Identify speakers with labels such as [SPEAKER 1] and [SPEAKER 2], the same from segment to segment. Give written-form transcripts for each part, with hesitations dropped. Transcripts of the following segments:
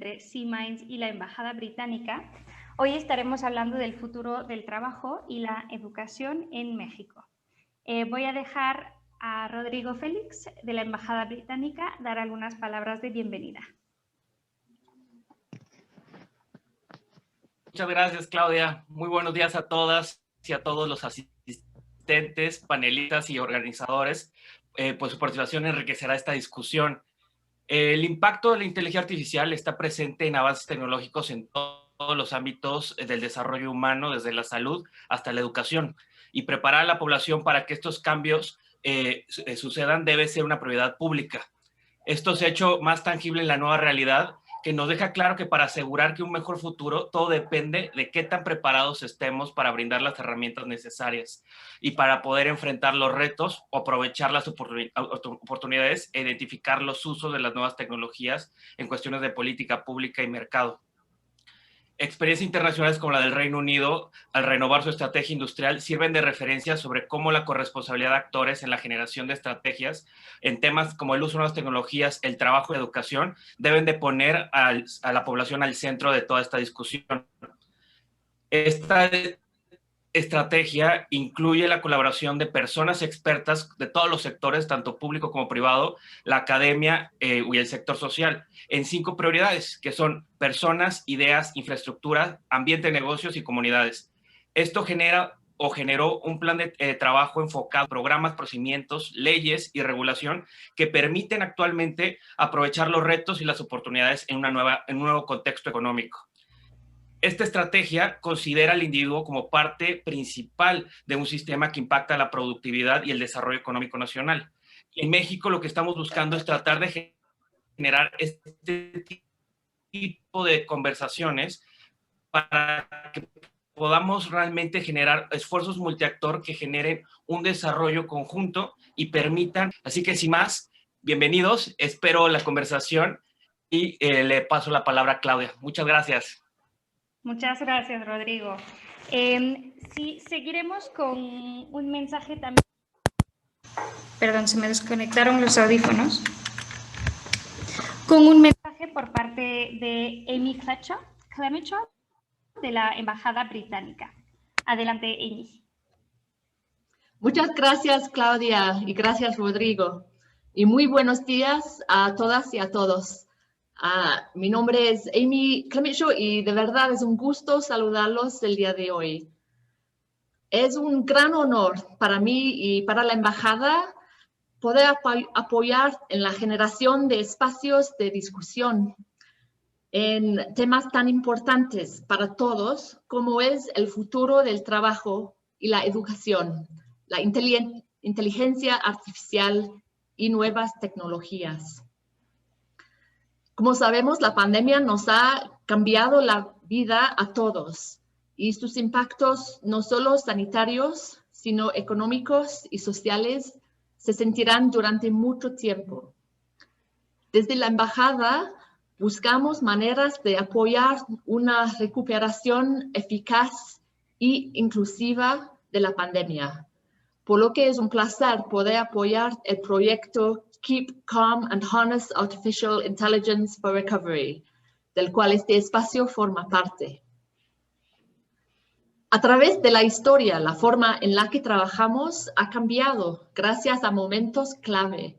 [SPEAKER 1] entre C-Minds y la Embajada Británica, hoy estaremos hablando del futuro del trabajo y la educación en México. Voy a dejar a Rodrigo Félix, de la Embajada Británica, dar algunas palabras de bienvenida.
[SPEAKER 2] Muchas gracias, Claudia. Muy buenos días a todas y a todos los asistentes, panelistas y organizadores. Pues su participación enriquecerá esta discusión. El impacto de la inteligencia artificial está presente en avances tecnológicos en todos los ámbitos del desarrollo humano, desde la salud hasta la educación. Y preparar a la población para que estos cambios sucedan debe ser una prioridad pública. Esto se ha hecho más tangible en la nueva realidad, que nos deja claro que para asegurar que un mejor futuro, todo depende de qué tan preparados estemos para brindar las herramientas necesarias y para poder enfrentar los retos o aprovechar las oportunidades e identificar los usos de las nuevas tecnologías en cuestiones de política pública y mercado. Experiencias internacionales como la del Reino Unido, al renovar su estrategia industrial, sirven de referencia sobre cómo la corresponsabilidad de actores en la generación de estrategias en temas como el uso de nuevas tecnologías, el trabajo y la educación, deben de poner a la población al centro de toda esta discusión. Esta estrategia incluye la colaboración de personas expertas de todos los sectores, tanto público como privado, la academia y el sector social, en 5 prioridades, que son personas, ideas, infraestructura, ambiente de negocios y comunidades. Esto generó un plan de trabajo enfocado en programas, procedimientos, leyes y regulación que permiten actualmente aprovechar los retos y las oportunidades en un nuevo contexto económico. Esta estrategia considera al individuo como parte principal de un sistema que impacta la productividad y el desarrollo económico nacional. En México lo que estamos buscando es tratar de generar este tipo de conversaciones para que podamos realmente generar esfuerzos multiactor que generen un desarrollo conjunto y permitan. Así que sin más, bienvenidos, espero la conversación y le paso la palabra a Claudia. Muchas gracias.
[SPEAKER 1] Muchas gracias, Rodrigo. Sí, seguiremos con un mensaje también. Perdón, se me desconectaron los audífonos. Con un mensaje por parte de Amy Clemichov, de la Embajada Británica. Adelante, Amy.
[SPEAKER 3] Muchas gracias, Claudia, y gracias, Rodrigo. Y muy buenos días a todas y a todos. Mi nombre es Amy Clemichov y de verdad es un gusto saludarlos el día de hoy. Es un gran honor para mí y para la Embajada poder apoyar en la generación de espacios de discusión en temas tan importantes para todos como es el futuro del trabajo y la educación, la inteligencia artificial y nuevas tecnologías. Como sabemos, la pandemia nos ha cambiado la vida a todos y sus impactos no solo sanitarios, sino económicos y sociales se sentirán durante mucho tiempo. Desde la Embajada buscamos maneras de apoyar una recuperación eficaz e inclusiva de la pandemia, por lo que es un placer poder apoyar el proyecto Keep Calm and Harness Artificial Intelligence for Recovery, del cual este espacio forma parte. A través de la historia, la forma en la que trabajamos ha cambiado gracias a momentos clave.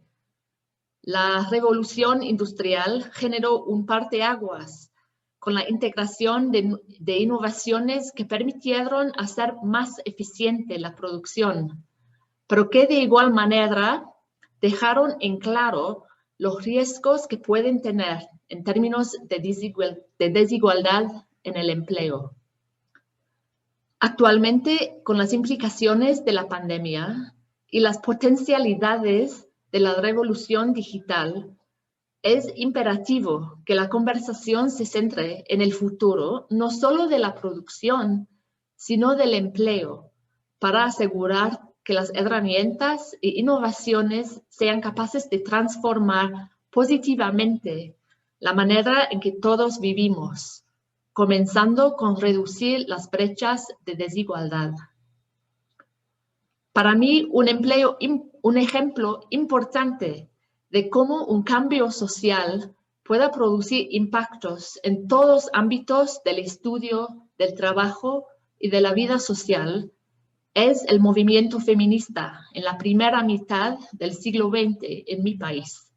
[SPEAKER 3] La revolución industrial generó un parteaguas con la integración de innovaciones que permitieron hacer más eficiente la producción, pero que de igual manera dejaron en claro los riesgos que pueden tener en términos de desigualdad en el empleo. Actualmente, con las implicaciones de la pandemia y las potencialidades de la revolución digital, es imperativo que la conversación se centre en el futuro, no solo de la producción, sino del empleo, para asegurar que las herramientas e innovaciones sean capaces de transformar positivamente la manera en que todos vivimos, comenzando con reducir las brechas de desigualdad. Para mí, un ejemplo importante de cómo un cambio social pueda producir impactos en todos los ámbitos del estudio, del trabajo y de la vida social, es el movimiento feminista en la primera mitad del siglo XX en mi país.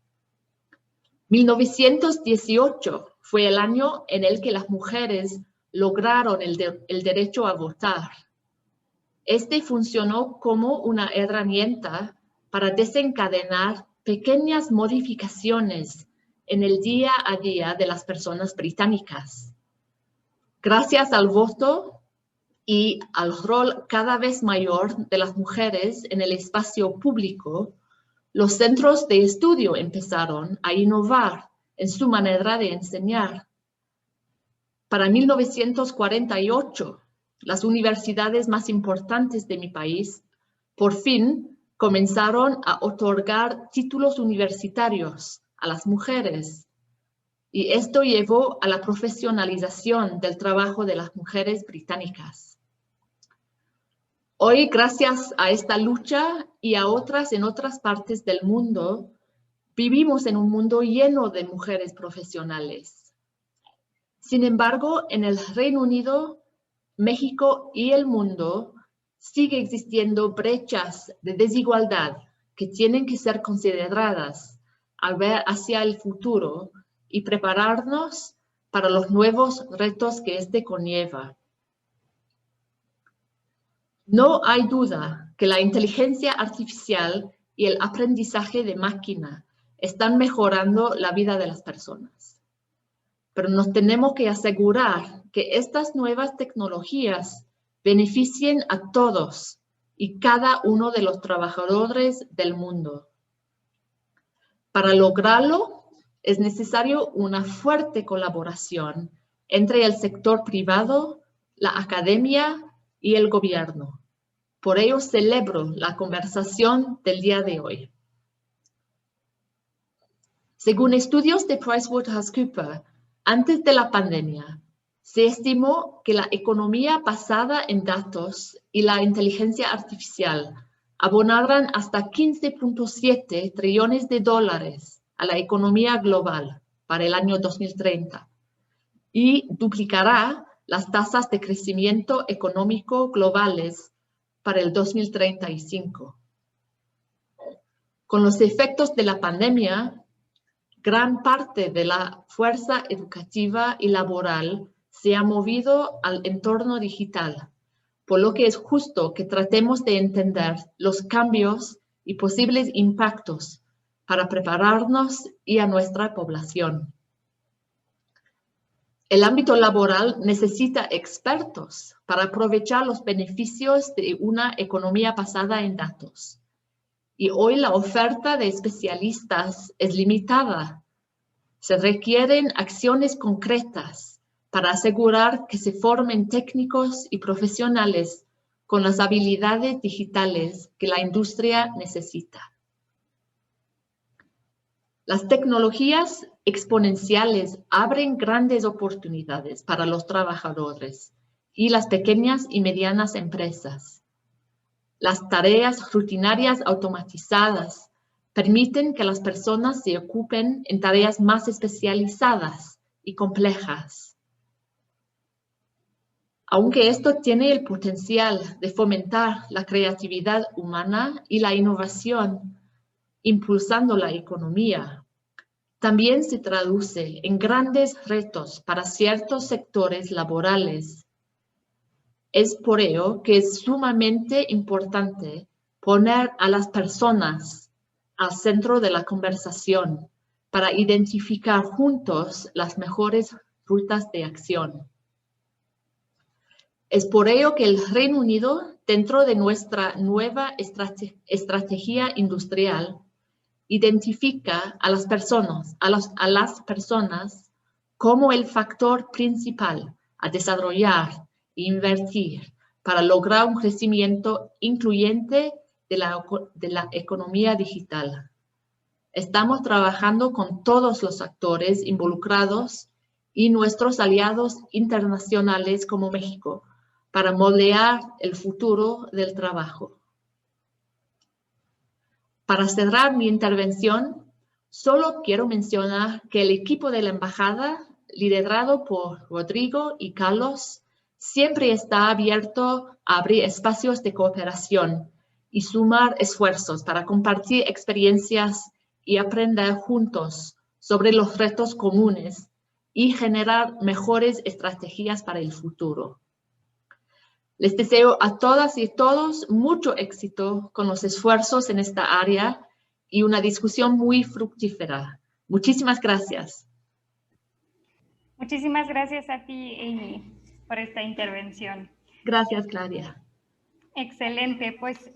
[SPEAKER 3] 1918 fue el año en el que las mujeres lograron el derecho a votar. Este funcionó como una herramienta para desencadenar pequeñas modificaciones en el día a día de las personas británicas. Gracias al voto y al rol cada vez mayor de las mujeres en el espacio público, los centros de estudio empezaron a innovar en su manera de enseñar. Para 1948, las universidades más importantes de mi país por fin comenzaron a otorgar títulos universitarios a las mujeres. Y esto llevó a la profesionalización del trabajo de las mujeres británicas. Hoy, gracias a esta lucha y a otras en otras partes del mundo, vivimos en un mundo lleno de mujeres profesionales. Sin embargo, en el Reino Unido, México y el mundo sigue existiendo brechas de desigualdad que tienen que ser consideradas al ver hacia el futuro y prepararnos para los nuevos retos que este conlleva. No hay duda que la inteligencia artificial y el aprendizaje de máquina están mejorando la vida de las personas. Pero nos tenemos que asegurar que estas nuevas tecnologías beneficien a todos y cada uno de los trabajadores del mundo. Para lograrlo, es necesario una fuerte colaboración entre el sector privado, la academia y el gobierno. Por ello celebro la conversación del día de hoy. Según estudios de PricewaterhouseCoopers, antes de la pandemia, se estimó que la economía basada en datos y la inteligencia artificial abonaran hasta 15.7 trillones de dólares a la economía global para el año 2030 y duplicará las tasas de crecimiento económico globales para el 2035. Con los efectos de la pandemia, gran parte de la fuerza educativa y laboral se ha movido al entorno digital, por lo que es justo que tratemos de entender los cambios y posibles impactos para prepararnos y a nuestra población. El ámbito laboral necesita expertos para aprovechar los beneficios de una economía basada en datos. Y hoy la oferta de especialistas es limitada. Se requieren acciones concretas para asegurar que se formen técnicos y profesionales con las habilidades digitales que la industria necesita. Las tecnologías exponenciales abren grandes oportunidades para los trabajadores y las pequeñas y medianas empresas. Las tareas rutinarias automatizadas permiten que las personas se ocupen en tareas más especializadas y complejas. Aunque esto tiene el potencial de fomentar la creatividad humana y la innovación, impulsando la economía, también se traduce en grandes retos para ciertos sectores laborales. Es por ello que es sumamente importante poner a las personas al centro de la conversación para identificar juntos las mejores rutas de acción. Es por ello que el Reino Unido, dentro de nuestra nueva estrategia industrial, identifica a las personas como el factor principal a desarrollar e invertir para lograr un crecimiento incluyente de la economía digital. Estamos trabajando con todos los actores involucrados y nuestros aliados internacionales como México para moldear el futuro del trabajo. Para cerrar mi intervención, Solo quiero mencionar que el equipo de la embajada, liderado por Rodrigo y Carlos, siempre está abierto a abrir espacios de cooperación y sumar esfuerzos para compartir experiencias y aprender juntos sobre los retos comunes y generar mejores estrategias para el futuro. Les deseo a todas y todos mucho éxito con los esfuerzos en esta área y una discusión muy fructífera. Muchísimas gracias.
[SPEAKER 1] Muchísimas gracias a ti, Amy, por esta intervención.
[SPEAKER 3] Gracias, Claudia.
[SPEAKER 1] Excelente. Pues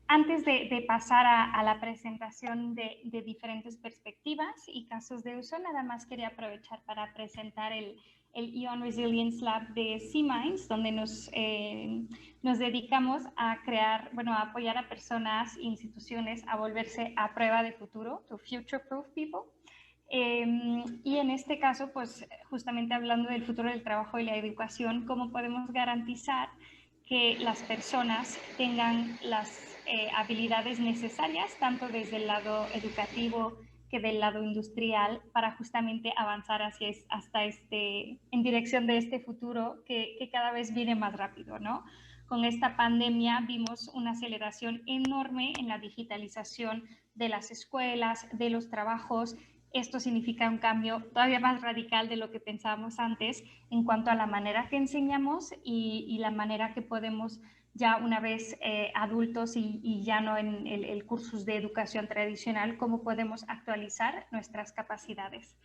[SPEAKER 1] antes de pasar a la presentación de diferentes perspectivas y casos de uso, nada más quería aprovechar para presentar el Ion Resilience Lab de C-Minds, donde nos dedicamos a crear, a apoyar a personas e instituciones a volverse a prueba de futuro, to future-proof people. Y en este caso, pues justamente hablando del futuro del trabajo y la educación, cómo podemos garantizar que las personas tengan las habilidades necesarias, tanto desde el lado educativo que del lado industrial, para justamente avanzar en dirección de este futuro que cada vez viene más rápido, ¿no? Con esta pandemia vimos una aceleración enorme en la digitalización de las escuelas, de los trabajos. Esto significa un cambio todavía más radical de lo que pensábamos antes en cuanto a la manera que enseñamos y la manera que podemos, ya una vez adultos y ya no en el cursus de educación tradicional, cómo podemos actualizar nuestras capacidades.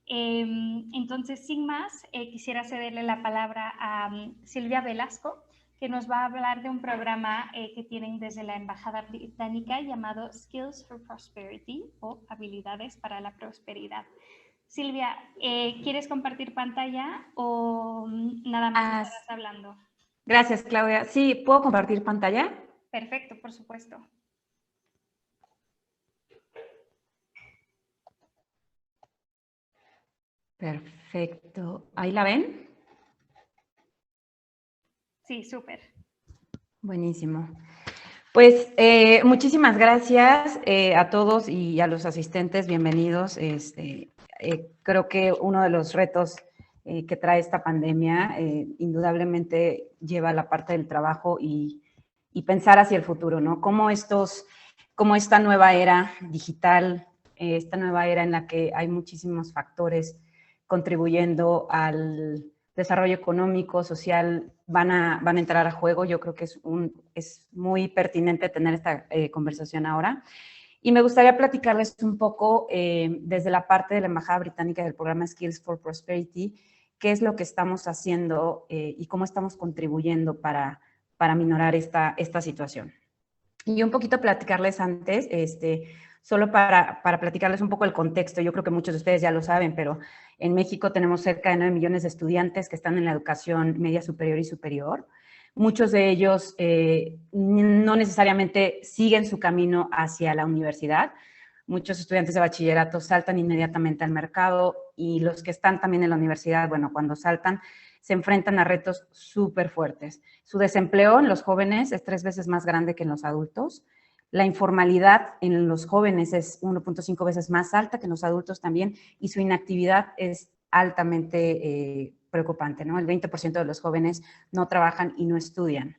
[SPEAKER 1] Entonces, sin más, quisiera cederle la palabra a Silvia Velasco, que nos va a hablar de un programa que tienen desde la Embajada Británica llamado Skills for Prosperity, o Habilidades para la Prosperidad. Silvia, ¿quieres compartir pantalla o nada más estás hablando?
[SPEAKER 4] Gracias, Claudia. Sí, ¿puedo compartir pantalla?
[SPEAKER 1] Perfecto, por supuesto.
[SPEAKER 4] Perfecto. ¿Ahí la ven?
[SPEAKER 1] Sí, súper.
[SPEAKER 4] Buenísimo. Pues muchísimas gracias a todos y a los asistentes. Bienvenidos. Creo que uno de los retos que trae esta pandemia indudablemente lleva la parte del trabajo y pensar hacia el futuro, ¿no? Cómo esta nueva era digital, esta nueva era en la que hay muchísimos factores contribuyendo al desarrollo económico, social, van a entrar a juego. Yo creo que es muy pertinente tener esta conversación ahora. Y me gustaría platicarles un poco desde la parte de la Embajada Británica del programa Skills for Prosperity, qué es lo que estamos haciendo y cómo estamos contribuyendo para minorar esta situación. Y un poquito platicarles antes, solo para platicarles un poco el contexto. Yo creo que muchos de ustedes ya lo saben, pero en México tenemos cerca de 9 millones de estudiantes que están en la educación media superior y superior. Muchos de ellos no necesariamente siguen su camino hacia la universidad. Muchos estudiantes de bachillerato saltan inmediatamente al mercado y los que están también en la universidad, bueno, cuando saltan, se enfrentan a retos súper fuertes. Su desempleo en los jóvenes es 3 veces más grande que en los adultos. La informalidad en los jóvenes es 1.5 veces más alta que en los adultos también, y su inactividad es altamente preocupante, ¿no? El 20% de los jóvenes no trabajan y no estudian.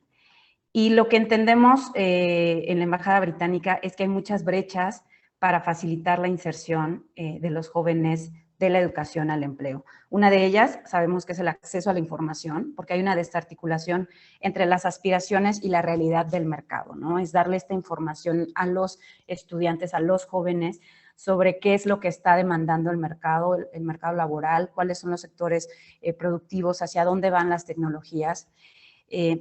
[SPEAKER 4] Y lo que entendemos en la Embajada Británica es que hay muchas brechas para facilitar la inserción de los jóvenes de la educación al empleo. Una de ellas sabemos que es el acceso a la información, porque hay una desarticulación entre las aspiraciones y la realidad del mercado, ¿no? Es darle esta información a los estudiantes, a los jóvenes, sobre qué es lo que está demandando el mercado laboral, cuáles son los sectores productivos, hacia dónde van las tecnologías.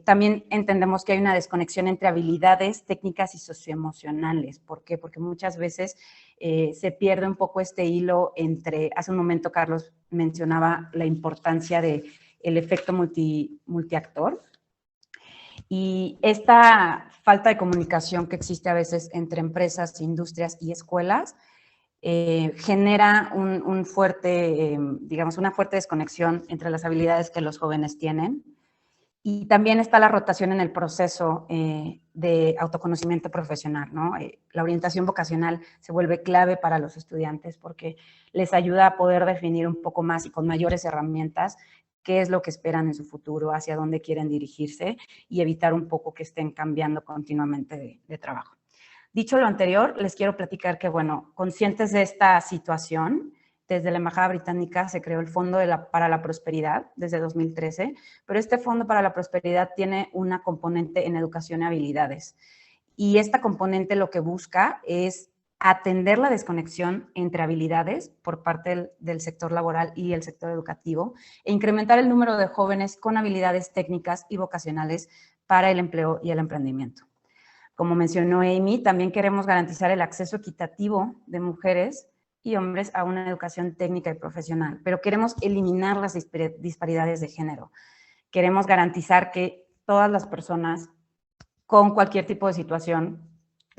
[SPEAKER 4] También entendemos que hay una desconexión entre habilidades técnicas y socioemocionales. ¿Por qué? Porque muchas veces se pierde un poco este hilo entre, hace un momento Carlos mencionaba la importancia del efecto multiactor, y esta falta de comunicación que existe a veces entre empresas, industrias y escuelas genera una fuerte desconexión entre las habilidades que los jóvenes tienen Y también está la rotación en el proceso de autoconocimiento profesional, ¿no? La orientación vocacional se vuelve clave para los estudiantes porque les ayuda a poder definir un poco más y con mayores herramientas qué es lo que esperan en su futuro, hacia dónde quieren dirigirse y evitar un poco que estén cambiando continuamente de trabajo. Dicho lo anterior, les quiero platicar que, bueno, conscientes de esta situación, desde la Embajada Británica se creó el Fondo para la Prosperidad desde 2013, pero este Fondo para la Prosperidad tiene una componente en educación y habilidades. Y esta componente lo que busca es atender la desconexión entre habilidades por parte del sector laboral y el sector educativo e incrementar el número de jóvenes con habilidades técnicas y vocacionales para el empleo y el emprendimiento. Como mencionó Amy, también queremos garantizar el acceso equitativo de mujeres y hombres a una educación técnica y profesional, pero queremos eliminar las disparidades de género. Queremos garantizar que todas las personas con cualquier tipo de situación,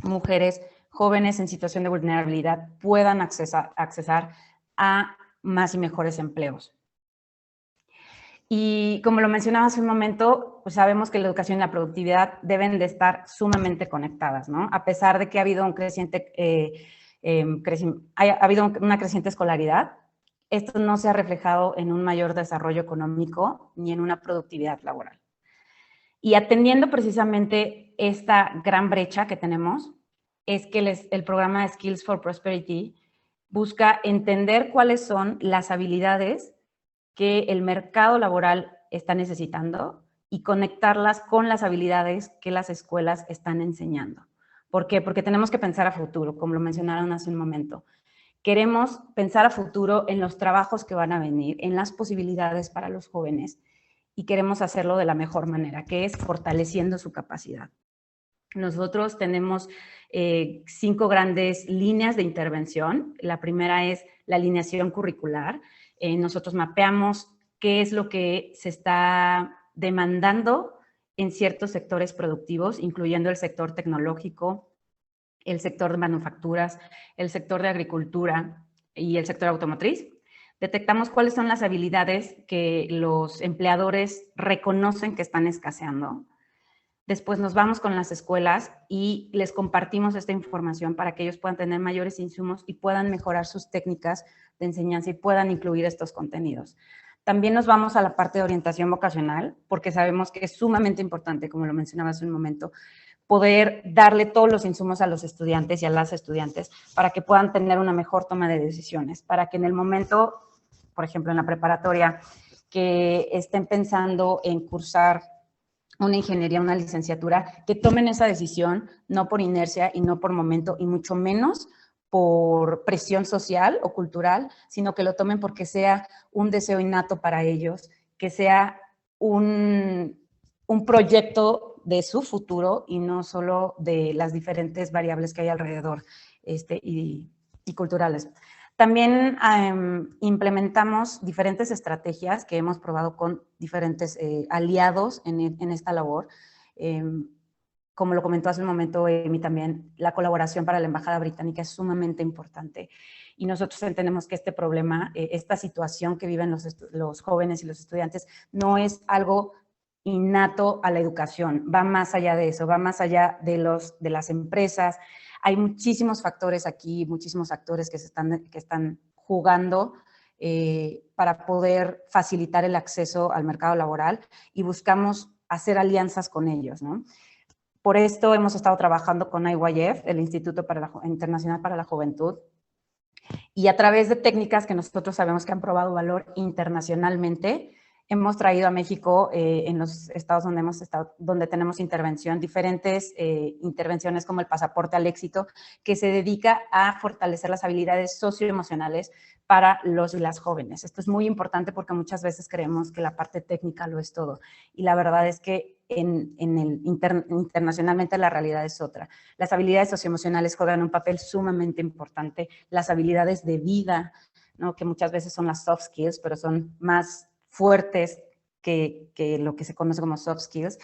[SPEAKER 4] mujeres, jóvenes en situación de vulnerabilidad, puedan accesar a más y mejores empleos. Y como lo mencionaba hace un momento, pues sabemos que la educación y la productividad deben de estar sumamente conectadas, ¿no? A pesar de que ha habido ha habido una creciente escolaridad, esto no se ha reflejado en un mayor desarrollo económico ni en una productividad laboral. Y atendiendo precisamente esta gran brecha que tenemos, es que el programa de Skills for Prosperity busca entender cuáles son las habilidades que el mercado laboral está necesitando y conectarlas con las habilidades que las escuelas están enseñando. ¿Por qué? Porque tenemos que pensar a futuro, como lo mencionaron hace un momento. Queremos pensar a futuro en los trabajos que van a venir, en las posibilidades para los jóvenes y queremos hacerlo de la mejor manera, que es fortaleciendo su capacidad. Nosotros tenemos 5 grandes líneas de intervención. La primera es la alineación curricular. Nosotros mapeamos qué es lo que se está demandando en ciertos sectores productivos, incluyendo el sector tecnológico, el sector de manufacturas, el sector de agricultura y el sector automotriz. Detectamos cuáles son las habilidades que los empleadores reconocen que están escaseando. Después nos vamos con las escuelas y les compartimos esta información para que ellos puedan tener mayores insumos y puedan mejorar sus técnicas de enseñanza y puedan incluir estos contenidos. También nos vamos a la parte de orientación vocacional, porque sabemos que es sumamente importante, como lo mencionaba hace un momento, poder darle todos los insumos a los estudiantes y a las estudiantes para que puedan tener una mejor toma de decisiones, para que en el momento, por ejemplo, en la preparatoria, que estén pensando en cursar una ingeniería, una licenciatura, que tomen esa decisión, no por inercia y no por momento, y mucho menos por presión social o cultural, sino que lo tomen porque sea un deseo innato para ellos, que sea un proyecto de su futuro y no solo de las diferentes variables que hay alrededor y culturales. También implementamos diferentes estrategias que hemos probado con diferentes aliados en esta labor. Como lo comentó hace un momento Amy también, la colaboración para la Embajada Británica es sumamente importante. Y nosotros entendemos que este problema, esta situación que viven los jóvenes y los estudiantes, no es algo innato a la educación, va más allá de eso, va más allá de las empresas. Hay muchísimos factores aquí, muchísimos actores que están jugando para poder facilitar el acceso al mercado laboral y buscamos hacer alianzas con ellos, ¿no? Por esto hemos estado trabajando con IYF, el Instituto Internacional para la Juventud, y a través de técnicas que nosotros sabemos que han probado valor internacionalmente, hemos traído a México, en los estados donde tenemos intervención, diferentes intervenciones como el Pasaporte al Éxito, que se dedica a fortalecer las habilidades socioemocionales para los y las jóvenes. Esto es muy importante porque muchas veces creemos que la parte técnica lo es todo. Y la verdad es que internacionalmente la realidad es otra. Las habilidades socioemocionales juegan un papel sumamente importante. Las habilidades de vida, ¿no? Que muchas veces son las soft skills, pero son más fuertes que lo que se conoce como soft skills.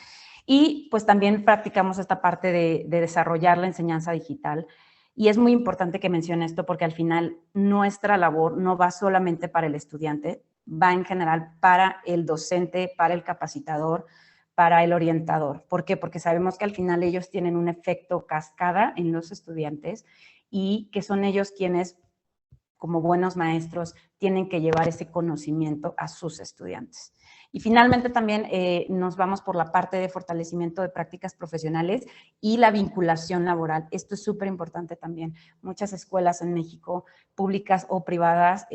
[SPEAKER 4] Y pues también practicamos esta parte de desarrollar la enseñanza digital. Y es muy importante que mencione esto porque al final nuestra labor no va solamente para el estudiante, va en general para el docente, para el capacitador, para el orientador. ¿Por qué? Porque sabemos que al final ellos tienen un efecto cascada en los estudiantes y que son ellos quienes, como buenos maestros, tienen que llevar ese conocimiento a sus estudiantes. Y finalmente también nos vamos por la parte de fortalecimiento de prácticas profesionales y la vinculación laboral. Esto es súper importante también. Muchas escuelas en México, públicas o privadas,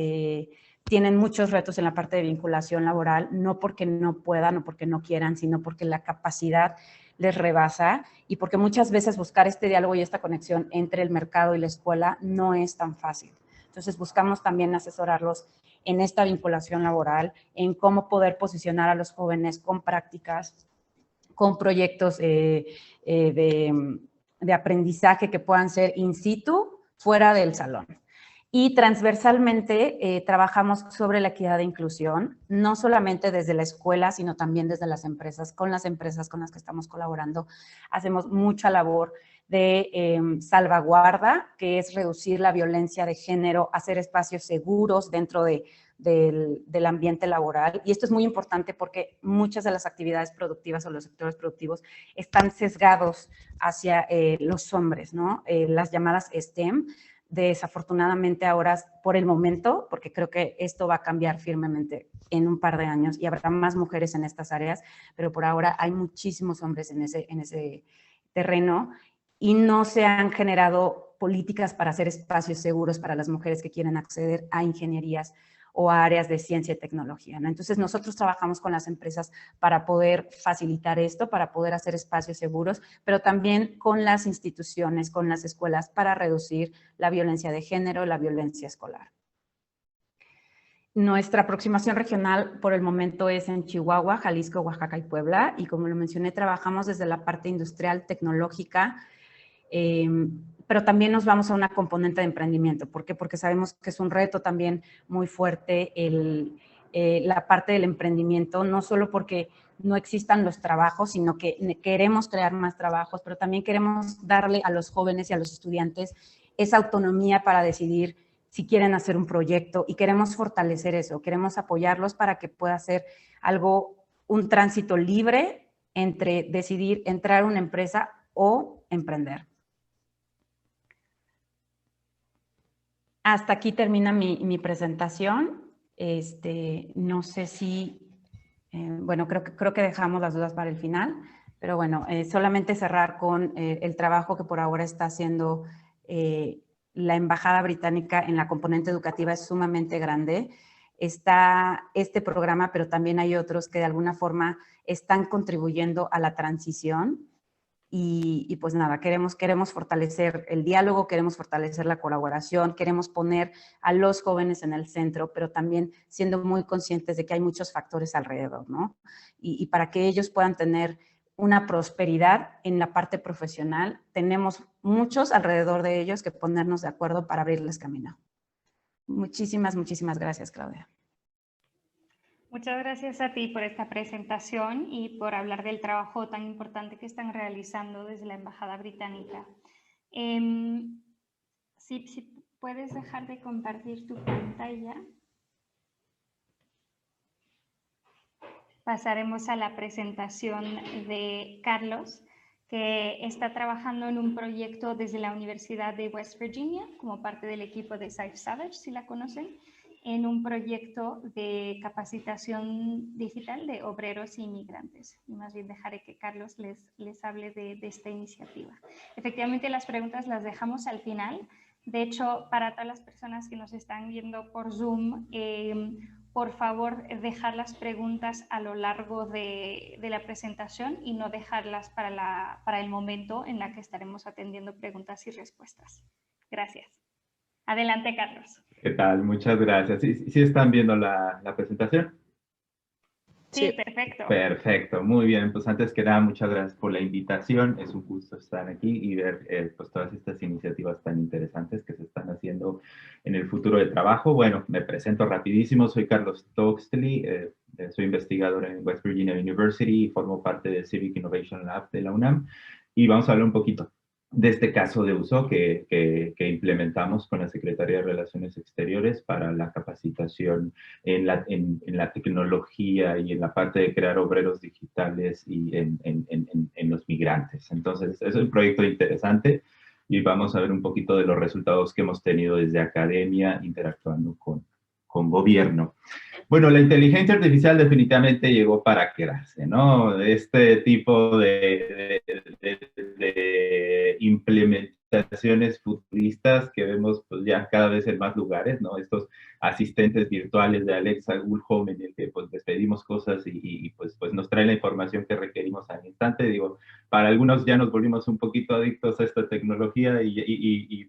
[SPEAKER 4] tienen muchos retos en la parte de vinculación laboral, no porque no puedan o porque no quieran, sino porque la capacidad les rebasa y porque muchas veces buscar este diálogo y esta conexión entre el mercado y la escuela no es tan fácil. Entonces buscamos también asesorarlos en esta vinculación laboral, en cómo poder posicionar a los jóvenes con prácticas, con proyectos de aprendizaje que puedan ser in situ, fuera del salón. Y transversalmente trabajamos sobre la equidad e inclusión, no solamente desde la escuela, sino también desde las empresas. Con las empresas con las que estamos colaborando, hacemos mucha labor de salvaguarda, que es reducir la violencia de género, hacer espacios seguros dentro del ambiente laboral. Y esto es muy importante porque muchas de las actividades productivas o los sectores productivos están sesgados hacia los hombres, ¿no? Las llamadas STEM. Desafortunadamente ahora, por el momento, porque creo que esto va a cambiar firmemente en un par de años y habrá más mujeres en estas áreas, pero por ahora hay muchísimos hombres en ese terreno y no se han generado políticas para hacer espacios seguros para las mujeres que quieren acceder a ingenierías o a áreas de ciencia y tecnología, ¿no? Entonces, nosotros trabajamos con las empresas para poder facilitar esto, para poder hacer espacios seguros, pero también con las instituciones, con las escuelas, para reducir la violencia de género, la violencia escolar. Nuestra aproximación regional por el momento es en Chihuahua, Jalisco, Oaxaca y Puebla, y como lo mencioné, trabajamos desde la parte industrial, tecnológica, pero también nos vamos a una componente de emprendimiento. ¿Por qué? Porque sabemos que es un reto también muy fuerte la parte del emprendimiento, no solo porque no existan los trabajos, sino que queremos crear más trabajos, pero también queremos darle a los jóvenes y a los estudiantes esa autonomía para decidir si quieren hacer un proyecto y queremos fortalecer eso, queremos apoyarlos para que pueda ser un tránsito libre entre decidir entrar a una empresa o emprender. Hasta aquí termina mi presentación. No sé si, bueno, creo que dejamos las dudas para el final, pero bueno, solamente cerrar con el trabajo que por ahora está haciendo la Embajada Británica en la componente educativa es sumamente grande. Está este programa, pero también hay otros que de alguna forma están contribuyendo a la transición. Y pues nada, queremos fortalecer el diálogo, queremos fortalecer la colaboración, queremos poner a los jóvenes en el centro, pero también siendo muy conscientes de que hay muchos factores alrededor, ¿no? Y para que ellos puedan tener una prosperidad en la parte profesional, tenemos muchos alrededor de ellos que ponernos de acuerdo para abrirles camino. Muchísimas gracias, Claudia.
[SPEAKER 1] Muchas gracias a ti por esta presentación y por hablar del trabajo tan importante que están realizando desde la Embajada Británica. Si puedes dejar de compartir tu pantalla. Pasaremos a la presentación de Carlos, que está trabajando en un proyecto desde la Universidad de West Virginia, como parte del equipo de Safe Savage, si la conocen, en un proyecto de capacitación digital de obreros e inmigrantes. Y más bien dejaré que Carlos les hable de esta iniciativa. Efectivamente, las preguntas las dejamos al final. De hecho, para todas las personas que nos están viendo por Zoom, por favor, dejar las preguntas a lo largo de la presentación y no dejarlas para el momento en la que estaremos atendiendo preguntas y respuestas. Gracias. Adelante, Carlos.
[SPEAKER 5] ¿Qué tal? Muchas gracias. ¿Sí están viendo la presentación?
[SPEAKER 1] Sí, perfecto.
[SPEAKER 5] Perfecto, muy bien. Pues antes que nada, muchas gracias por la invitación. Es un gusto estar aquí y ver pues todas estas iniciativas tan interesantes que se están haciendo en el futuro de trabajo. Bueno, me presento rapidísimo. Soy Carlos Toxtley, soy investigador en West Virginia University y formo parte del Civic Innovation Lab de la UNAM. Y vamos a hablar un poquito de este caso de uso que implementamos con la Secretaría de Relaciones Exteriores para la capacitación en la tecnología y en la parte de crear obreros digitales y en los migrantes. Entonces, es un proyecto interesante y vamos a ver un poquito de los resultados que hemos tenido desde academia interactuando con gobierno. Bueno, la inteligencia artificial definitivamente llegó para quedarse, ¿no? Este tipo de implementaciones futuristas que vemos pues, ya cada vez en más lugares, ¿no? Estos asistentes virtuales de Alexa, Google Home, en el que pues les pedimos cosas y pues nos traen la información que requerimos al instante. Digo, para algunos ya nos volvimos un poquito adictos a esta tecnología y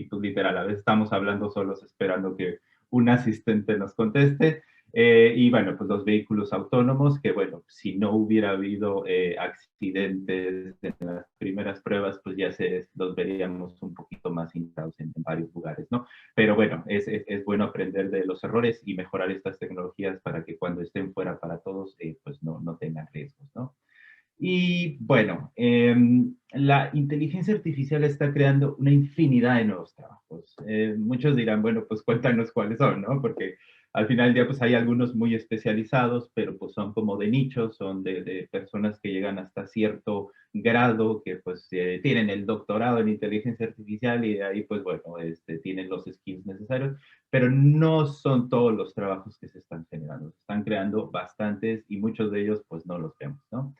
[SPEAKER 5] pues literal, a veces estamos hablando solos esperando que un asistente nos conteste. Y bueno, pues los vehículos autónomos, que bueno, si no hubiera habido accidentes en las primeras pruebas, pues ya los veríamos un poquito más instalados en varios lugares, ¿no? Pero bueno, es bueno aprender de los errores y mejorar estas tecnologías para que cuando estén fuera para todos, pues no tengan riesgos, ¿no? Y bueno, la inteligencia artificial está creando una infinidad de nuevos trabajos. Muchos dirán, bueno, pues cuéntanos cuáles son, ¿no? Porque al final del día, pues hay algunos muy especializados, pero pues son como de nicho, son de personas que llegan hasta cierto grado, que pues tienen el doctorado en inteligencia artificial y de ahí, pues bueno, tienen los skills necesarios, pero no son todos los trabajos que se están generando. Se están creando bastantes y muchos de ellos, pues no los vemos, ¿no?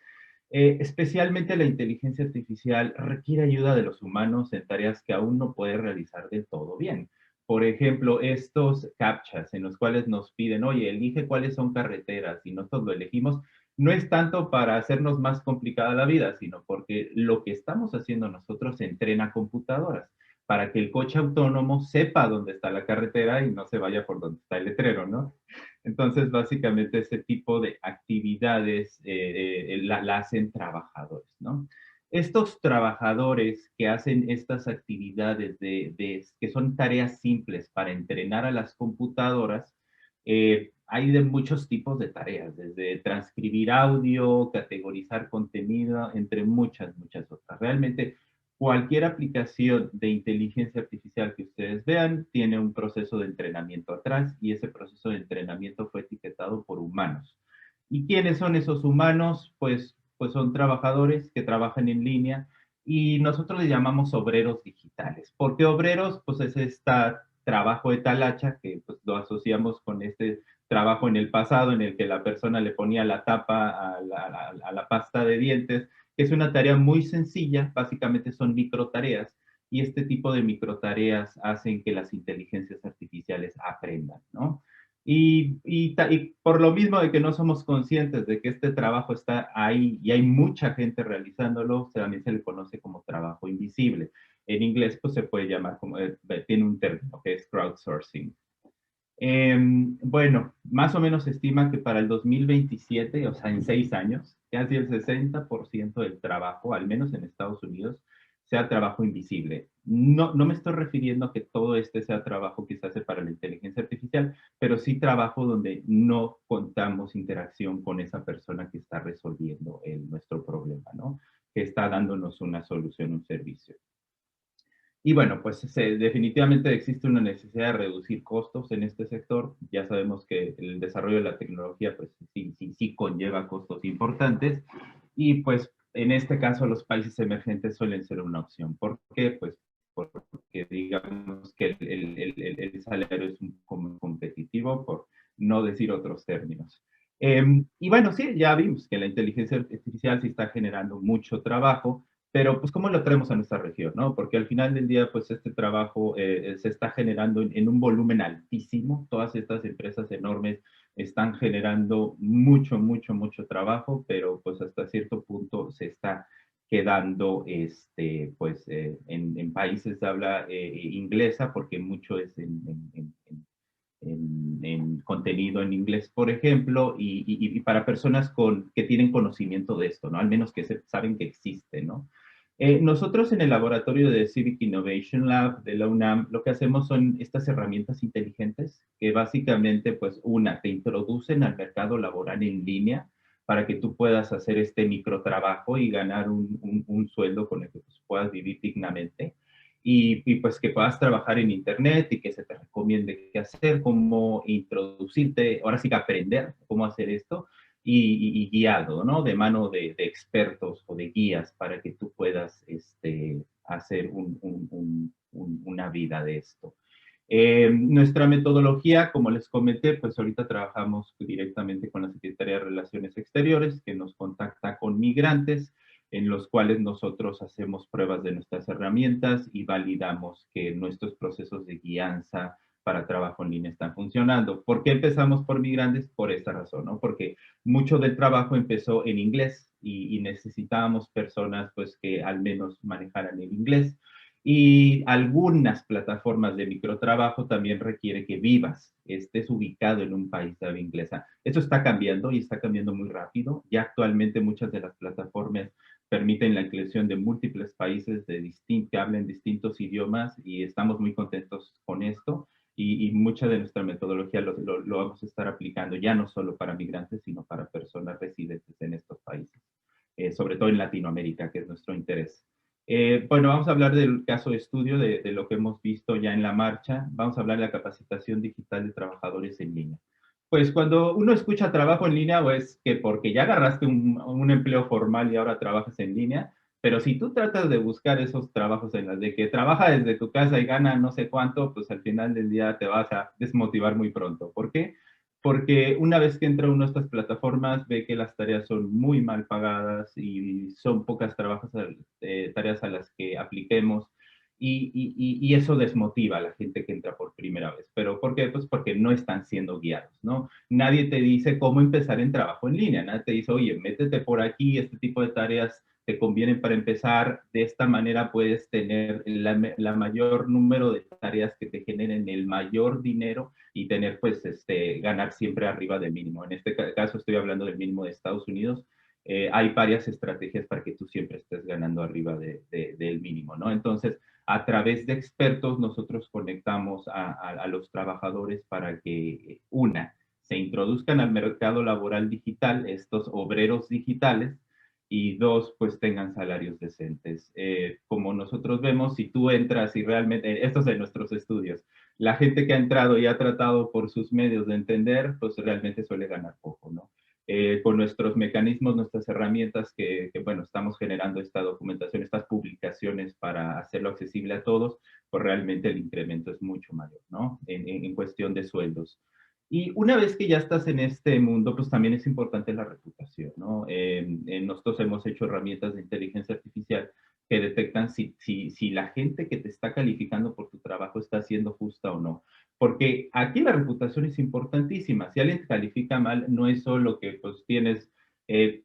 [SPEAKER 5] Especialmente la inteligencia artificial requiere ayuda de los humanos en tareas que aún no puede realizar del todo bien. Por ejemplo, estos captchas en los cuales nos piden, oye, elige cuáles son carreteras y nosotros lo elegimos, no es tanto para hacernos más complicada la vida, sino porque lo que estamos haciendo nosotros entrena computadoras para que el coche autónomo sepa dónde está la carretera y no se vaya por donde está el letrero, ¿no? Entonces, básicamente, ese tipo de actividades la hacen trabajadores, ¿no? Estos trabajadores que hacen estas actividades que son tareas simples para entrenar a las computadoras, hay de muchos tipos de tareas, desde transcribir audio, categorizar contenido, entre muchas otras. Realmente, cualquier aplicación de inteligencia artificial que ustedes vean tiene un proceso de entrenamiento atrás y ese proceso de entrenamiento fue etiquetado por humanos. ¿Y quiénes son esos humanos? Pues son trabajadores que trabajan en línea y nosotros les llamamos obreros digitales. ¿Por qué obreros? Pues es este trabajo de talacha que pues, lo asociamos con este trabajo en el pasado en el que la persona le ponía la tapa a la pasta de dientes, que es una tarea muy sencilla, básicamente son microtareas, y este tipo de microtareas hacen que las inteligencias artificiales aprendan, ¿no? Y por lo mismo de que no somos conscientes de que este trabajo está ahí y hay mucha gente realizándolo, también se le conoce como trabajo invisible. En inglés, pues se puede llamar como, tiene un término que es crowdsourcing. Bueno, más o menos se estima que para el 2027, o sea, en 6 años, casi el 60% del trabajo, al menos en Estados Unidos, sea trabajo invisible. No me estoy refiriendo a que todo este sea trabajo que se hace para la inteligencia artificial, pero sí trabajo donde no contamos interacción con esa persona que está resolviendo nuestro problema, ¿no? Que está dándonos una solución, un servicio. Y bueno, pues definitivamente existe una necesidad de reducir costos en este sector. Ya sabemos que el desarrollo de la tecnología pues sí conlleva costos importantes y pues en este caso los países emergentes suelen ser una opción. ¿Por qué? Pues porque digamos que el salario es un poco competitivo, por no decir otros términos. Y bueno, sí, ya vimos que la inteligencia artificial sí está generando mucho trabajo, pero pues cómo lo traemos a nuestra región, ¿no? Porque al final del día, pues este trabajo se está generando en un volumen altísimo. Todas estas empresas enormes están generando mucho trabajo, pero pues hasta cierto punto se está quedando pues en países de habla inglesa, porque mucho es en contenido en inglés, por ejemplo, y para personas que tienen conocimiento de esto, ¿no? Al menos que saben que existe, ¿no? Nosotros en el laboratorio de Civic Innovation Lab de la UNAM, lo que hacemos son estas herramientas inteligentes que básicamente, pues, te introducen al mercado laboral en línea para que tú puedas hacer este microtrabajo y ganar un sueldo con el que pues, puedas vivir dignamente. Y pues que puedas trabajar en internet y que se te recomiende qué hacer, cómo introducirte, ahora sí que aprender cómo hacer esto y guiado, ¿no? De mano de expertos o de guías para que tú puedas hacer una vida de esto. Nuestra metodología, como les comenté, pues ahorita trabajamos directamente con la Secretaría de Relaciones Exteriores, que nos contacta con migrantes, en los cuales nosotros hacemos pruebas de nuestras herramientas y validamos que nuestros procesos de guianza para trabajo en línea están funcionando. ¿Por qué empezamos por migrantes? Por esta razón, ¿no? Porque mucho del trabajo empezó en inglés y necesitábamos personas pues que al menos manejaran el inglés. Y algunas plataformas de microtrabajo también requiere que vivas, estés ubicado en un país de habla inglesa. Eso está cambiando y está cambiando muy rápido. Ya actualmente muchas de las plataformas permiten la inclusión de múltiples países que hablen distintos idiomas y estamos muy contentos con esto. Y mucha de nuestra metodología lo vamos a estar aplicando ya no solo para migrantes, sino para personas residentes en estos países, sobre todo en Latinoamérica, que es nuestro interés. Bueno, vamos a hablar del caso de estudio de lo que hemos visto ya en la marcha. Vamos a hablar de la capacitación digital de trabajadores en línea. Pues cuando uno escucha trabajo en línea, pues que porque ya agarraste un empleo formal y ahora trabajas en línea, pero si tú tratas de buscar esos trabajos en las de que trabaja desde tu casa y gana no sé cuánto, pues al final del día te vas a desmotivar muy pronto. ¿Por qué? Porque una vez que entra uno a estas plataformas, ve que las tareas son muy mal pagadas y son pocas tareas a las que apliquemos y eso desmotiva a la gente que entra por primera vez. ¿Pero por qué? Pues porque no están siendo guiados, ¿no? Nadie te dice cómo empezar en trabajo en línea, nadie te dice, oye, métete por aquí, este tipo de tareas te convienen para empezar, de esta manera puedes tener la mayor número de tareas que te generen el mayor dinero y tener, pues, ganar siempre arriba del mínimo. En este caso estoy hablando del mínimo de Estados Unidos. Hay varias estrategias para que tú siempre estés ganando arriba del mínimo, ¿no? Entonces, a través de expertos, nosotros conectamos a los trabajadores para que, se introduzcan al mercado laboral digital, estos obreros digitales, y dos, pues tengan salarios decentes. Como nosotros vemos, si tú entras y realmente, esto es de nuestros estudios, la gente que ha entrado y ha tratado por sus medios de entender, pues realmente suele ganar poco, ¿no? Con nuestros mecanismos, nuestras herramientas bueno, estamos generando esta documentación, estas publicaciones para hacerlo accesible a todos, pues realmente el incremento es mucho mayor, ¿no? En cuestión de sueldos. Y una vez que ya estás en este mundo, pues también es importante la reputación, ¿no? Nosotros hemos hecho herramientas de inteligencia artificial que detectan si la gente que te está calificando por tu trabajo está siendo justa o no. Porque aquí la reputación es importantísima. Si alguien te califica mal, no es solo que pues tienes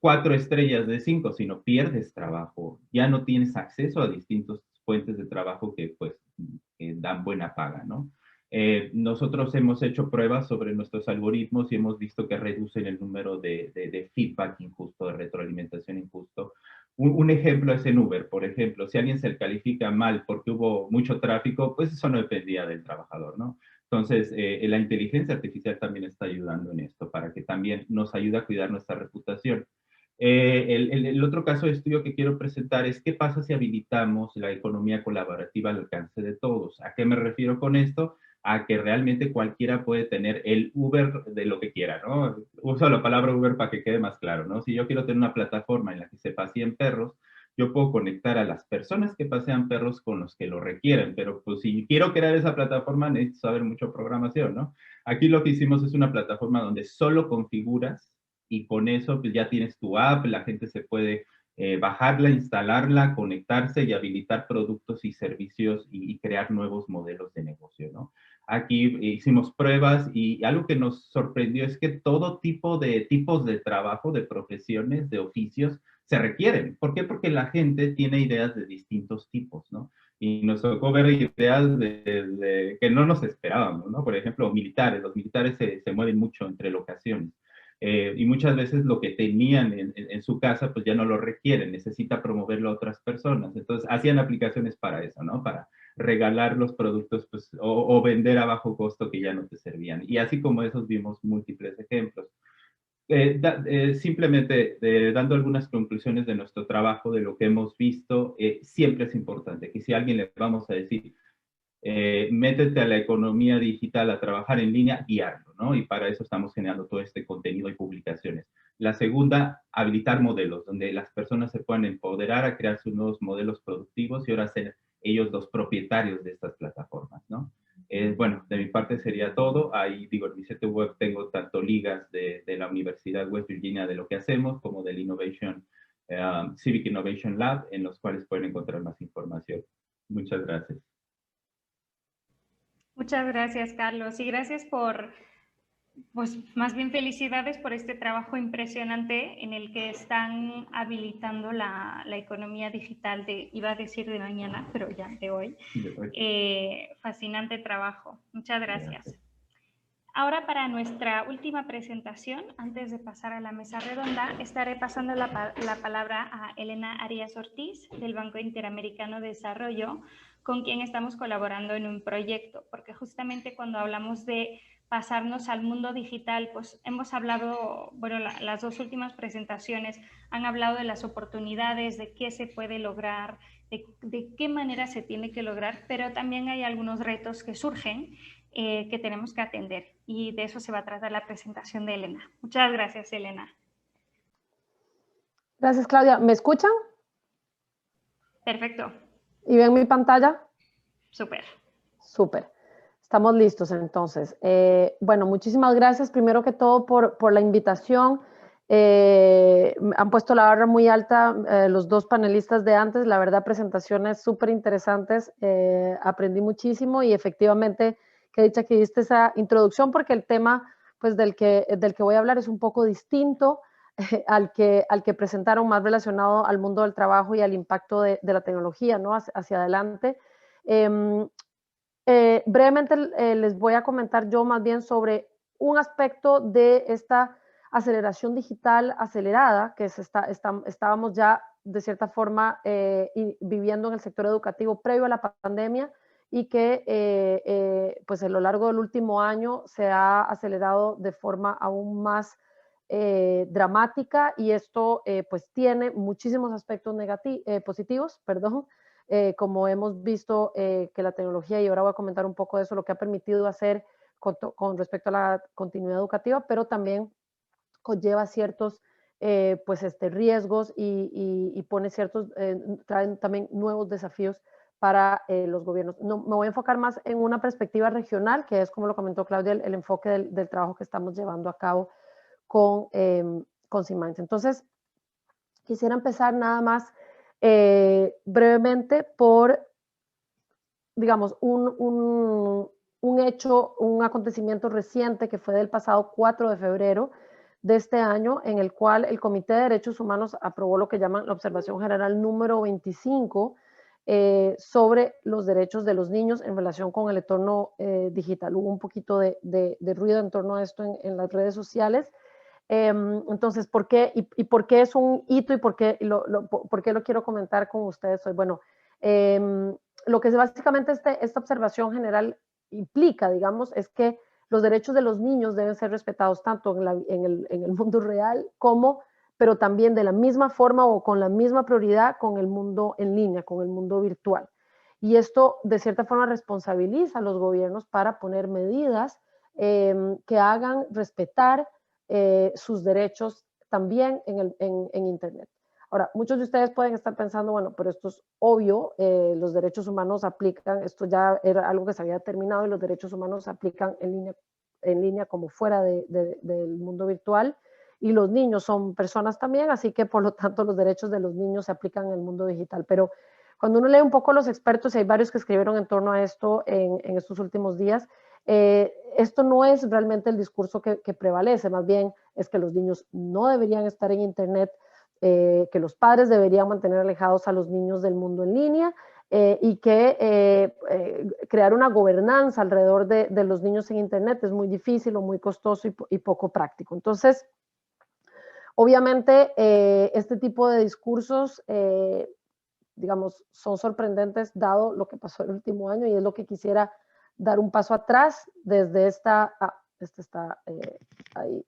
[SPEAKER 5] 4 estrellas de 5, sino pierdes trabajo. Ya no tienes acceso a distintos fuentes de trabajo que pues dan buena paga, ¿no? Nosotros hemos hecho pruebas sobre nuestros algoritmos y hemos visto que reducen el número de feedback injusto, de retroalimentación injusto. Un ejemplo es en Uber, por ejemplo. Si alguien se califica mal porque hubo mucho tráfico, pues eso no dependía del trabajador, ¿no? Entonces, la inteligencia artificial también está ayudando en esto, para que también nos ayude a cuidar nuestra reputación. El otro caso de estudio que quiero presentar es qué pasa si habilitamos la economía colaborativa al alcance de todos. ¿A qué me refiero con esto? A que realmente cualquiera puede tener el Uber de lo que quiera, ¿no? Uso la palabra Uber para que quede más claro, ¿no? Si yo quiero tener una plataforma en la que se paseen perros, yo puedo conectar a las personas que pasean perros con los que lo requieren, pero pues si quiero crear esa plataforma necesito saber mucho programación, ¿no? Aquí lo que hicimos es una plataforma donde solo configuras y con eso pues ya tienes tu app, la gente se puede bajarla, instalarla, conectarse y habilitar productos y servicios y crear nuevos modelos de negocio, ¿no? Aquí hicimos pruebas y algo que nos sorprendió es que todo tipo de tipos de trabajo, de profesiones, de oficios, se requieren. ¿Por qué? Porque la gente tiene ideas de distintos tipos, ¿no? Y nos tocó ver ideas que no nos esperábamos, ¿no? Por ejemplo, militares. Los militares se mueven mucho entre locaciones. Y muchas veces lo que tenían en su casa, pues ya no lo requieren, necesita promoverlo a otras personas. Entonces, hacían aplicaciones para eso, ¿no? Para regalar los productos pues, o vender a bajo costo que ya no te servían. Y así como esos vimos múltiples ejemplos. Simplemente dando algunas conclusiones de nuestro trabajo, de lo que hemos visto, siempre es importante que si a alguien le vamos a decir, métete a la economía digital a trabajar en línea y hazlo, ¿no? Y para eso estamos generando todo este contenido y publicaciones. La segunda, habilitar modelos, donde las personas se puedan empoderar a crear sus nuevos modelos productivos y ahora ser ellos los propietarios de estas plataformas, ¿no? Bueno, de mi parte sería todo. Ahí, digo, en mi sitio web tengo tanto ligas de la Universidad West Virginia de lo que hacemos, como del Civic Innovation Lab, en los cuales pueden encontrar más información. Muchas gracias.
[SPEAKER 1] Muchas gracias, Carlos. Y gracias por, pues más bien felicidades por este trabajo impresionante en el que están habilitando la economía digital iba a decir de mañana, pero ya de hoy. Fascinante trabajo. Muchas gracias. Ahora, para nuestra última presentación, antes de pasar a la mesa redonda, estaré pasando la palabra a Elena Arias Ortiz, del Banco Interamericano de Desarrollo, con quien estamos colaborando en un proyecto, porque justamente cuando hablamos de pasarnos al mundo digital, pues hemos hablado, bueno, las dos últimas presentaciones han hablado de las oportunidades, de qué se puede lograr, de qué manera se tiene que lograr, pero también hay algunos retos que surgen que tenemos que atender, y de eso se va a tratar la presentación de Elena. Muchas gracias, Elena.
[SPEAKER 6] Gracias, Claudia. ¿Me escuchan?
[SPEAKER 1] Perfecto.
[SPEAKER 6] ¿Y ven mi pantalla?
[SPEAKER 1] Súper.
[SPEAKER 6] Súper. Estamos listos entonces. Bueno, muchísimas gracias primero que todo por la invitación. Han puesto la barra muy alta los dos panelistas de antes. La verdad, presentaciones súper interesantes. Aprendí muchísimo y efectivamente, qué dicha que diste esa introducción, porque el tema pues, del que voy a hablar es un poco distinto al que presentaron, más relacionado al mundo del trabajo y al impacto de la tecnología, ¿no? Hacia adelante. Brevemente les voy a comentar yo más bien sobre un aspecto de esta aceleración digital acelerada que estábamos ya de cierta forma viviendo en el sector educativo previo a la pandemia, y que pues a lo largo del último año se ha acelerado de forma aún más dramática, y esto pues tiene muchísimos aspectos positivos, perdón, como hemos visto que la tecnología, y ahora voy a comentar un poco de eso, lo que ha permitido hacer con respecto a la continuidad educativa, pero también conlleva ciertos pues riesgos y pone traen también nuevos desafíos para los gobiernos. No, me voy a enfocar más en una perspectiva regional, que es, como lo comentó Claudia, el enfoque del trabajo que estamos llevando a cabo con Siemens. Entonces, quisiera empezar nada más brevemente por, digamos, un hecho, un acontecimiento reciente que fue del pasado 4 de febrero de este año, en el cual el Comité de Derechos Humanos aprobó lo que llaman la Observación General número 25 sobre los derechos de los niños en relación con el entorno digital. Hubo un poquito de ruido en torno a esto en las redes sociales. Entonces, ¿por qué? ¿Y por qué es un hito y por qué lo quiero comentar con ustedes hoy? Bueno, lo que básicamente esta observación general implica, digamos, es que los derechos de los niños deben ser respetados tanto en el mundo real pero también de la misma forma o con la misma prioridad con el mundo en línea, con el mundo virtual. Y esto, de cierta forma, responsabiliza a los gobiernos para poner medidas que hagan respetar sus derechos también en Internet. Ahora, muchos de ustedes pueden estar pensando, bueno, pero esto es obvio, los derechos humanos aplican, esto ya era algo que se había terminado, y los derechos humanos se aplican en línea como fuera del mundo virtual, y los niños son personas también, así que por lo tanto los derechos de los niños se aplican en el mundo digital. Pero cuando uno lee un poco a los expertos, y hay varios que escribieron en torno a esto en estos últimos días, esto no es realmente el discurso que prevalece, más bien es que los niños no deberían estar en Internet, que los padres deberían mantener alejados a los niños del mundo en línea, y que crear una gobernanza alrededor de los niños en Internet es muy difícil o muy costoso y poco práctico. Entonces, obviamente, este tipo de discursos, digamos, son sorprendentes dado lo que pasó el último año, y es lo que quisiera dar un paso atrás desde esta... este está ahí.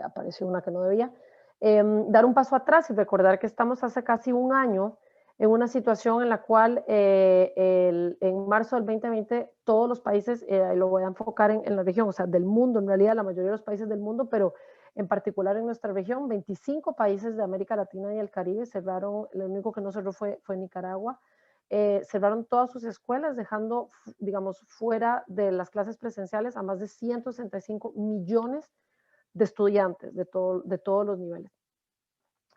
[SPEAKER 6] apareció una que no debía. Dar un paso atrás y recordar que estamos hace casi un año en una situación en la cual en marzo del 2020 todos los países, lo voy a enfocar en la región, o sea, del mundo, en realidad la mayoría de los países del mundo, pero en particular en nuestra región, 25 países de América Latina y el Caribe cerraron, lo único que no cerró fue Nicaragua, cerraron todas sus escuelas, dejando, digamos, fuera de las clases presenciales a más de 165 millones de estudiantes de todos los niveles.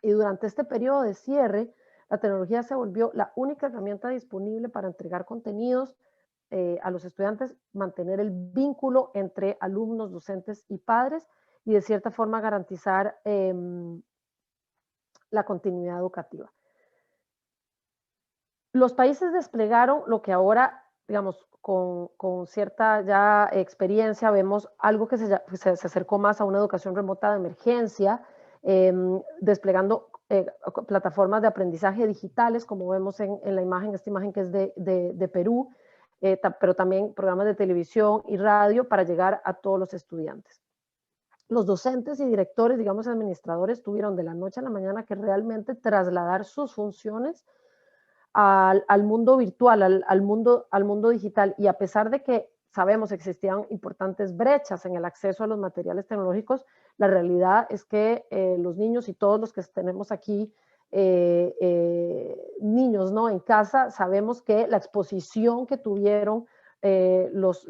[SPEAKER 6] Y durante este periodo de cierre, la tecnología se volvió la única herramienta disponible para entregar contenidos a los estudiantes, mantener el vínculo entre alumnos, docentes y padres y de cierta forma garantizar la continuidad educativa. Los países desplegaron lo que ahora, digamos, con cierta ya experiencia, vemos algo que se acercó más a una educación remota de emergencia, desplegando plataformas de aprendizaje digitales, como vemos en la imagen, esta imagen que es de Perú, pero también programas de televisión y radio para llegar a todos los estudiantes. Los docentes y directores, digamos administradores, tuvieron de la noche a la mañana que realmente trasladar sus funciones al mundo virtual, al mundo digital, y a pesar de que sabemos existían importantes brechas en el acceso a los materiales tecnológicos, la realidad es que los niños y todos los que tenemos aquí niños, ¿no?, en casa, sabemos que la exposición que tuvieron los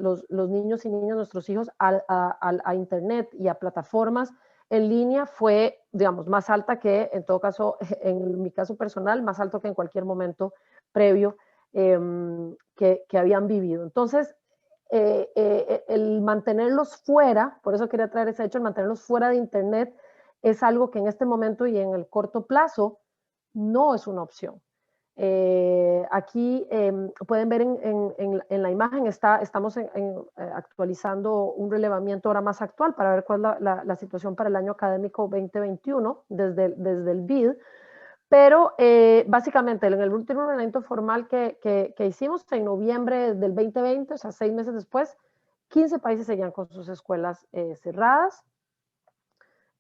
[SPEAKER 6] niños y niñas, nuestros hijos, a Internet y a plataformas en línea fue, digamos, más alta que, en todo caso, en mi caso personal, más alto que en cualquier momento previo que habían vivido. Entonces, el mantenerlos fuera, por eso quería traer ese hecho, el mantenerlos fuera de Internet es algo que en este momento y en el corto plazo no es una opción. Aquí pueden ver en la imagen, estamos actualizando un relevamiento ahora más actual para ver cuál es la situación para el año académico 2021 desde el BID, pero básicamente en el último relevamiento formal que hicimos en noviembre del 2020, o sea, 6 meses después, 15 países seguían con sus escuelas cerradas.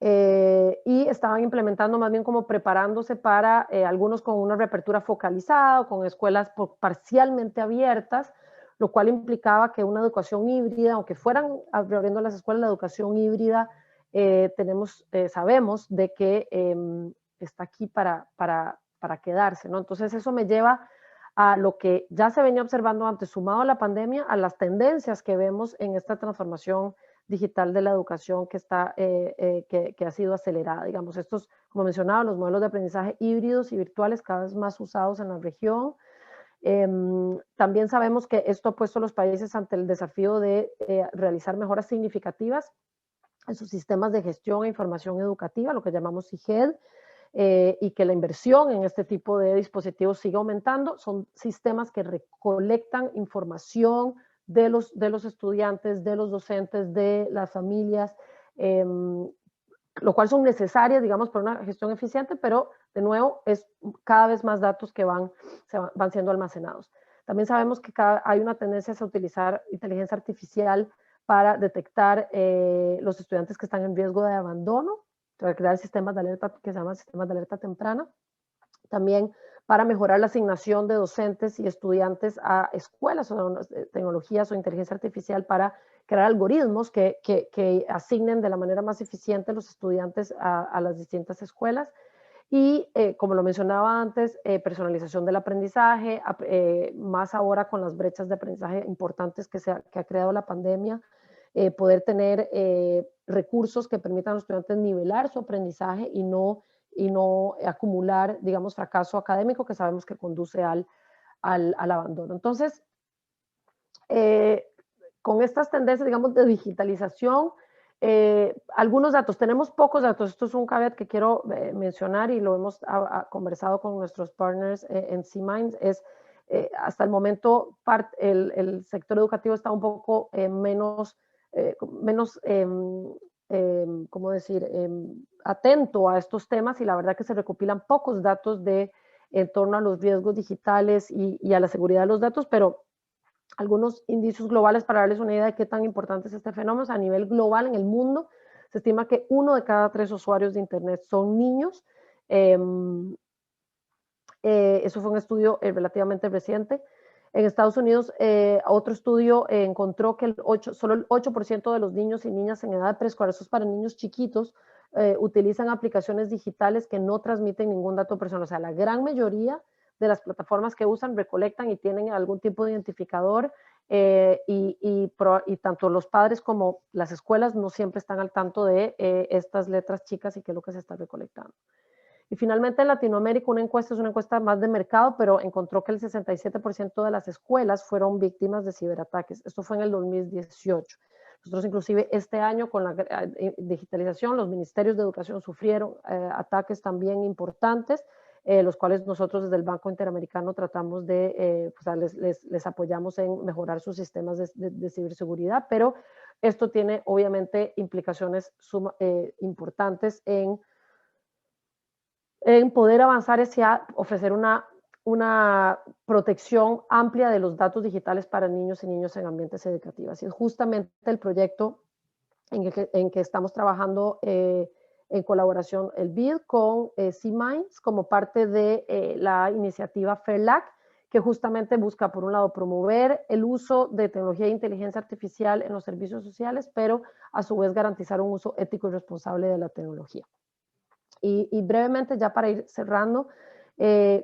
[SPEAKER 6] Y estaban implementando más bien como preparándose para algunos con una reapertura focalizada o con escuelas parcialmente abiertas, lo cual implicaba que una educación híbrida, aunque fueran abriendo las escuelas, la educación híbrida sabemos de que está aquí para quedarse, ¿no? Entonces eso me lleva a lo que ya se venía observando antes, sumado a la pandemia, a las tendencias que vemos en esta transformación digital de la educación que ha sido acelerada. Digamos, estos, como mencionaba, los modelos de aprendizaje híbridos y virtuales cada vez más usados en la región. También sabemos que esto ha puesto a los países ante el desafío de realizar mejoras significativas en sus sistemas de gestión e información educativa, lo que llamamos SIGED, y que la inversión en este tipo de dispositivos sigue aumentando. Son sistemas que recolectan información de los estudiantes, de los docentes, de las familias, lo cual son necesarias, digamos, para una gestión eficiente, pero de nuevo es cada vez más datos que van siendo almacenados. También sabemos que hay una tendencia a utilizar inteligencia artificial para detectar los estudiantes que están en riesgo de abandono, para crear sistemas de alerta que se llaman sistemas de alerta temprana. También para mejorar la asignación de docentes y estudiantes a escuelas o tecnologías o inteligencia artificial para crear algoritmos que asignen de la manera más eficiente los estudiantes a las distintas escuelas. Y como lo mencionaba antes, personalización del aprendizaje, más ahora con las brechas de aprendizaje importantes que ha creado la pandemia, poder tener recursos que permitan a los estudiantes nivelar su aprendizaje y no acumular, digamos, fracaso académico que sabemos que conduce al abandono. Entonces, con estas tendencias, digamos, de digitalización, algunos datos, tenemos pocos datos, esto es un caveat que quiero mencionar y lo hemos conversado con nuestros partners en C-Minds, es hasta el momento el sector educativo está un poco menos ¿cómo decir?, atento a estos temas, y la verdad que se recopilan pocos datos en torno a los riesgos digitales y a la seguridad de los datos, pero algunos indicios globales para darles una idea de qué tan importante es este fenómeno. A nivel global en el mundo Se estima que 1 de cada 3 usuarios de Internet son niños. Eso fue un estudio relativamente reciente. En Estados Unidos, otro estudio encontró que solo el 8% de los niños y niñas en edad preescolar, eso es para niños chiquitos, utilizan aplicaciones digitales que no transmiten ningún dato personal. O sea, la gran mayoría de las plataformas que usan recolectan y tienen algún tipo de identificador, y tanto los padres como las escuelas no siempre están al tanto de estas letras chicas y qué es lo que se está recolectando. Y finalmente en Latinoamérica una encuesta es una encuesta más de mercado, pero encontró que el 67% de las escuelas fueron víctimas de ciberataques. Esto fue en el 2018. Nosotros inclusive este año con la digitalización, los ministerios de educación sufrieron ataques también importantes, los cuales nosotros desde el Banco Interamericano tratamos de, les apoyamos en mejorar sus sistemas de ciberseguridad, pero esto tiene obviamente implicaciones importantes en poder avanzar hacia ofrecer una protección amplia de los datos digitales para niños y niñas en ambientes educativos. Y es justamente el proyecto en que estamos trabajando en colaboración, el BID, con C-Minds, como parte de la iniciativa FAIRLAC, que justamente busca, por un lado, promover el uso de tecnología de inteligencia artificial en los servicios sociales, pero a su vez garantizar un uso ético y responsable de la tecnología. Y brevemente, ya para ir cerrando,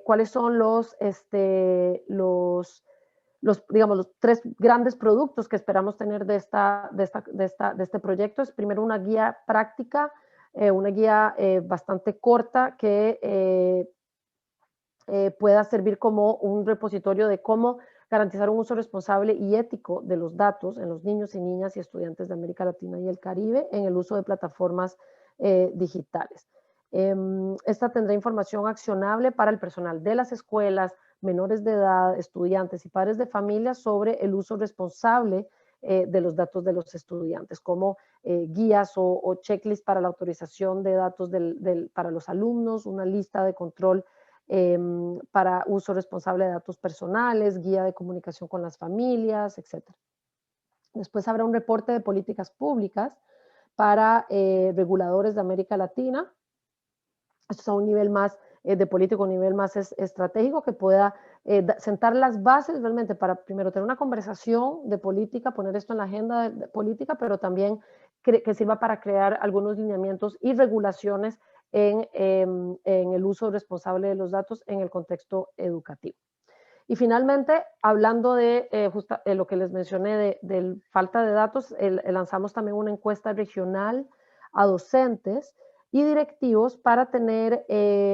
[SPEAKER 6] cuáles son los 3 grandes productos que esperamos tener de este proyecto. Es primero una guía práctica, una guía bastante corta que pueda servir como un repositorio de cómo garantizar un uso responsable y ético de los datos en los niños y niñas y estudiantes de América Latina y el Caribe en el uso de plataformas digitales. Esta tendrá información accionable para el personal de las escuelas, menores de edad, estudiantes y padres de familia sobre el uso responsable de los datos de los estudiantes, como guías o checklists para la autorización de datos para los alumnos, una lista de control para uso responsable de datos personales, guía de comunicación con las familias, etc. Después habrá un reporte de políticas públicas para reguladores de América Latina. Esto es a un nivel más de político, un nivel más estratégico, que pueda sentar las bases realmente para primero tener una conversación de política, poner esto en la agenda de política, pero también que sirva para crear algunos lineamientos y regulaciones en el uso responsable de los datos en el contexto educativo. Y finalmente, hablando de lo que les mencioné de falta de datos, lanzamos también una encuesta regional a docentes y directivos para tener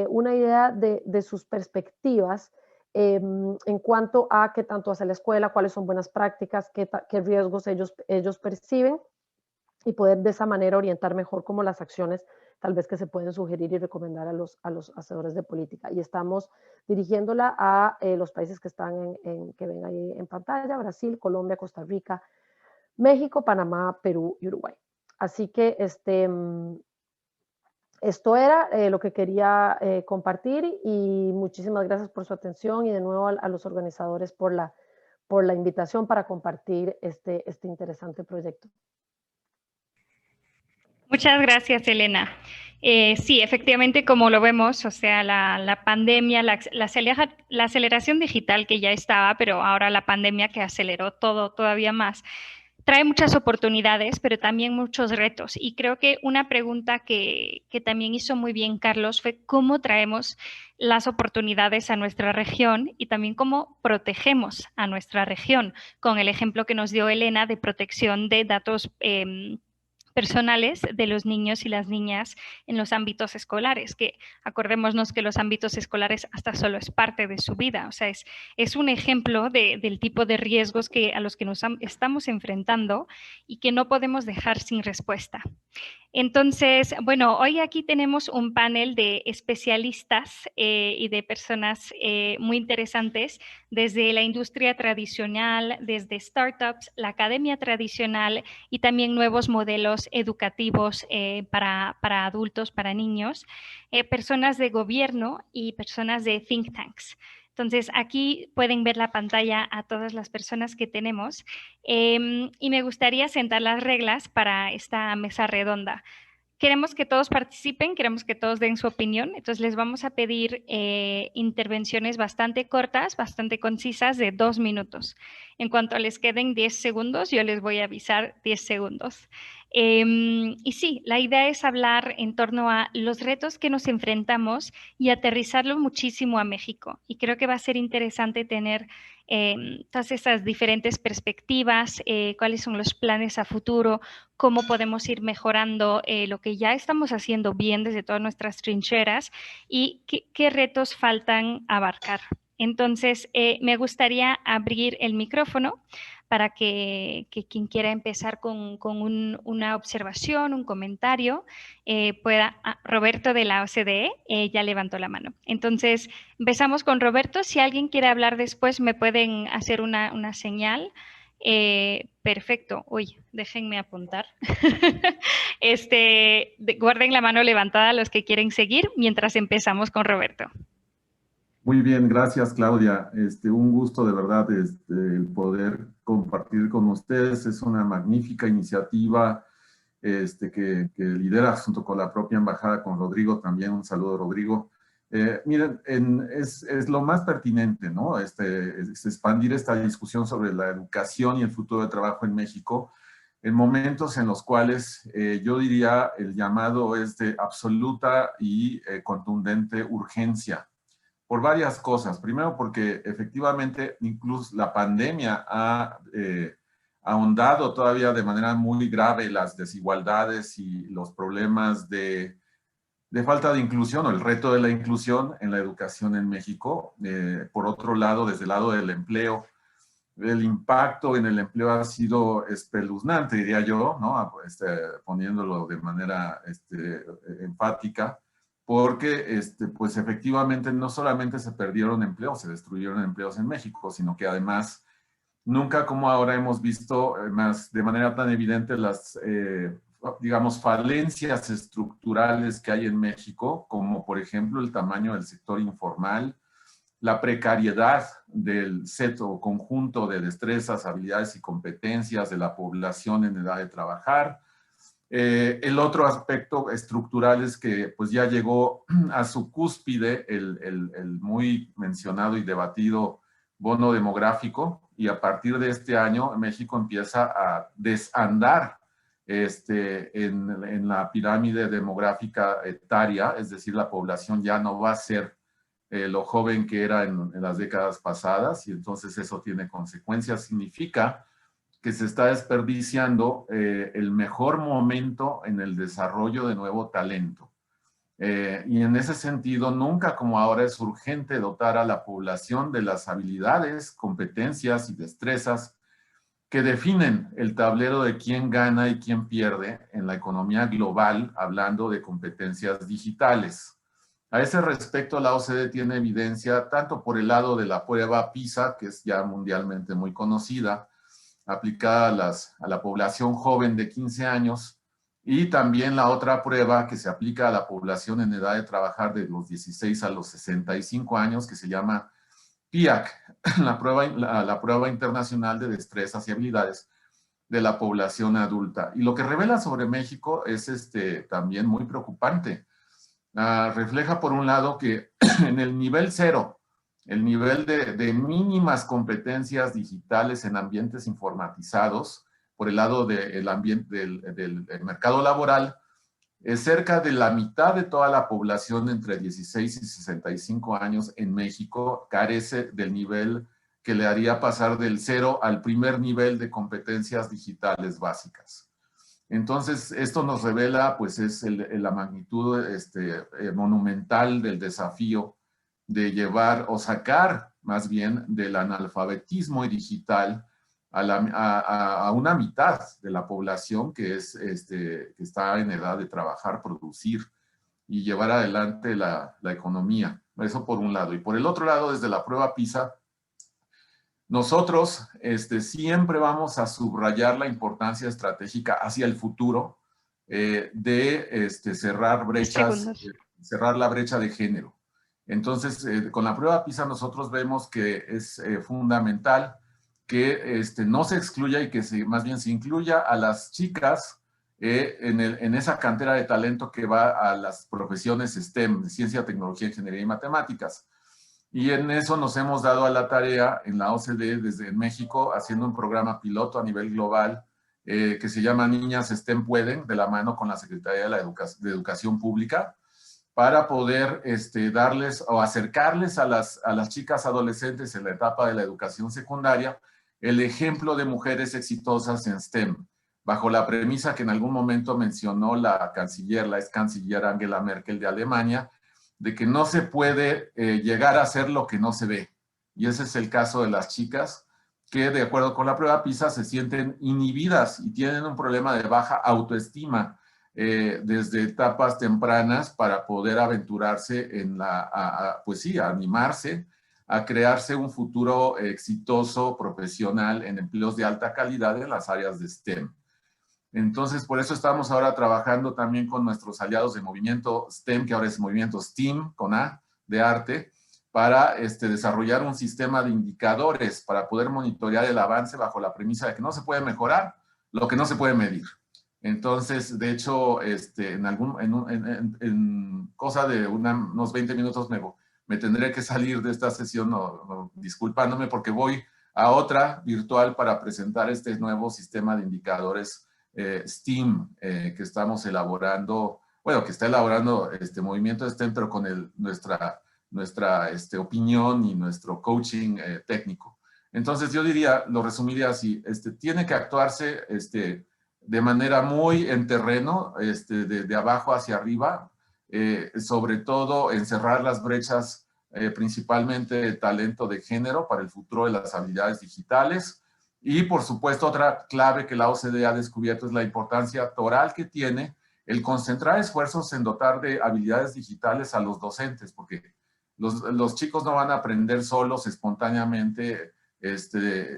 [SPEAKER 6] una idea de sus perspectivas en cuanto a qué tanto hace la escuela, cuáles son buenas prácticas, qué riesgos ellos perciben, y poder de esa manera orientar mejor como las acciones tal vez que se pueden sugerir y recomendar a los hacedores de política. Y estamos dirigiéndola a los países que están que ven ahí en pantalla: Brasil, Colombia, Costa Rica, México, Panamá, Perú y Uruguay. Así que esto era lo que quería compartir, y muchísimas gracias por su atención, y de nuevo a los organizadores por la invitación para compartir este interesante proyecto.
[SPEAKER 1] Muchas gracias, Elena. Sí, efectivamente, como lo vemos, o sea, la pandemia, la aceleración digital que ya estaba, pero ahora la pandemia que aceleró todo todavía más, trae muchas oportunidades, pero también muchos retos. Y creo que una pregunta que también hizo muy bien Carlos fue cómo traemos las oportunidades a nuestra región y también cómo protegemos a nuestra región, con el ejemplo que nos dio Elena de protección de datos personales de los niños y las niñas en los ámbitos escolares, que acordémonos que los ámbitos escolares hasta solo es parte de su vida, o sea, es un ejemplo del tipo de riesgos a los que nos estamos enfrentando y que no podemos dejar sin respuesta. Entonces, bueno, hoy aquí tenemos un panel de especialistas y de personas muy interesantes desde la industria tradicional, desde startups, la academia tradicional y también nuevos modelos educativos para adultos, para niños, personas de gobierno y personas de think tanks. Entonces, aquí pueden ver la pantalla a todas las personas que tenemos y me gustaría sentar las reglas para esta mesa redonda. Queremos que todos participen, queremos que todos den su opinión, entonces les vamos a pedir intervenciones bastante cortas, bastante concisas, de 2 minutos. En cuanto les queden 10 segundos, yo les voy a avisar 10 segundos. Y sí, la idea es hablar en torno a los retos que nos enfrentamos y aterrizarlo muchísimo a México. Y creo que va a ser interesante tener todas esas diferentes perspectivas, cuáles son los planes a futuro, cómo podemos ir mejorando lo que ya estamos haciendo bien desde todas nuestras trincheras y qué retos faltan abarcar. Entonces, me gustaría abrir el micrófono para que quien quiera empezar con una observación, un comentario, pueda. Roberto de la OCDE ya levantó la mano. Entonces, empezamos con Roberto. Si alguien quiere hablar después, me pueden hacer una señal. Perfecto. Uy, déjenme apuntar. Guarden la mano levantada los que quieren seguir mientras empezamos con Roberto.
[SPEAKER 7] Muy bien, gracias Claudia. Un gusto de verdad el poder compartir con ustedes. Es una magnífica iniciativa que lidera junto con la propia embajada, con Rodrigo también. Un saludo, Rodrigo. Miren, es lo más pertinente, ¿no? Es expandir esta discusión sobre la educación y el futuro de trabajo en México en momentos en los cuales yo diría el llamado es de absoluta y contundente urgencia. Por varias cosas. Primero, porque efectivamente incluso la pandemia ha ahondado todavía de manera muy grave las desigualdades y los problemas de falta de inclusión o el reto de la inclusión en la educación en México. Por otro lado, desde el lado del empleo, el impacto en el empleo ha sido espeluznante, diría yo, ¿no? Poniéndolo de manera enfática. Porque pues efectivamente no solamente se perdieron empleos, se destruyeron empleos en México, sino que además nunca como ahora hemos visto más de manera tan evidente las, digamos, falencias estructurales que hay en México, como por ejemplo el tamaño del sector informal, la precariedad del set o conjunto de destrezas, habilidades y competencias de la población en edad de trabajar. El otro aspecto estructural es que pues ya llegó a su cúspide el muy mencionado y debatido bono demográfico, y a partir de este año México empieza a desandar en la pirámide demográfica etaria, es decir, la población ya no va a ser lo joven que era en las décadas pasadas, y entonces eso tiene consecuencias. Significa que se está desperdiciando el mejor momento en el desarrollo de nuevo talento. Y en ese sentido, nunca como ahora es urgente dotar a la población de las habilidades, competencias y destrezas que definen el tablero de quién gana y quién pierde en la economía global, hablando de competencias digitales. A ese respecto, la OCDE tiene evidencia tanto por el lado de la prueba PISA, que es ya mundialmente muy conocida, aplicada a la población joven de 15 años, y también la otra prueba que se aplica a la población en edad de trabajar de los 16 a los 65 años, que se llama PIAC, la prueba internacional de destrezas y habilidades de la población adulta. Y lo que revela sobre México es también muy preocupante. Refleja por un lado que en el nivel 0, el nivel de mínimas competencias digitales en ambientes informatizados, por el lado del mercado laboral, cerca de la mitad de toda la población entre 16 y 65 años en México carece del nivel que le haría pasar del 0 al primer nivel de competencias digitales básicas. Entonces, esto nos revela, pues, la magnitud monumental del desafío de llevar o sacar más bien del analfabetismo y digital a una mitad de la población que está en edad de trabajar, producir y llevar adelante la economía. Eso por un lado. Y por el otro lado, desde la prueba PISA, nosotros siempre vamos a subrayar la importancia estratégica hacia el futuro de cerrar brechas, cerrar la brecha de género. Entonces, con la prueba PISA nosotros vemos que es fundamental que no se excluya y que más bien se incluya a las chicas en esa cantera de talento que va a las profesiones STEM, de ciencia, tecnología, ingeniería y matemáticas. Y en eso nos hemos dado a la tarea en la OCDE desde México, haciendo un programa piloto a nivel global que se llama Niñas STEM Pueden, de la mano con la Secretaría de Educación Pública, para poder darles o acercarles a las chicas adolescentes en la etapa de la educación secundaria el ejemplo de mujeres exitosas en STEM, bajo la premisa que en algún momento mencionó la ex canciller Angela Merkel de Alemania, de que no se puede llegar a hacer lo que no se ve. Y ese es el caso de las chicas que, de acuerdo con la prueba PISA, se sienten inhibidas y tienen un problema de baja autoestima desde etapas tempranas para poder aventurarse en pues sí, a animarse a crearse un futuro exitoso profesional en empleos de alta calidad en las áreas de STEM. Entonces, por eso estamos ahora trabajando también con nuestros aliados de movimiento STEM, que ahora es movimiento STEAM, con A, de arte, para desarrollar un sistema de indicadores para poder monitorear el avance bajo la premisa de que no se puede mejorar lo que no se puede medir. Entonces, de hecho, en cosa de unos 20 minutos me tendré que salir de esta sesión disculpándome porque voy a otra virtual para presentar este nuevo sistema de indicadores STEAM que estamos elaborando, bueno, que está elaborando movimiento STEM, pero con nuestra opinión y nuestro coaching técnico. Entonces yo lo resumiría así, tiene que actuarse de manera muy en terreno, de abajo hacia arriba, sobre todo encerrar las brechas principalmente de talento de género para el futuro de las habilidades digitales. Y por supuesto otra clave que la OCDE ha descubierto es la importancia toral que tiene el concentrar esfuerzos en dotar de habilidades digitales a los docentes, porque los chicos no van a aprender solos espontáneamente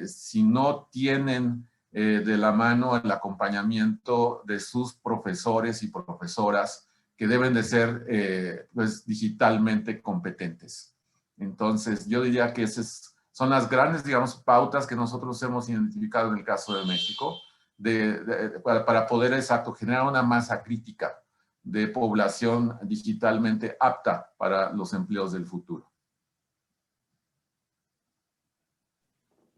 [SPEAKER 7] si no tienen de la mano el acompañamiento de sus profesores y profesoras que deben de ser pues, digitalmente competentes. Entonces, yo diría que esas son las grandes, digamos, pautas que nosotros hemos identificado en el caso de México para poder, exacto, generar una masa crítica de población digitalmente apta para los empleos del futuro.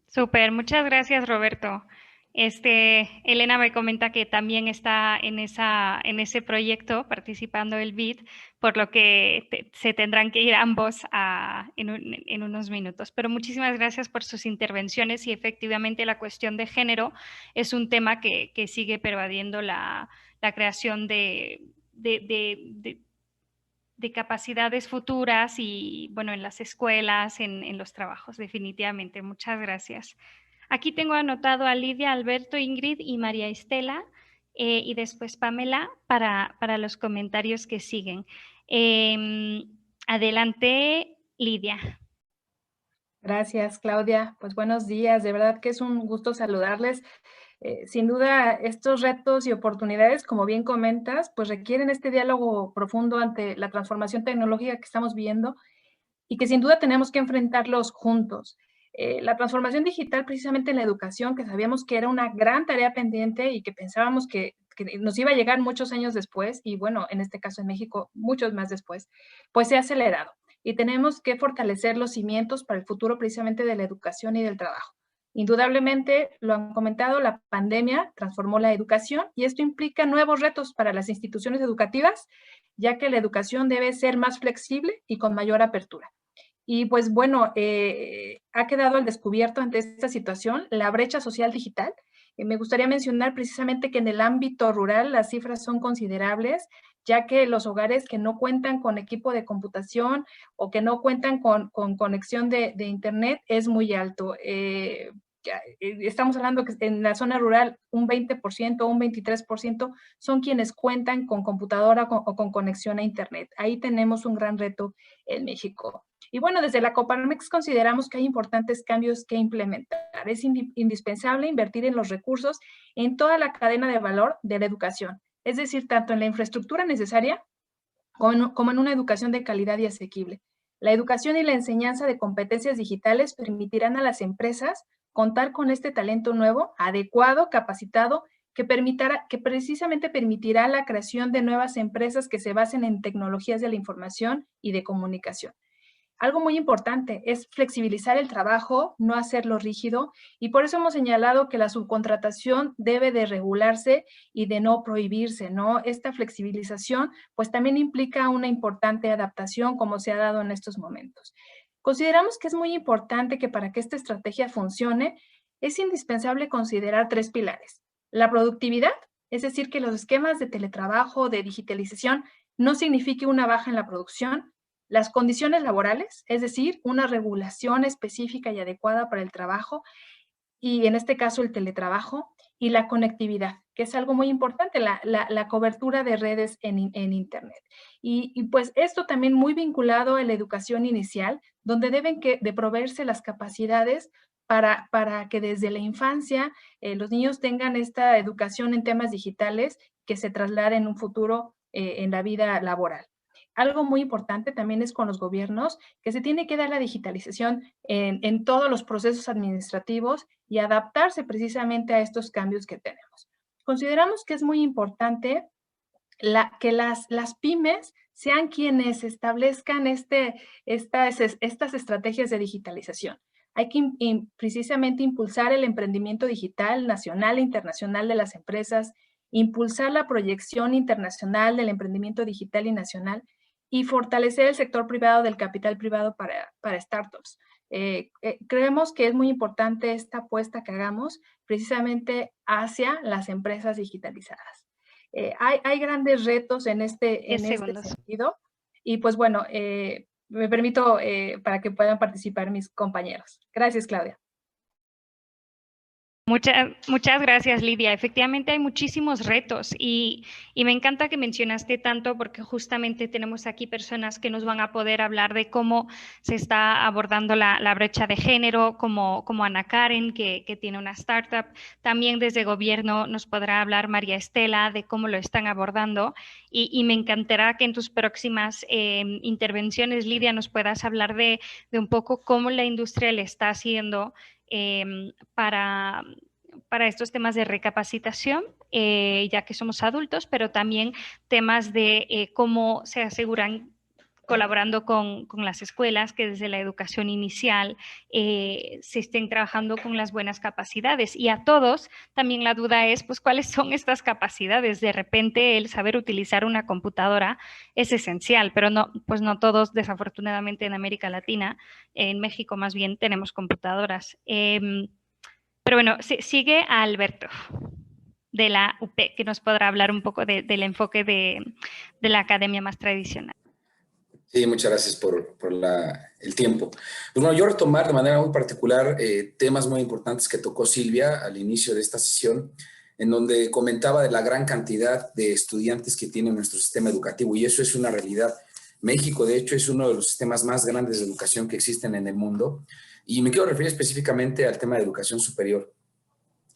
[SPEAKER 1] Súper, muchas gracias, Roberto. Elena me comenta que también está en ese proyecto participando el BID, por lo que se tendrán que ir ambos en unos minutos. Pero muchísimas gracias por sus intervenciones y efectivamente la cuestión de género es un tema que sigue pervadiendo la creación de capacidades futuras y, bueno, en las escuelas, en los trabajos, definitivamente. Muchas gracias. Aquí tengo anotado a Lidia, Alberto, Ingrid y María Estela y después Pamela para los comentarios que siguen. Adelante, Lidia.
[SPEAKER 8] Gracias, Claudia. Pues buenos días. De verdad que es un gusto saludarles. Sin duda, estos retos y oportunidades, como bien comentas, pues requieren este diálogo profundo ante la transformación tecnológica que estamos viendo y que sin duda tenemos que enfrentarlos juntos. La transformación digital precisamente en la educación, que sabíamos que era una gran tarea pendiente y que pensábamos que nos iba a llegar muchos años después, y bueno, en este caso en México, muchos más después, pues se ha acelerado. Y tenemos que fortalecer los cimientos para el futuro precisamente de la educación y del trabajo. Indudablemente, lo han comentado, la pandemia transformó la educación y esto implica nuevos retos para las instituciones educativas, ya que la educación debe ser más flexible y con mayor apertura. Y pues bueno, ha quedado al descubierto ante esta situación la brecha social digital. Me gustaría mencionar precisamente que en el ámbito rural las cifras son considerables, ya que los hogares que no cuentan con equipo de computación o que no cuentan con conexión de internet es muy alto. Estamos hablando que en la zona rural un 20% o un 23% son quienes cuentan con computadora o con conexión a internet. Ahí tenemos un gran reto en México. Y bueno, desde la Coparmex consideramos que hay importantes cambios que implementar. Es indispensable invertir en los recursos en toda la cadena de valor de la educación, es decir, tanto en la infraestructura necesaria como en una educación de calidad y asequible. La educación y la enseñanza de competencias digitales permitirán a las empresas contar con este talento nuevo, adecuado, capacitado, que precisamente permitirá la creación de nuevas empresas que se basen en tecnologías de la información y de comunicación. Algo muy importante es flexibilizar el trabajo, no hacerlo rígido, y por eso hemos señalado que la subcontratación debe de regularse y de no prohibirse, ¿no? Esta flexibilización pues también implica una importante adaptación como se ha dado en estos momentos. Consideramos que es muy importante que para que esta estrategia funcione, es indispensable considerar 3 pilares. La productividad, es decir, que los esquemas de teletrabajo, de digitalización, no signifique una baja en la producción. Las condiciones laborales, es decir, una regulación específica y adecuada para el trabajo, y en este caso el teletrabajo, y la conectividad, que es algo muy importante, la cobertura de redes en Internet. Y pues esto también muy vinculado a la educación inicial, donde deben de proveerse las capacidades para que desde la infancia los niños tengan esta educación en temas digitales que se traslade en un futuro en la vida laboral. Algo muy importante también es con los gobiernos, que se tiene que dar la digitalización en todos los procesos administrativos y adaptarse precisamente a estos cambios que tenemos. Consideramos que es muy importante que las pymes sean quienes establezcan estas estrategias de digitalización. Hay que precisamente impulsar el emprendimiento digital nacional e internacional de las empresas, impulsar la proyección internacional del emprendimiento digital y nacional, y fortalecer el sector privado del capital privado para startups. Creemos que es muy importante esta apuesta que hagamos precisamente hacia las empresas digitalizadas. Hay grandes retos en este sentido, y pues bueno, me permito para que puedan participar mis compañeros. Gracias, Claudia.
[SPEAKER 1] Muchas gracias, Lidia. Efectivamente hay muchísimos retos y me encanta que mencionaste tanto porque justamente tenemos aquí personas que nos van a poder hablar de cómo se está abordando la brecha de género, como Ana Karen, que tiene una startup. También desde gobierno nos podrá hablar María Estela de cómo lo están abordando y me encantará que en tus próximas intervenciones, Lidia, nos puedas hablar de un poco cómo la industria le está haciendo para estos temas de recapacitación, ya que somos adultos, pero también temas de cómo se aseguran colaborando con las escuelas, que desde la educación inicial se estén trabajando con las buenas capacidades. Y a todos también la duda es, pues, ¿cuáles son estas capacidades? De repente el saber utilizar una computadora es esencial, pero no todos, desafortunadamente en América Latina, en México más bien, tenemos computadoras. Pero bueno, sigue a Alberto de la UP, que nos podrá hablar un poco del enfoque de la academia más tradicional.
[SPEAKER 9] Sí, muchas gracias por el tiempo. Pues bueno, yo retomar de manera muy particular temas muy importantes que tocó Silvia al inicio de esta sesión, en donde comentaba de la gran cantidad de estudiantes que tiene nuestro sistema educativo, y eso es una realidad. México, de hecho, es uno de los sistemas más grandes de educación que existen en el mundo, y me quiero referir específicamente al tema de educación superior.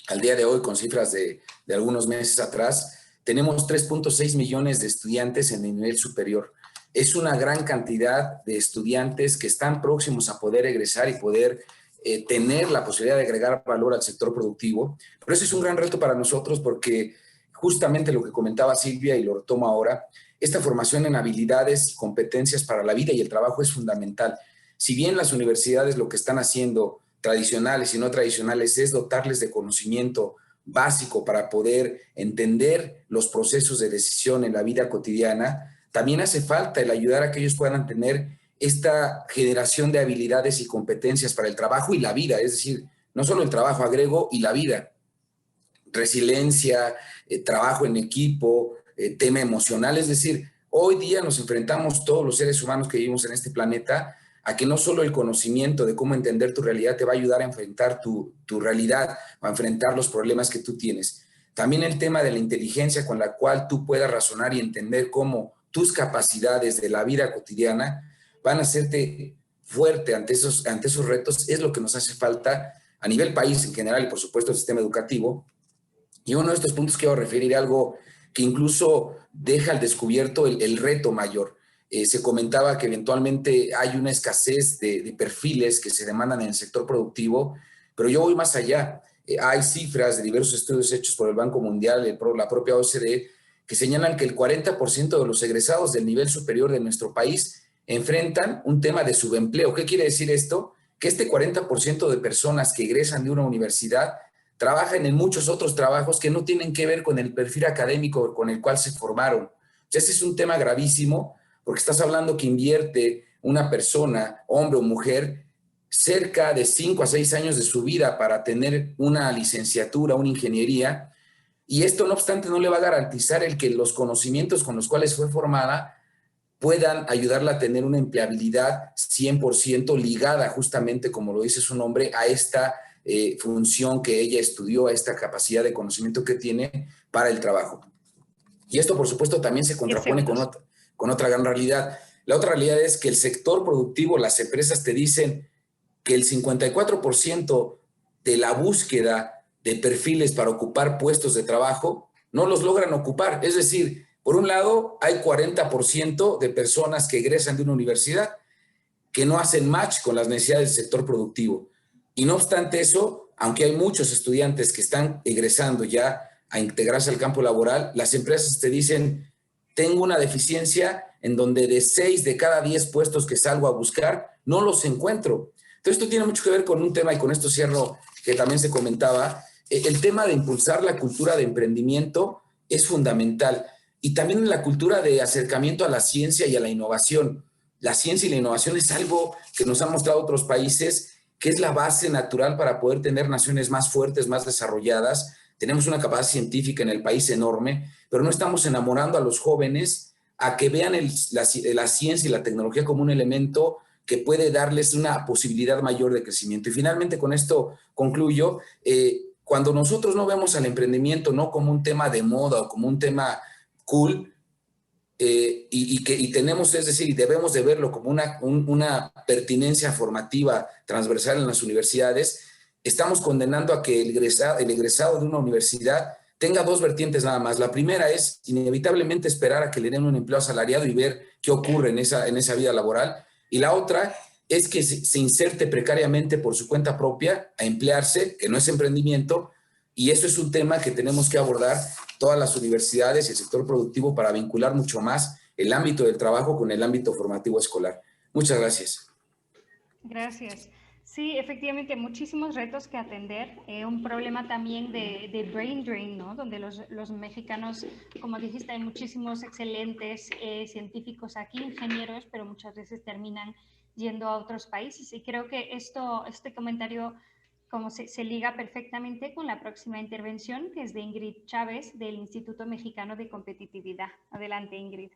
[SPEAKER 9] Al día de hoy, con cifras de algunos meses atrás, tenemos 3.6 millones de estudiantes en el nivel superior. Es una gran cantidad de estudiantes que están próximos a poder egresar y poder tener la posibilidad de agregar valor al sector productivo. Pero ese es un gran reto para nosotros porque justamente lo que comentaba Silvia, y lo retomo ahora, esta formación en habilidades y competencias para la vida y el trabajo es fundamental. Si bien las universidades lo que están haciendo, tradicionales y no tradicionales, es dotarles de conocimiento básico para poder entender los procesos de decisión en la vida cotidiana, también hace falta el ayudar a que ellos puedan tener esta generación de habilidades y competencias para el trabajo y la vida, es decir, no solo el trabajo, agrego, y la vida. Resiliencia, trabajo en equipo, tema emocional, es decir, hoy día nos enfrentamos todos los seres humanos que vivimos en este planeta a que no solo el conocimiento de cómo entender tu realidad te va a ayudar a enfrentar tu realidad, a enfrentar los problemas que tú tienes. También el tema de la inteligencia con la cual tú puedas razonar y entender cómo tus capacidades de la vida cotidiana van a hacerte fuerte ante esos retos, es lo que nos hace falta a nivel país en general y por supuesto el sistema educativo. Y uno de estos puntos quiero referir a algo que incluso deja al descubierto el reto mayor. se comentaba que eventualmente hay una escasez de perfiles que se demandan en el sector productivo, pero yo voy más allá. Hay cifras de diversos estudios hechos por el Banco Mundial, la propia OCDE, que señalan que el 40% de los egresados del nivel superior de nuestro país enfrentan un tema de subempleo. ¿Qué quiere decir esto? Que este 40% de personas que egresan de una universidad trabajan en muchos otros trabajos que no tienen que ver con el perfil académico con el cual se formaron. Ese es un tema gravísimo, porque estás hablando que invierte una persona, hombre o mujer, cerca de 5 a 6 años de su vida para tener una licenciatura, una ingeniería, y esto no obstante no le va a garantizar el que los conocimientos con los cuales fue formada puedan ayudarla a tener una empleabilidad 100% ligada justamente, como lo dice su nombre, a esta función que ella estudió, a esta capacidad de conocimiento que tiene para el trabajo. Y esto, por supuesto, también se contrapone con otra gran realidad. La otra realidad es que el sector productivo, las empresas te dicen que el 54% de la búsqueda de perfiles para ocupar puestos de trabajo no los logran ocupar. Es decir, por un lado, hay 40% de personas que egresan de una universidad que no hacen match con las necesidades del sector productivo. Y no obstante eso, aunque hay muchos estudiantes que están egresando ya a integrarse al campo laboral, las empresas te dicen, tengo una deficiencia en donde de 6 de cada 10 puestos que salgo a buscar, no los encuentro. Entonces, esto tiene mucho que ver con un tema, y con esto cierro, que también se comentaba, el tema de impulsar la cultura de emprendimiento es fundamental. Y también la cultura de acercamiento a la ciencia y a la innovación. La ciencia y la innovación es algo que nos han mostrado otros países, que es la base natural para poder tener naciones más fuertes, más desarrolladas. Tenemos una capacidad científica en el país enorme, pero no estamos enamorando a los jóvenes a que vean la ciencia y la tecnología como un elemento que puede darles una posibilidad mayor de crecimiento. Y finalmente, con esto concluyo, cuando nosotros no vemos al emprendimiento no como un tema de moda o como un tema cool, y tenemos, es decir, debemos de verlo como una pertinencia formativa transversal en las universidades, estamos condenando a que el egresado de una universidad tenga dos vertientes nada más. La primera es inevitablemente esperar a que le den un empleo asalariado y ver qué ocurre en esa vida laboral. Y la otra es que se inserte precariamente por su cuenta propia a emplearse, que no es emprendimiento, y eso es un tema que tenemos que abordar todas las universidades y el sector productivo para vincular mucho más el ámbito del trabajo con el ámbito formativo escolar. Muchas gracias.
[SPEAKER 1] Gracias. Sí, efectivamente, muchísimos retos que atender. Un problema también de brain drain, ¿no? Donde los mexicanos, como dijiste, hay muchísimos excelentes científicos aquí, ingenieros, pero muchas veces terminan yendo a otros países. Y creo que este comentario como se liga perfectamente con la próxima intervención, que es de Ingrid Chávez, del Instituto Mexicano de Competitividad. Adelante, Ingrid.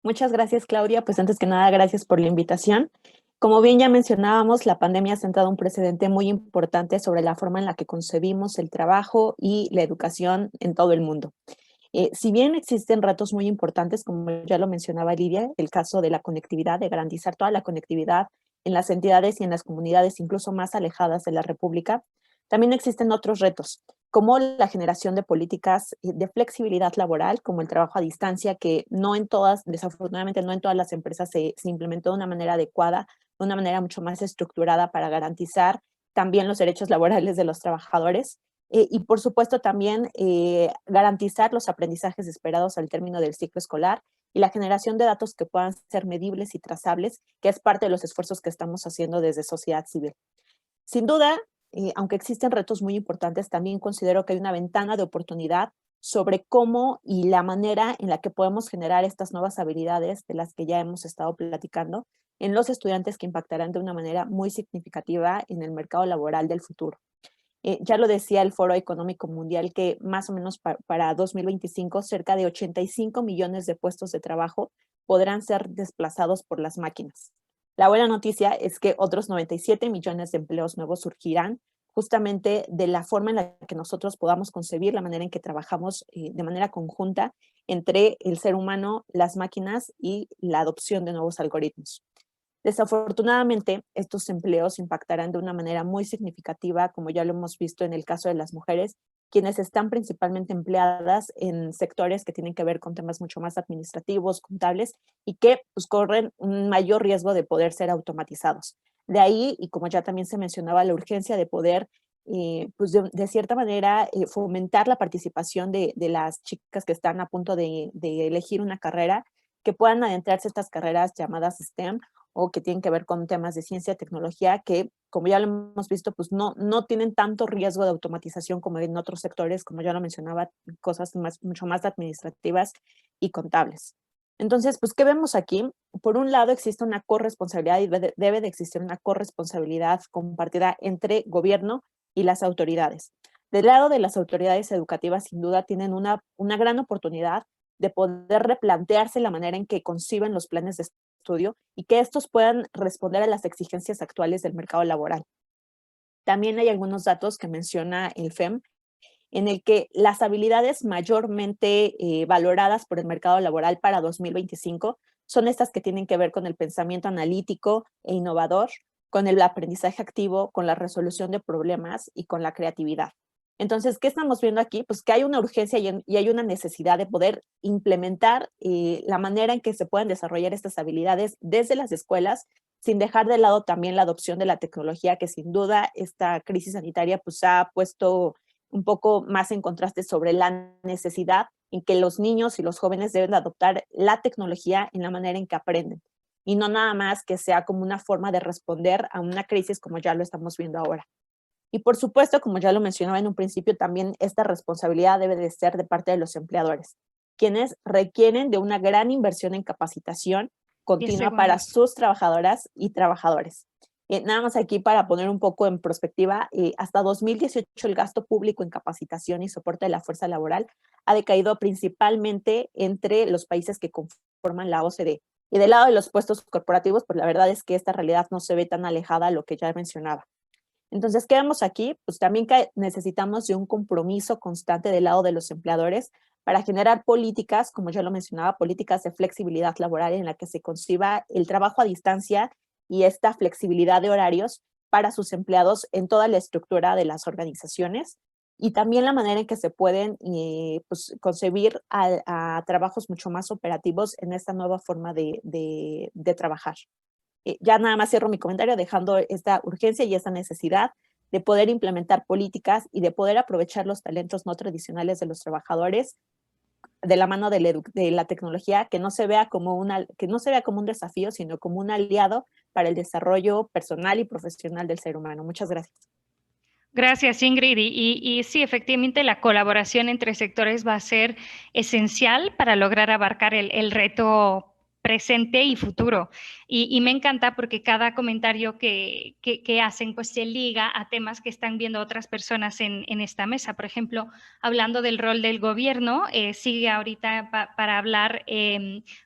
[SPEAKER 10] Muchas gracias, Claudia. Pues antes que nada, gracias por la invitación. Como bien ya mencionábamos, la pandemia ha sentado un precedente muy importante sobre la forma en la que concebimos el trabajo y la educación en todo el mundo. Si bien existen retos muy importantes, como ya lo mencionaba Lidia, el caso de la conectividad, de garantizar toda la conectividad en las entidades y en las comunidades incluso más alejadas de la República, también existen otros retos, como la generación de políticas de flexibilidad laboral, como el trabajo a distancia, que no en todas, desafortunadamente no en todas las empresas se implementó de una manera adecuada, de una manera mucho más estructurada para garantizar también los derechos laborales de los trabajadores. Y por supuesto también garantizar los aprendizajes esperados al término del ciclo escolar y la generación de datos que puedan ser medibles y trazables, que es parte de los esfuerzos que estamos haciendo desde sociedad civil. Sin duda, aunque existen retos muy importantes, también considero que hay una ventana de oportunidad sobre cómo y la manera en la que podemos generar estas nuevas habilidades de las que ya hemos estado platicando en los estudiantes que impactarán de una manera muy significativa en el mercado laboral del futuro. Ya lo decía el Foro Económico Mundial que más o menos para 2025 cerca de 85 millones de puestos de trabajo podrán ser desplazados por las máquinas. La buena noticia es que otros 97 millones de empleos nuevos surgirán justamente de la forma en la que nosotros podamos concebir la manera en que trabajamos de manera conjunta entre el ser humano, las máquinas y la adopción de nuevos algoritmos. Desafortunadamente, estos empleos impactarán de una manera muy significativa, como ya lo hemos visto en el caso de las mujeres, quienes están principalmente empleadas en sectores que tienen que ver con temas mucho más administrativos, contables, y que pues, corren un mayor riesgo de poder ser automatizados. De ahí, y como ya también se mencionaba, la urgencia de poder, pues de cierta manera, fomentar la participación de las chicas que están a punto de elegir una carrera, que puedan adentrarse a estas carreras llamadas STEM, o que tienen que ver con temas de ciencia y tecnología, que, como ya lo hemos visto, pues no tienen tanto riesgo de automatización como en otros sectores, como ya lo mencionaba, cosas mucho más administrativas y contables. Entonces, pues, ¿qué vemos aquí? Por un lado, existe una corresponsabilidad y debe de existir una corresponsabilidad compartida entre gobierno y las autoridades. Del lado de las autoridades educativas, sin duda, tienen una gran oportunidad de poder replantearse la manera en que conciben los planes de estudio y que estos puedan responder a las exigencias actuales del mercado laboral. También hay algunos datos que menciona el FEM, en el que las habilidades mayormente valoradas por el mercado laboral para 2025 son estas que tienen que ver con el pensamiento analítico e innovador, con el aprendizaje activo, con la resolución de problemas y con la creatividad. Entonces, ¿qué estamos viendo aquí? Pues que hay una urgencia y hay una necesidad de poder implementar la manera en que se pueden desarrollar estas habilidades desde las escuelas, sin dejar de lado también la adopción de la tecnología, que sin duda esta crisis sanitaria pues ha puesto un poco más en contraste sobre la necesidad en que los niños y los jóvenes deben adoptar la tecnología en la manera en que aprenden, y no nada más que sea como una forma de responder a una crisis como ya lo estamos viendo ahora. Y por supuesto, como ya lo mencionaba en un principio, también esta responsabilidad debe de ser de parte de los empleadores, quienes requieren de una gran inversión en capacitación continua para sus trabajadoras y trabajadores. Nada más aquí para poner un poco en perspectiva, hasta 2018 el gasto público en capacitación y soporte de la fuerza laboral ha decaído principalmente entre los países que conforman la OCDE. Y del lado de los puestos corporativos, pues la verdad es que esta realidad no se ve tan alejada a lo que ya mencionaba. Entonces, ¿qué vemos aquí? Pues también que necesitamos de un compromiso constante del lado de los empleadores para generar políticas, como ya lo mencionaba, políticas de flexibilidad laboral en la que se conciba el trabajo a distancia y esta flexibilidad de horarios para sus empleados en toda la estructura de las organizaciones, y también la manera en que se pueden pues, concebir a trabajos mucho más operativos en esta nueva forma de trabajar. Ya nada más cierro mi comentario dejando esta urgencia y esta necesidad de poder implementar políticas y de poder aprovechar los talentos no tradicionales de los trabajadores de la mano de la tecnología, que no se vea como un desafío, sino como un aliado para el desarrollo personal y profesional del ser humano. Muchas gracias.
[SPEAKER 1] Gracias, Ingrid. Y sí, efectivamente, la colaboración entre sectores va a ser esencial para lograr abarcar el reto presente y futuro. Y me encanta porque cada comentario que hacen pues se liga a temas que están viendo otras personas en esta mesa. Por ejemplo, hablando del rol del gobierno, sigue ahorita para hablar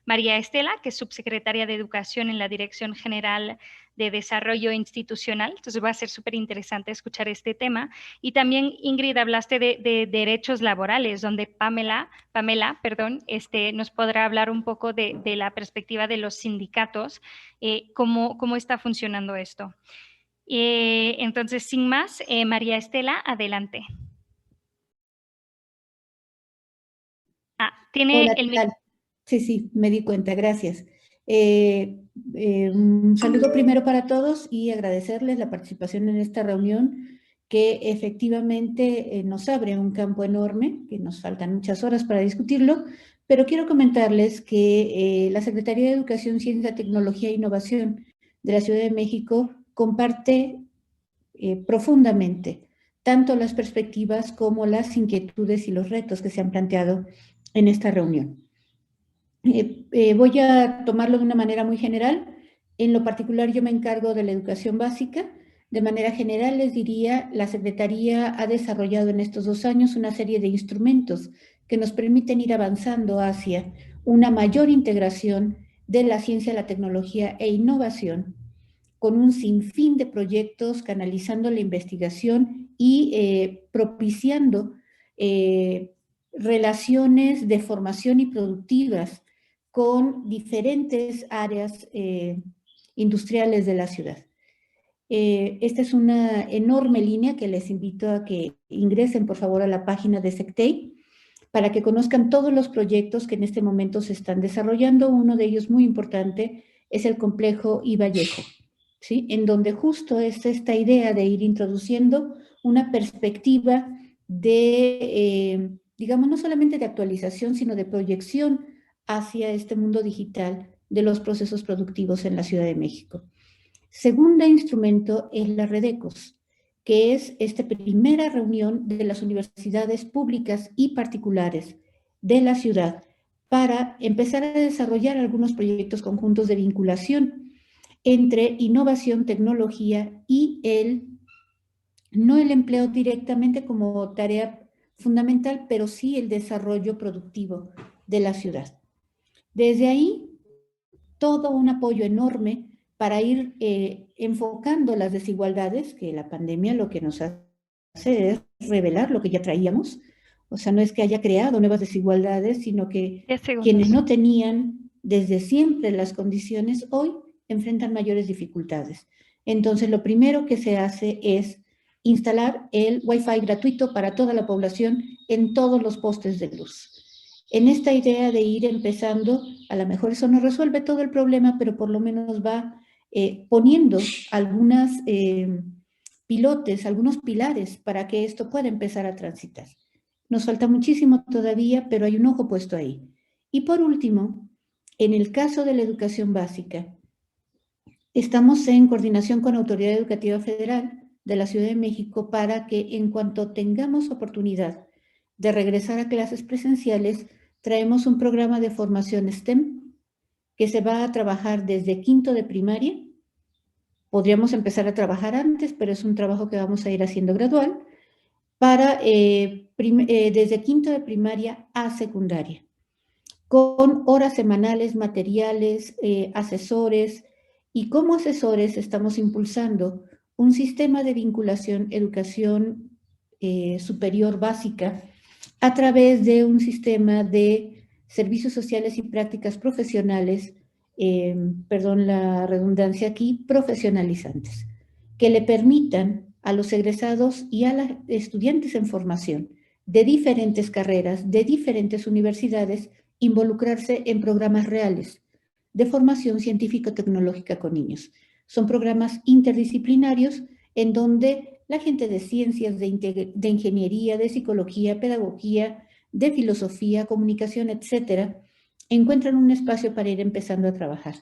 [SPEAKER 1] María Estela, que es subsecretaria de Educación en la Dirección General de Desarrollo Institucional. Entonces va a ser súper interesante escuchar este tema. Y también, Ingrid, hablaste de derechos laborales, donde Pamela, nos podrá hablar un poco de la perspectiva de los sindicatos, cómo está funcionando esto. Entonces, sin más, María Estela, adelante.
[SPEAKER 11] Tiene el micrófono. Sí, me di cuenta, gracias. Un saludo primero para todos y agradecerles la participación en esta reunión que efectivamente nos abre un campo enorme, que nos faltan muchas horas para discutirlo, pero quiero comentarles que la Secretaría de Educación, Ciencia, Tecnología e Innovación de la Ciudad de México comparte profundamente tanto las perspectivas como las inquietudes y los retos que se han planteado en esta reunión. Voy a tomarlo de una manera muy general. En lo particular, yo me encargo de la educación básica. De manera general, les diría, la Secretaría ha desarrollado en estos 2 años una serie de instrumentos que nos permiten ir avanzando hacia una mayor integración de la ciencia, la tecnología e innovación, con un sinfín de proyectos canalizando la investigación y propiciando relaciones de formación y productivas con diferentes áreas industriales de la ciudad. esta es una enorme línea que les invito a que ingresen por favor a la página de SECTEI para que conozcan todos los proyectos que en este momento se están desarrollando. Uno de ellos muy importante es el complejo Ivallejo, ¿sí? En donde justo es esta idea de ir introduciendo una perspectiva de, digamos, no solamente de actualización, sino de proyección hacia este mundo digital de los procesos productivos en la Ciudad de México. Segundo instrumento es la Redecos, que es esta primera reunión de las universidades públicas y particulares de la ciudad para empezar a desarrollar algunos proyectos conjuntos de vinculación entre innovación, tecnología y no el empleo directamente como tarea fundamental, pero sí el desarrollo productivo de la ciudad. Desde ahí, todo un apoyo enorme para ir enfocando las desigualdades, que la pandemia lo que nos hace es revelar lo que ya traíamos. O sea, no es que haya creado nuevas desigualdades, sino que quienes no tenían desde siempre las condiciones, hoy enfrentan mayores dificultades. Entonces, lo primero que se hace es instalar el Wi-Fi gratuito para toda la población en todos los postes de luz. En esta idea de ir empezando, a lo mejor eso no resuelve todo el problema, pero por lo menos va poniendo algunos pilares para que esto pueda empezar a transitar. Nos falta muchísimo todavía, pero hay un ojo puesto ahí. Y por último, en el caso de la educación básica, estamos en coordinación con la Autoridad Educativa Federal de la Ciudad de México para que en cuanto tengamos oportunidad de regresar a clases presenciales, traemos un programa de formación STEM que se va a trabajar desde quinto de primaria. Podríamos empezar a trabajar antes, pero es un trabajo que vamos a ir haciendo gradual, para desde quinto de primaria a secundaria, con horas semanales, materiales, asesores, y como asesores estamos impulsando un sistema de vinculación educación superior básica a través de un sistema de servicios sociales y prácticas profesionales, perdón la redundancia aquí, profesionalizantes, que le permitan a los egresados y a los estudiantes en formación de diferentes carreras, de diferentes universidades, involucrarse en programas reales de formación científico-tecnológica con niños. Son programas interdisciplinarios en donde la gente de ciencias, de ingeniería, de psicología, pedagogía, de filosofía, comunicación, etcétera, encuentran un espacio para ir empezando a trabajar.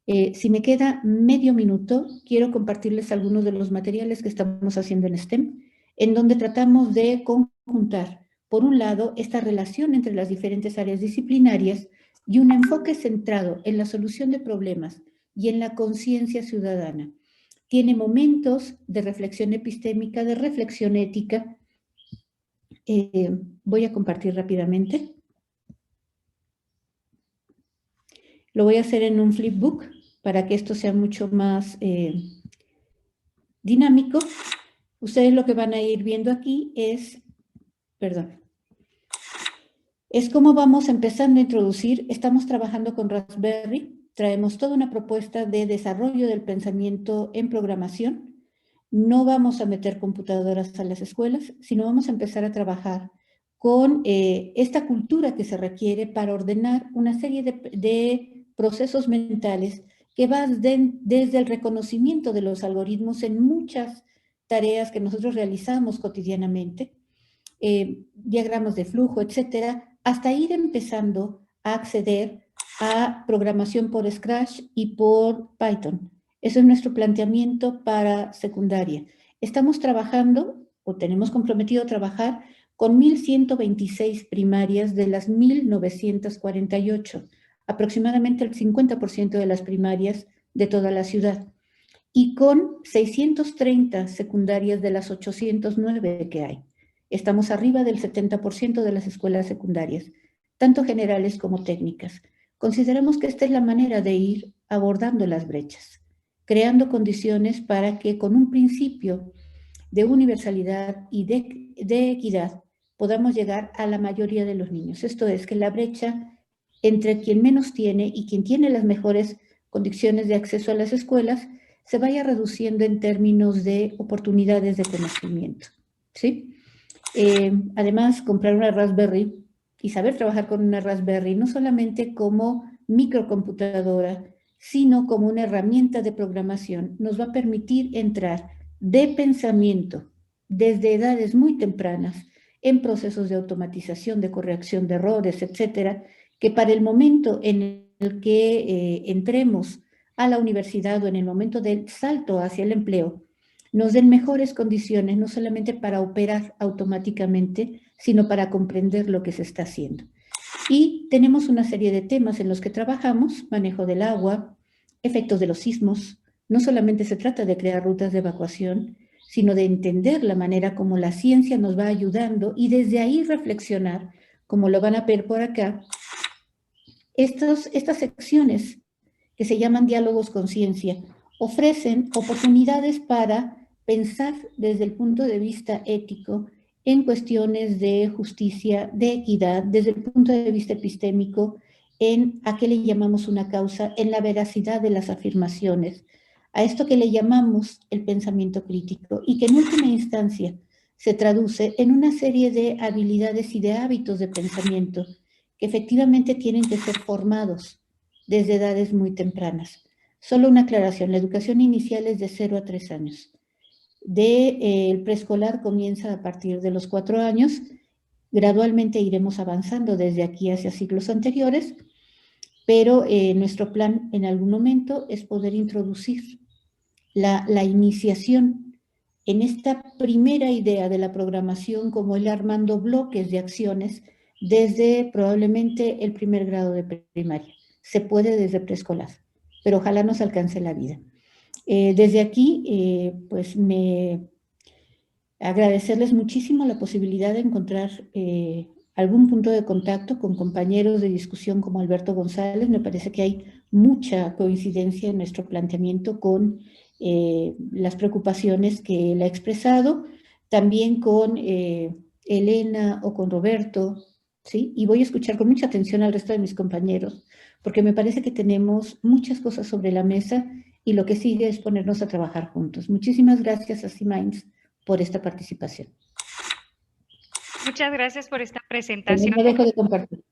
[SPEAKER 11] Si me queda medio minuto, quiero compartirles algunos de los materiales que estamos haciendo en STEM, en donde tratamos de conjuntar, por un lado, esta relación entre las diferentes áreas disciplinarias y un enfoque centrado en la solución de problemas y en la conciencia ciudadana. Tiene momentos de reflexión epistémica, de reflexión ética. Voy a compartir rápidamente. Lo voy a hacer en un flipbook para que esto sea mucho más dinámico. Ustedes lo que van a ir viendo aquí es cómo vamos empezando a introducir. Estamos trabajando con Raspberry. Traemos toda una propuesta de desarrollo del pensamiento en programación. No vamos a meter computadoras a las escuelas, sino vamos a empezar a trabajar con esta cultura que se requiere para ordenar una serie de procesos mentales que van desde el reconocimiento de los algoritmos en muchas tareas que nosotros realizamos cotidianamente, diagramas de flujo, etcétera, hasta ir empezando a acceder a programación por Scratch y por Python. Eso es nuestro planteamiento para secundaria. Estamos trabajando, o tenemos comprometido trabajar, con 1.126 primarias de las 1.948, aproximadamente el 50% de las primarias de toda la ciudad, y con 630 secundarias de las 809 que hay. Estamos arriba del 70% de las escuelas secundarias, tanto generales como técnicas. Consideramos que esta es la manera de ir abordando las brechas, creando condiciones para que con un principio de universalidad y de equidad podamos llegar a la mayoría de los niños. Esto es, que la brecha entre quien menos tiene y quien tiene las mejores condiciones de acceso a las escuelas se vaya reduciendo en términos de oportunidades de conocimiento, ¿sí? Además, comprar una Raspberry y saber trabajar con una Raspberry no solamente como microcomputadora, sino como una herramienta de programación, nos va a permitir entrar de pensamiento desde edades muy tempranas en procesos de automatización, de corrección de errores, etcétera, que para el momento en el que entremos a la universidad o en el momento del salto hacia el empleo, nos den mejores condiciones, no solamente para operar automáticamente, sino para comprender lo que se está haciendo. Y tenemos una serie de temas en los que trabajamos: manejo del agua, efectos de los sismos. No solamente se trata de crear rutas de evacuación, sino de entender la manera como la ciencia nos va ayudando y desde ahí reflexionar, como lo van a ver por acá, estas secciones que se llaman diálogos con ciencia ofrecen oportunidades para pensar desde el punto de vista ético en cuestiones de justicia, de equidad, desde el punto de vista epistémico, en a qué le llamamos una causa, en la veracidad de las afirmaciones, a esto que le llamamos el pensamiento crítico y que en última instancia se traduce en una serie de habilidades y de hábitos de pensamiento que efectivamente tienen que ser formados desde edades muy tempranas. Solo una aclaración: la educación inicial es de 0 a 3 años. El preescolar comienza a partir de los 4 años. Gradualmente iremos avanzando desde aquí hacia siglos anteriores, pero nuestro plan en algún momento es poder introducir la iniciación en esta primera idea de la programación, como el armando bloques de acciones desde probablemente el primer grado de primaria. Se puede desde preescolar, pero ojalá nos alcance la vida. Desde aquí, pues agradecerles muchísimo la posibilidad de encontrar algún punto de contacto con compañeros de discusión como Alberto González. Me parece que hay mucha coincidencia en nuestro planteamiento con las preocupaciones que él ha expresado, también con Elena o con Roberto, ¿sí? Y voy a escuchar con mucha atención al resto de mis compañeros, porque me parece que tenemos muchas cosas sobre la mesa y lo que sigue es ponernos a trabajar juntos. Muchísimas gracias a C-Minds por esta participación.
[SPEAKER 1] Muchas gracias por esta presentación.
[SPEAKER 11] No dejo de compartir.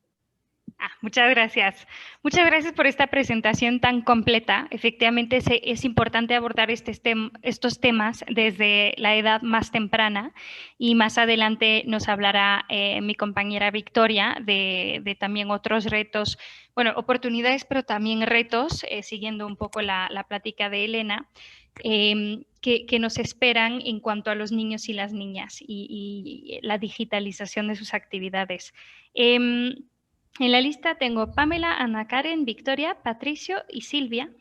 [SPEAKER 1] Muchas gracias. Muchas gracias por esta presentación tan completa. Efectivamente, es importante abordar estos temas desde la edad más temprana, y más adelante nos hablará mi compañera Victoria de también otros retos, bueno, oportunidades, pero también retos, siguiendo un poco la plática de Elena, que nos esperan en cuanto a los niños y las niñas y la digitalización de sus actividades. En la lista tengo Pamela, Ana Karen, Victoria, Patricio y Silvia.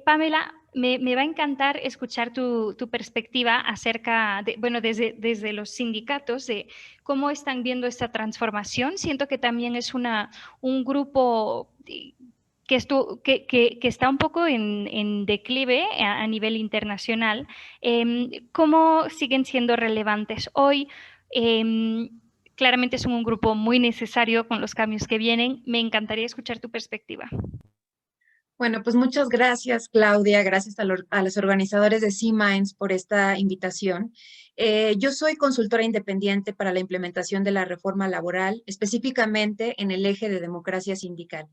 [SPEAKER 1] Pamela, me va a encantar escuchar tu perspectiva acerca de, bueno, desde los sindicatos, de cómo están viendo esta transformación. Siento que también es un grupo que está un poco en declive a nivel internacional. ¿Cómo siguen siendo relevantes hoy? Claramente son un grupo muy necesario con los cambios que vienen. Me encantaría escuchar tu perspectiva.
[SPEAKER 12] Bueno, pues muchas gracias, Claudia. Gracias a los organizadores de C-Minds por esta invitación. Yo soy consultora independiente para la implementación de la reforma laboral, específicamente en el eje de democracia sindical.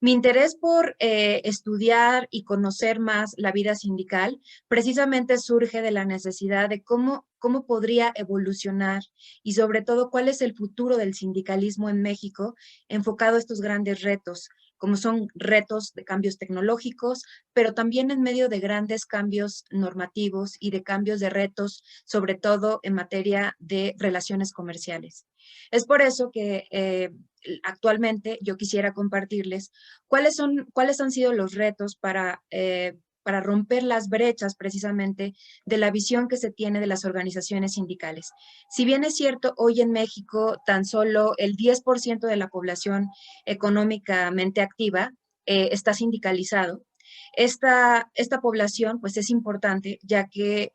[SPEAKER 12] Mi interés por estudiar y conocer más la vida sindical precisamente surge de la necesidad de cómo podría evolucionar y sobre todo cuál es el futuro del sindicalismo en México enfocado a estos grandes retos, como son retos de cambios tecnológicos, pero también en medio de grandes cambios normativos y de cambios de retos, sobre todo en materia de relaciones comerciales. Es por eso que actualmente yo quisiera compartirles cuáles han sido los retos para romper las brechas precisamente de la visión que se tiene de las organizaciones sindicales. Si bien es cierto, hoy en México tan solo el 10% de la población económicamente activa está sindicalizado, esta población pues es importante, ya que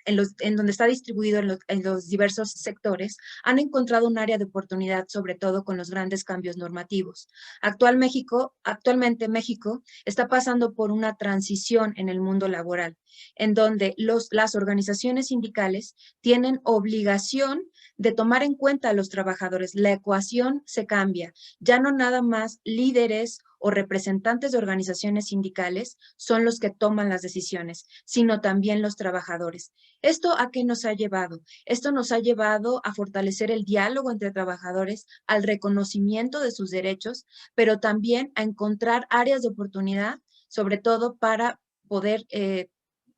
[SPEAKER 12] en donde está distribuido en los diversos sectores, han encontrado un área de oportunidad, sobre todo con los grandes cambios normativos. Actualmente México está pasando por una transición en el mundo laboral, en donde las organizaciones sindicales tienen obligación de tomar en cuenta a los trabajadores. La ecuación se cambia. Ya no nada más líderes o representantes de organizaciones sindicales son los que toman las decisiones, sino también los trabajadores. ¿Esto a qué nos ha llevado? Esto nos ha llevado a fortalecer el diálogo entre trabajadores, al reconocimiento de sus derechos, pero también a encontrar áreas de oportunidad, sobre todo para poder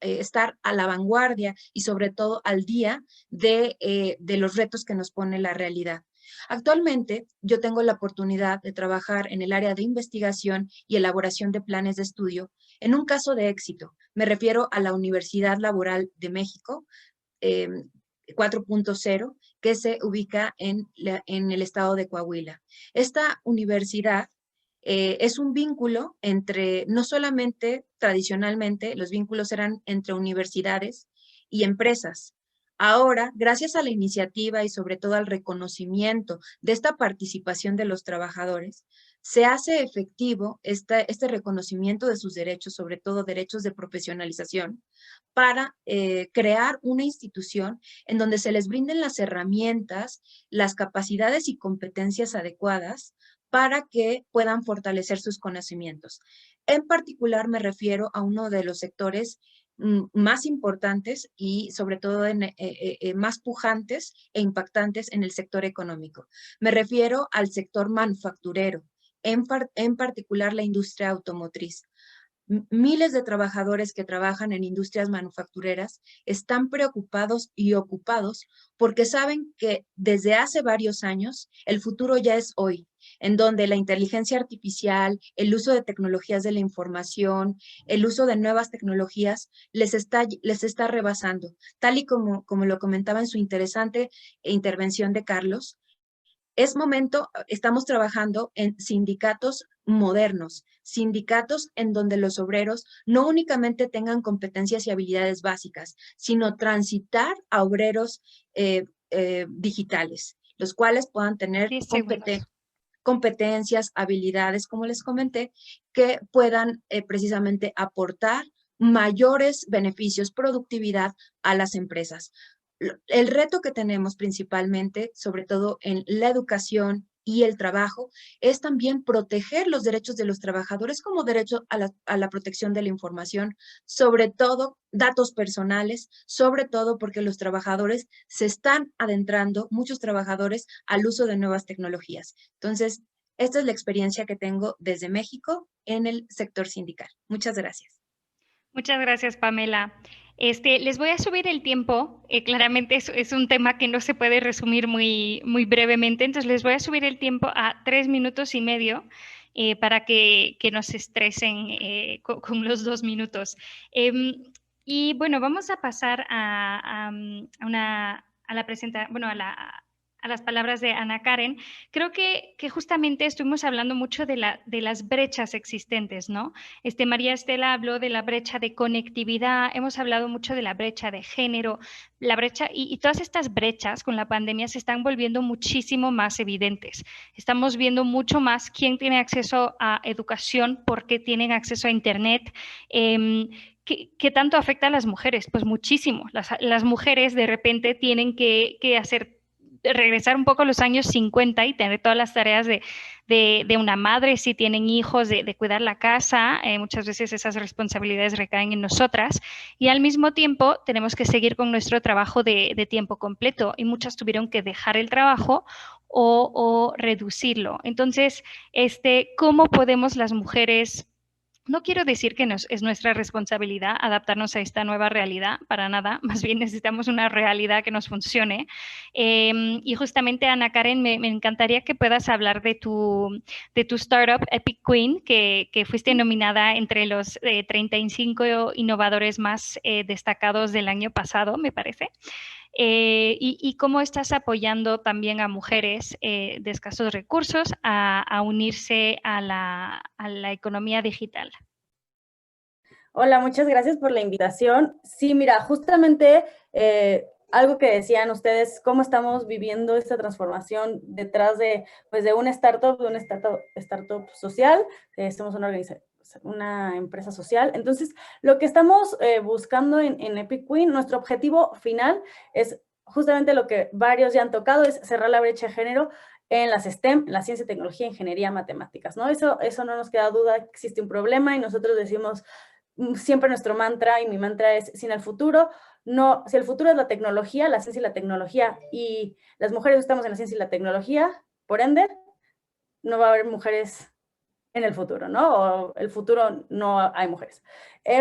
[SPEAKER 12] estar a la vanguardia y sobre todo al día de los retos que nos pone la realidad. Actualmente, yo tengo la oportunidad de trabajar en el área de investigación y elaboración de planes de estudio en un caso de éxito. Me refiero a la Universidad Laboral de México 4.0, que se ubica en el estado de Coahuila. Esta universidad es un vínculo entre, no solamente tradicionalmente, los vínculos eran entre universidades y empresas. Ahora, gracias a la iniciativa y sobre todo al reconocimiento de esta participación de los trabajadores, se hace efectivo este reconocimiento de sus derechos, sobre todo derechos de profesionalización, para crear una institución en donde se les brinden las herramientas, las capacidades y competencias adecuadas para que puedan fortalecer sus conocimientos. En particular me refiero a uno de los sectores más importantes y sobre todo más pujantes e impactantes en el sector económico. Me refiero al sector manufacturero, en particular la industria automotriz. Miles de trabajadores que trabajan en industrias manufactureras están preocupados y ocupados porque saben que desde hace varios años el futuro ya es hoy, en donde la inteligencia artificial, el uso de tecnologías de la información, el uso de nuevas tecnologías les está rebasando. Tal y como lo comentaba en su interesante intervención de Carlos, estamos trabajando en sindicatos modernos, sindicatos en donde los obreros no únicamente tengan competencias y habilidades básicas, sino transitar a obreros digitales, los cuales puedan tener competencias, habilidades, como les comenté, que puedan precisamente aportar mayores beneficios, productividad a las empresas. El reto que tenemos principalmente, sobre todo en la educación y el trabajo, es también proteger los derechos de los trabajadores como derecho a la protección de la información, sobre todo datos personales, sobre todo porque los trabajadores se están adentrando, muchos trabajadores, al uso de nuevas tecnologías. Entonces, esta es la experiencia que tengo desde México en el sector sindical. Muchas gracias.
[SPEAKER 1] Muchas gracias, Pamela. Les voy a subir el tiempo. Claramente es un tema que no se puede resumir muy brevemente, entonces les voy a subir el tiempo a 3 minutos y medio para que no se estresen con los 2 minutos. Y bueno, vamos a pasar a la presentación, bueno, a las palabras de Ana Karen. Creo que justamente estuvimos hablando mucho de las brechas existentes, ¿no? María Estela habló de la brecha de conectividad, hemos hablado mucho de la brecha de género, la brecha, y todas estas brechas con la pandemia se están volviendo muchísimo más evidentes. Estamos viendo mucho más quién tiene acceso a educación, por qué tienen acceso a Internet. ¿Qué tanto afecta a las mujeres? Pues muchísimo. Las mujeres de repente tienen que regresar un poco a los años 50 y tener todas las tareas de una madre, si tienen hijos, de cuidar la casa. Muchas veces esas responsabilidades recaen en nosotras y al mismo tiempo tenemos que seguir con nuestro trabajo de tiempo completo y muchas tuvieron que dejar el trabajo o reducirlo. Entonces, ¿cómo podemos las mujeres? No quiero decir que es nuestra responsabilidad adaptarnos a esta nueva realidad, para nada, más bien necesitamos una realidad que nos funcione. Y justamente, Ana Karen, me encantaría que puedas hablar de tu startup Epic Queen, que fuiste nominada entre los 35 innovadores más destacados del año pasado, me parece. Y cómo estás apoyando también a mujeres de escasos recursos a unirse a la economía digital.
[SPEAKER 13] Hola, muchas gracias por la invitación. Sí, mira, justamente algo que decían ustedes, cómo estamos viviendo esta transformación detrás de, pues, de una startup social. Somos una empresa social. Entonces, lo que estamos buscando en Epic Queen, nuestro objetivo final es justamente lo que varios ya han tocado, es cerrar la brecha de género en las STEM, la ciencia, tecnología, ingeniería, matemáticas, ¿no? Eso no nos queda duda, existe un problema y nosotros decimos siempre nuestro mantra, y mi mantra es, sin el futuro, no, si el futuro es la tecnología, la ciencia y la tecnología, y las mujeres estamos en la ciencia y la tecnología, por ende, no va a haber mujeres en el futuro, ¿no? O el futuro no hay mujeres.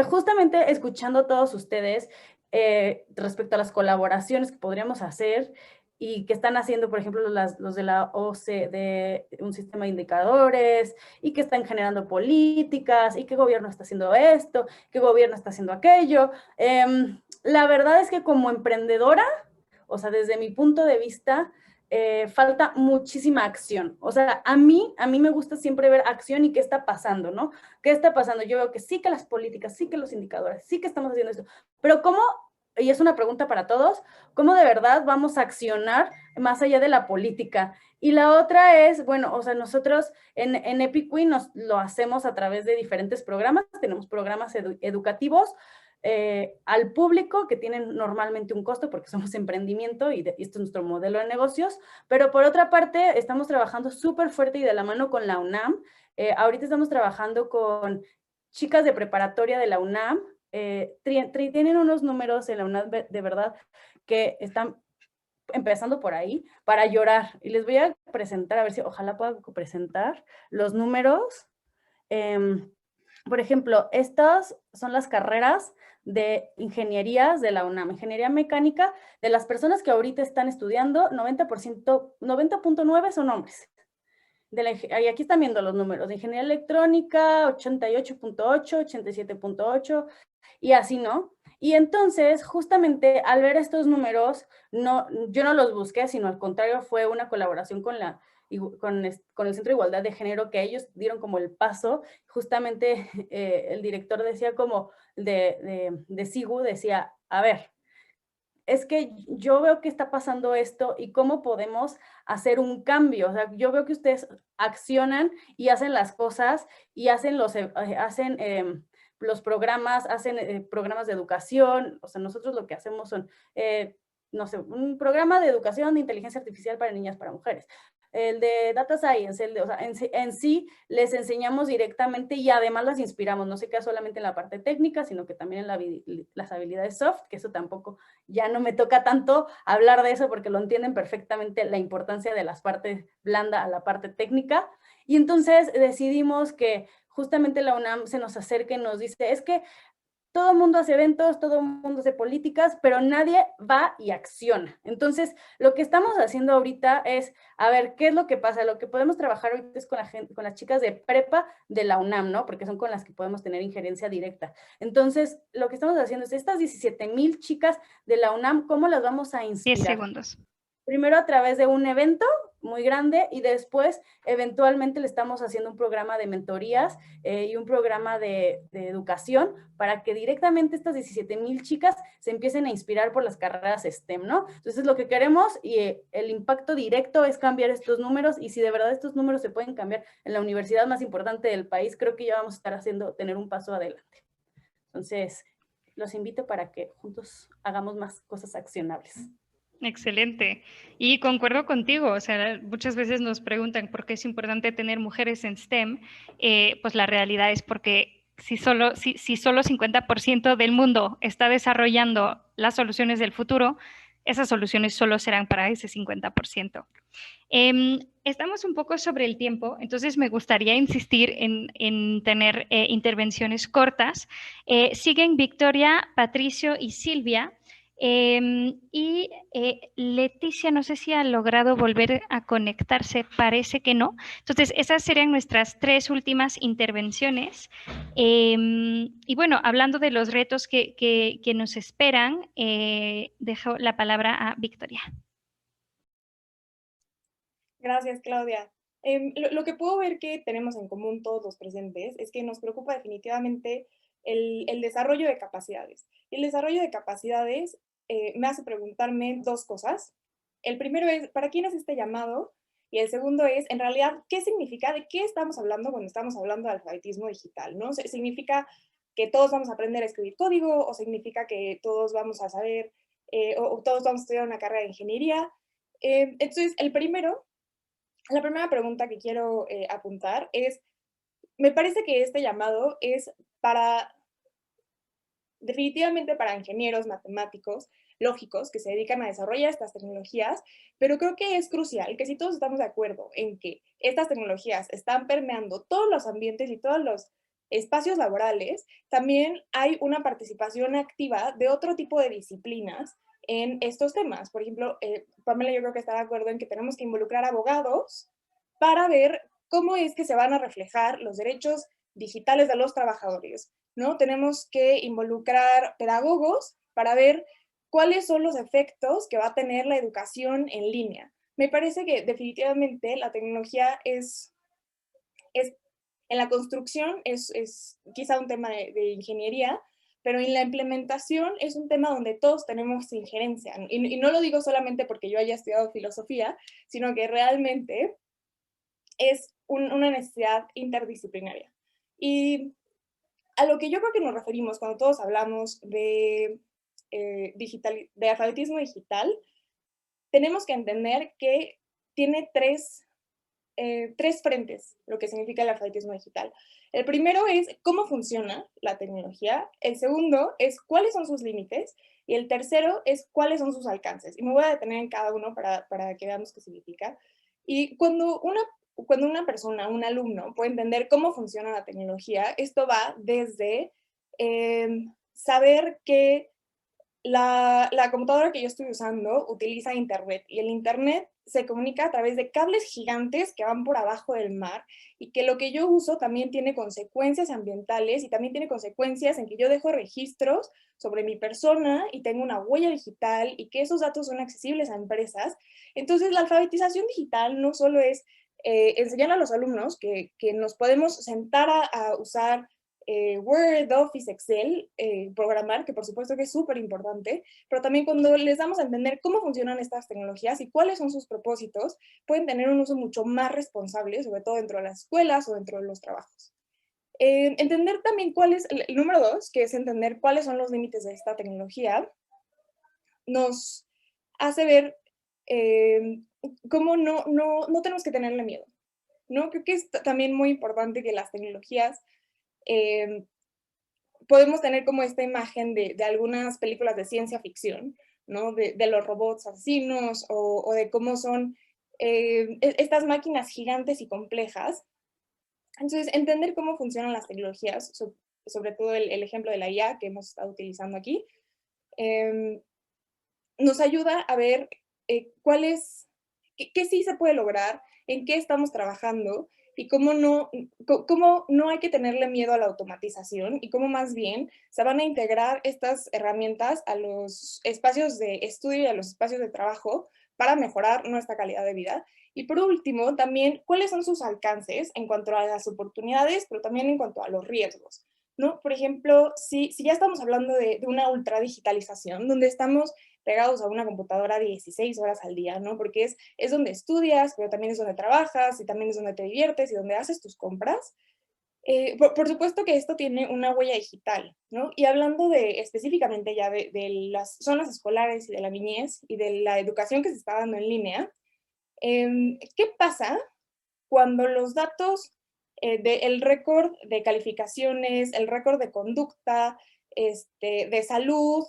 [SPEAKER 13] Justamente escuchando a todos ustedes respecto a las colaboraciones que podríamos hacer y que están haciendo, por ejemplo, los de la OCDE, un sistema de indicadores, y que están generando políticas, y qué gobierno está haciendo esto, qué gobierno está haciendo aquello. La verdad es que como emprendedora, o sea, desde mi punto de vista, falta muchísima acción. O sea, a mí me gusta siempre ver acción y qué está pasando, ¿no? ¿Qué está pasando? Yo veo que sí que las políticas, sí que los indicadores, sí que estamos haciendo esto, pero ¿cómo? Y es una pregunta para todos, ¿cómo de verdad vamos a accionar más allá de la política? Y la otra es, bueno, o sea, nosotros en Epic Queen lo hacemos a través de diferentes programas, tenemos programas educativos, al público, que tienen normalmente un costo porque somos emprendimiento y esto es nuestro modelo de negocios, pero por otra parte estamos trabajando súper fuerte y de la mano con la UNAM. Ahorita estamos trabajando con chicas de preparatoria de la UNAM, tienen unos números en la UNAM de verdad que están empezando por ahí para llorar, y les voy a presentar, a ver si ojalá pueda presentar los números. Por ejemplo, estas son las carreras de ingenierías de la UNAM, ingeniería mecánica. De las personas que ahorita están estudiando, 90%, 90.9 son hombres. Y aquí están viendo los números, de ingeniería electrónica, 88.8, 87.8, y así, ¿no? Y entonces, justamente al ver estos números, yo no los busqué, sino al contrario, fue una colaboración con el Centro de Igualdad de Género, que ellos dieron como el paso. Justamente el director decía como de SIGU, decía, a ver, es que yo veo que está pasando esto y cómo podemos hacer un cambio. O sea, yo veo que ustedes accionan y hacen las cosas y hacen los programas, hacen programas de educación. O sea, nosotros lo que hacemos son, no sé, un programa de educación de inteligencia artificial para niñas, para mujeres. El de Data Science, o sea, en sí les enseñamos directamente y además las inspiramos. No se queda solamente en la parte técnica, sino que también en las habilidades soft, que eso tampoco, ya no me toca tanto hablar de eso porque lo entienden perfectamente, la importancia de las partes blanda a la parte técnica. Y entonces decidimos que justamente la UNAM se nos acerque y nos dice, es que todo el mundo hace eventos, todo el mundo hace políticas, pero nadie va y acciona. Entonces, lo que estamos haciendo ahorita es, a ver, ¿qué es lo que pasa? Lo que podemos trabajar ahorita es con las chicas de prepa de la UNAM, ¿no? Porque son con las que podemos tener injerencia directa. Entonces, lo que estamos haciendo es, estas 17,000 chicas de la UNAM, ¿cómo las vamos a inspirar?
[SPEAKER 1] 10 segundos.
[SPEAKER 13] Primero a través de un evento muy grande y después eventualmente le estamos haciendo un programa de mentorías y un programa de educación para que directamente estas 17,000 chicas se empiecen a inspirar por las carreras STEM, ¿no? Entonces lo que queremos y el impacto directo es cambiar estos números, y si de verdad estos números se pueden cambiar en la universidad más importante del país, creo que ya vamos a estar tener un paso adelante. Entonces, los invito para que juntos hagamos más cosas accionables.
[SPEAKER 1] Excelente. Y concuerdo contigo, o sea, muchas veces nos preguntan por qué es importante tener mujeres en STEM, pues la realidad es porque si solo 50% del mundo está desarrollando las soluciones del futuro, esas soluciones solo serán para ese 50%. Estamos un poco sobre el tiempo, entonces me gustaría insistir en tener intervenciones cortas. Siguen Victoria, Patricio y Silvia. Y Leticia, no sé si ha logrado volver a conectarse, parece que no. Entonces, esas serían nuestras 3 últimas intervenciones. Y bueno, hablando de los retos que nos esperan, dejo la palabra a Victoria.
[SPEAKER 14] Gracias, Claudia. Lo que puedo ver que tenemos en común todos los presentes es que nos preocupa definitivamente el desarrollo de capacidades. Y el desarrollo de capacidades me hace preguntarme dos cosas. El primero es, ¿para quién es este llamado? Y el segundo es, en realidad, ¿qué significa? ¿De qué estamos hablando cuando estamos hablando de alfabetismo digital? ¿No? ¿Significa que todos vamos a aprender a escribir código? ¿O significa que todos vamos a saber, o todos vamos a estudiar una carrera de ingeniería? Entonces, la primera pregunta que quiero apuntar es, me parece que este llamado es definitivamente para ingenieros, matemáticos, lógicos, que se dedican a desarrollar estas tecnologías, pero creo que es crucial que si todos estamos de acuerdo en que estas tecnologías están permeando todos los ambientes y todos los espacios laborales, también hay una participación activa de otro tipo de disciplinas en estos temas. Por ejemplo, Pamela, yo creo que está de acuerdo en que tenemos que involucrar abogados para ver cómo es que se van a reflejar los derechos digitales de los trabajadores, ¿no? Tenemos que involucrar pedagogos para ver cuáles son los efectos que va a tener la educación en línea. Me parece que definitivamente la tecnología en la construcción es quizá un tema de ingeniería, pero en la implementación es un tema donde todos tenemos injerencia. Y no lo digo solamente porque yo haya estudiado filosofía, sino que realmente es una necesidad interdisciplinaria. Y a lo que yo creo que nos referimos cuando todos hablamos de alfabetismo digital, tenemos que entender que tiene tres frentes lo que significa el alfabetismo digital. El primero es cómo funciona la tecnología, el segundo es cuáles son sus límites y el tercero es cuáles son sus alcances. Y me voy a detener en cada uno para que veamos qué significa. Y cuando una persona, un alumno, puede entender cómo funciona la tecnología, esto va desde saber que la computadora que yo estoy usando utiliza internet y el internet se comunica a través de cables gigantes que van por abajo del mar y que lo que yo uso también tiene consecuencias ambientales y también tiene consecuencias en que yo dejo registros sobre mi persona y tengo una huella digital y que esos datos son accesibles a empresas. Entonces la alfabetización digital no solo es enseñar a los alumnos que nos podemos sentar a usar Word, Office, Excel, programar, que por supuesto que es súper importante, pero también cuando les damos a entender cómo funcionan estas tecnologías y cuáles son sus propósitos, pueden tener un uso mucho más responsable, sobre todo dentro de las escuelas o dentro de los trabajos. Entender también cuál es, el número dos, que es entender cuáles son los límites de esta tecnología, nos hace ver cómo no tenemos que tenerle miedo, ¿no? Creo que es también muy importante que las tecnologías podemos tener como esta imagen de algunas películas de ciencia ficción, ¿no? De los robots asesinos o de cómo son estas máquinas gigantes y complejas. Entonces, entender cómo funcionan las tecnologías, sobre todo el ejemplo de la IA que hemos estado utilizando aquí, nos ayuda a ver qué sí se puede lograr, en qué estamos trabajando, y cómo no hay que tenerle miedo a la automatización y cómo más bien se van a integrar estas herramientas a los espacios de estudio y a los espacios de trabajo para mejorar nuestra calidad de vida. Y por último, también, ¿cuáles son sus alcances en cuanto a las oportunidades, pero también en cuanto a los riesgos? ¿No? Por ejemplo, si ya estamos hablando de una ultradigitalización, donde estamos pegados a una computadora 16 horas al día, ¿no? Porque es donde estudias, pero también es donde trabajas, y también es donde te diviertes, y donde haces tus compras. Por supuesto que esto tiene una huella digital, ¿no? Y hablando específicamente ya de las zonas escolares y de la niñez, y de la educación que se está dando en línea, ¿qué pasa cuando los datos del récord de calificaciones, el récord de conducta, de salud,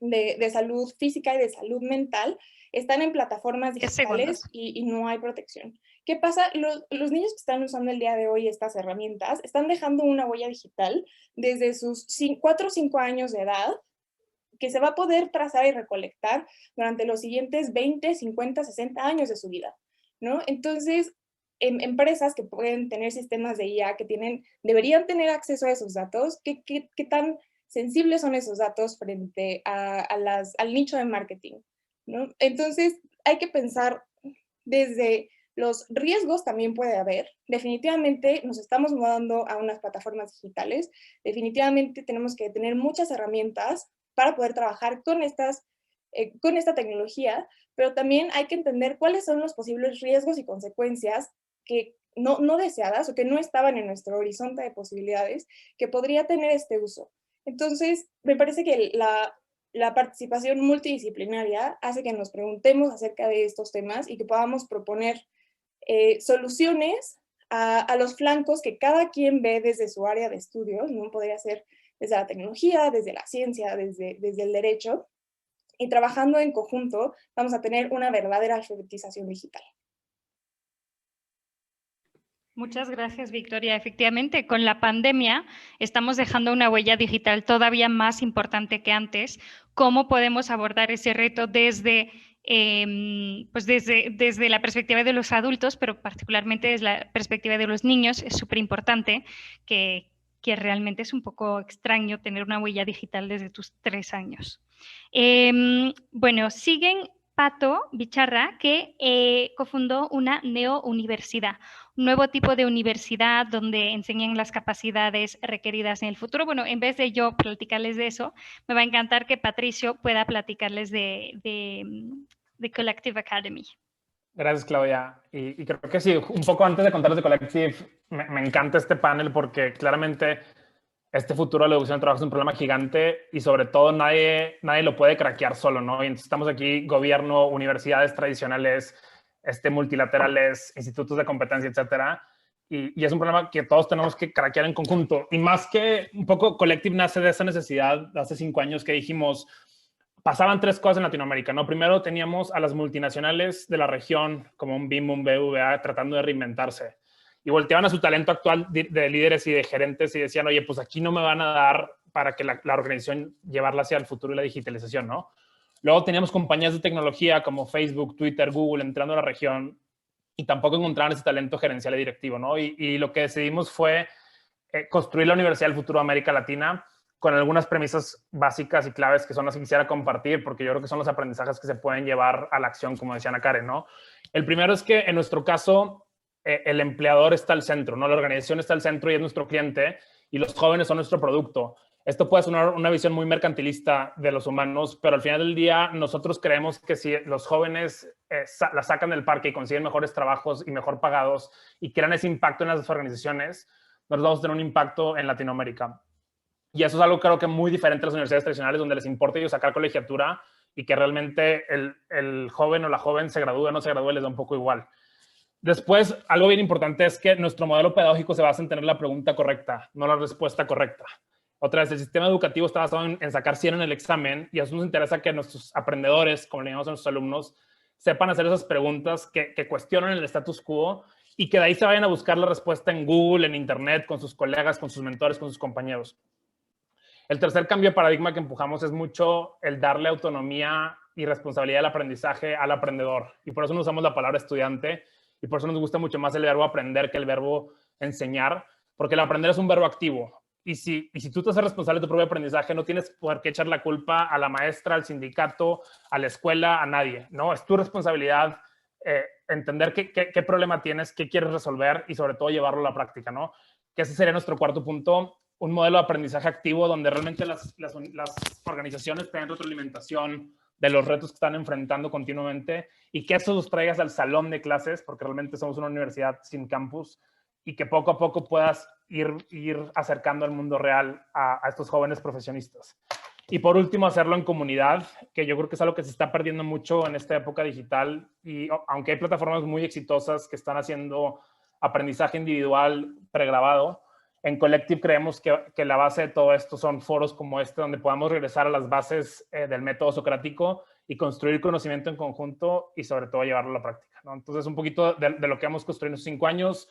[SPEAKER 14] de salud física y de salud mental, están en plataformas digitales y no hay protección? ¿Qué pasa? Los niños que están usando el día de hoy estas herramientas están dejando una huella digital desde sus 4 o 5 años de edad, que se va a poder trazar y recolectar durante los siguientes 20, 50, 60 años de su vida, ¿no? Entonces, empresas que pueden tener sistemas de IA deberían tener acceso a esos datos. ¿Qué tan sensibles son esos datos frente al nicho de marketing, ¿no? Entonces, hay que pensar desde los riesgos también puede haber. Definitivamente nos estamos mudando a unas plataformas digitales. Definitivamente tenemos que tener muchas herramientas para poder trabajar con esta tecnología, pero también hay que entender cuáles son los posibles riesgos y consecuencias que no deseadas o que no estaban en nuestro horizonte de posibilidades que podría tener este uso. Entonces, me parece que la participación multidisciplinaria hace que nos preguntemos acerca de estos temas y que podamos proponer soluciones a los flancos que cada quien ve desde su área de estudios, ¿no? Podría ser desde la tecnología, desde la ciencia, desde el derecho, y trabajando en conjunto vamos a tener una verdadera alfabetización digital.
[SPEAKER 1] Muchas gracias, Victoria. Efectivamente, con la pandemia estamos dejando una huella digital todavía más importante que antes. ¿Cómo podemos abordar ese reto desde la perspectiva de los adultos, pero particularmente desde la perspectiva de los niños? Es súper importante que realmente es un poco extraño tener una huella digital desde tus 3 años. Bueno, siguen Pato Bicharra, que cofundó una neouniversidad, un nuevo tipo de universidad donde enseñan las capacidades requeridas en el futuro. Bueno, en vez de yo platicarles de eso, me va a encantar que Patricio pueda platicarles de Collective Academy.
[SPEAKER 15] Gracias, Claudia. Y creo que sí, un poco antes de contarles de Collective, me encanta este panel porque claramente este futuro de la educación del trabajo es un problema gigante y sobre todo nadie lo puede craquear solo, ¿no? Y entonces estamos aquí, gobierno, universidades tradicionales, multilaterales, institutos de competencia, etcétera. Y es un problema que todos tenemos que craquear en conjunto. Y más que un poco Collective nace de esa necesidad hace 5 años que dijimos, pasaban 3 cosas en Latinoamérica, ¿no? Primero teníamos a las multinacionales de la región, como un BIM, un BVA, tratando de reinventarse. Y volteaban a su talento actual de líderes y de gerentes y decían, oye, pues aquí no me van a dar para que la organización llevarla hacia el futuro y la digitalización, ¿no? Luego teníamos compañías de tecnología como Facebook, Twitter, Google entrando a la región y tampoco encontraban ese talento gerencial y directivo, ¿no? Y lo que decidimos fue construir la Universidad del Futuro de América Latina con algunas premisas básicas y claves que son las que quisiera compartir, porque yo creo que son los aprendizajes que se pueden llevar a la acción, como decía Ana Karen, ¿no? El primero es que en nuestro caso el empleador está al centro, ¿no? La organización está al centro y es nuestro cliente y los jóvenes son nuestro producto. Esto puede sonar una visión muy mercantilista de los humanos, pero al final del día nosotros creemos que si los jóvenes la sacan del parque y consiguen mejores trabajos y mejor pagados y crean ese impacto en las organizaciones, nosotros vamos a tener un impacto en Latinoamérica. Y eso es algo creo que muy diferente a las universidades tradicionales donde les importa ellos sacar colegiatura y que realmente el joven o la joven se gradúe o no se gradúe les da un poco igual. Después, algo bien importante es que nuestro modelo pedagógico se basa en tener la pregunta correcta, no la respuesta correcta. Otra vez, el sistema educativo está basado en sacar 100 en el examen y a eso nos interesa que nuestros aprendedores, como le llamamos a nuestros alumnos, sepan hacer esas preguntas que cuestionan el status quo y que de ahí se vayan a buscar la respuesta en Google, en Internet, con sus colegas, con sus mentores, con sus compañeros. El tercer cambio de paradigma que empujamos es mucho el darle autonomía y responsabilidad del aprendizaje al aprendedor. Y por eso no usamos la palabra estudiante y por eso nos gusta mucho más el verbo aprender que el verbo enseñar, porque el aprender es un verbo activo. Y si tú te haces responsable de tu propio aprendizaje, no tienes por qué echar la culpa a la maestra, al sindicato, a la escuela, a nadie, ¿no? Es tu responsabilidad entender qué problema tienes, qué quieres resolver y sobre todo llevarlo a la práctica, ¿no? Que ese sería nuestro cuarto punto, un modelo de aprendizaje activo donde realmente las organizaciones tengan retroalimentación de los retos que están enfrentando continuamente y que eso los traigas al salón de clases, porque realmente somos una universidad sin campus, y que poco a poco puedas ir acercando al mundo real a estos jóvenes profesionistas. Y por último, hacerlo en comunidad, que yo creo que es algo que se está perdiendo mucho en esta época digital. Y aunque hay plataformas muy exitosas que están haciendo aprendizaje individual pregrabado, en Collective creemos que la base de todo esto son foros como este, donde podamos regresar a las bases del método socrático y construir conocimiento en conjunto y sobre todo llevarlo a la práctica, ¿no? Entonces, un poquito de lo que hemos construido en estos 5 años.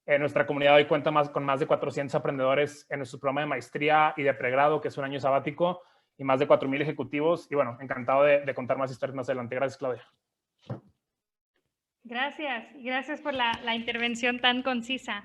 [SPEAKER 15] Nuestra comunidad hoy cuenta con más de 400 aprendedores en nuestro programa de maestría y de pregrado, que es un año sabático, y más de 4,000 ejecutivos. Y bueno, encantado de contar más historias más adelante. Gracias, Claudia.
[SPEAKER 1] Gracias por la intervención tan concisa.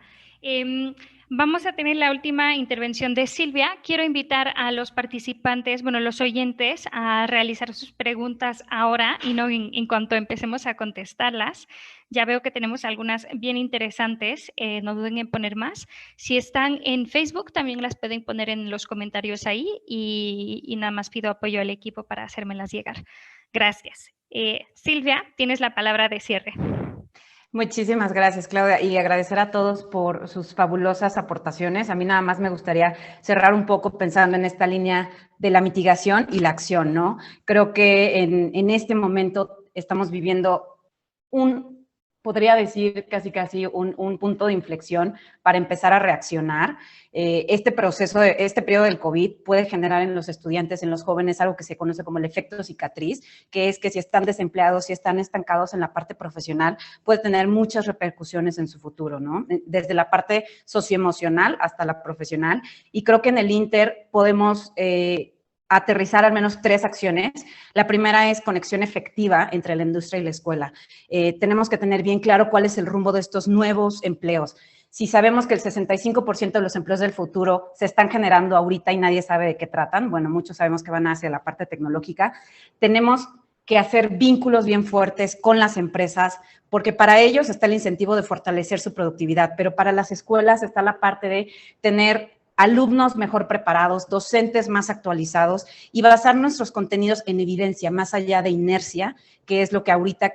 [SPEAKER 1] Vamos a tener la última intervención de Silvia. Quiero invitar a los participantes, bueno, los oyentes, a realizar sus preguntas ahora y no en cuanto empecemos a contestarlas. Ya veo que tenemos algunas bien interesantes, no duden en poner más. Si están en Facebook, también las pueden poner en los comentarios ahí y nada más pido apoyo al equipo para hacérmelas llegar. Gracias. Silvia, tienes la palabra de cierre.
[SPEAKER 4] Muchísimas gracias, Claudia, y agradecer a todos por sus fabulosas aportaciones. A mí nada más me gustaría cerrar un poco pensando en esta línea de la mitigación y la acción, ¿no? Creo que en este momento estamos viviendo podría decir casi un punto de inflexión para empezar a reaccionar. Este periodo del COVID puede generar en los estudiantes, en los jóvenes, algo que se conoce como el efecto cicatriz, que es que si están desempleados, si están estancados en la parte profesional, puede tener muchas repercusiones en su futuro, ¿no? Desde la parte socioemocional hasta la profesional. Y creo que en el Inter podemos aterrizar al menos 3 acciones. La primera es conexión efectiva entre la industria y la escuela. Tenemos que tener bien claro cuál es el rumbo de estos nuevos empleos. Si sabemos que el 65% de los empleos del futuro se están generando ahorita y nadie sabe de qué tratan, bueno, muchos sabemos que van hacia la parte tecnológica, tenemos que hacer vínculos bien fuertes con las empresas, porque para ellos está el incentivo de fortalecer su productividad, pero para las escuelas está la parte de tener alumnos mejor preparados, docentes más actualizados y basar nuestros contenidos en evidencia, más allá de inercia, que es lo que ahorita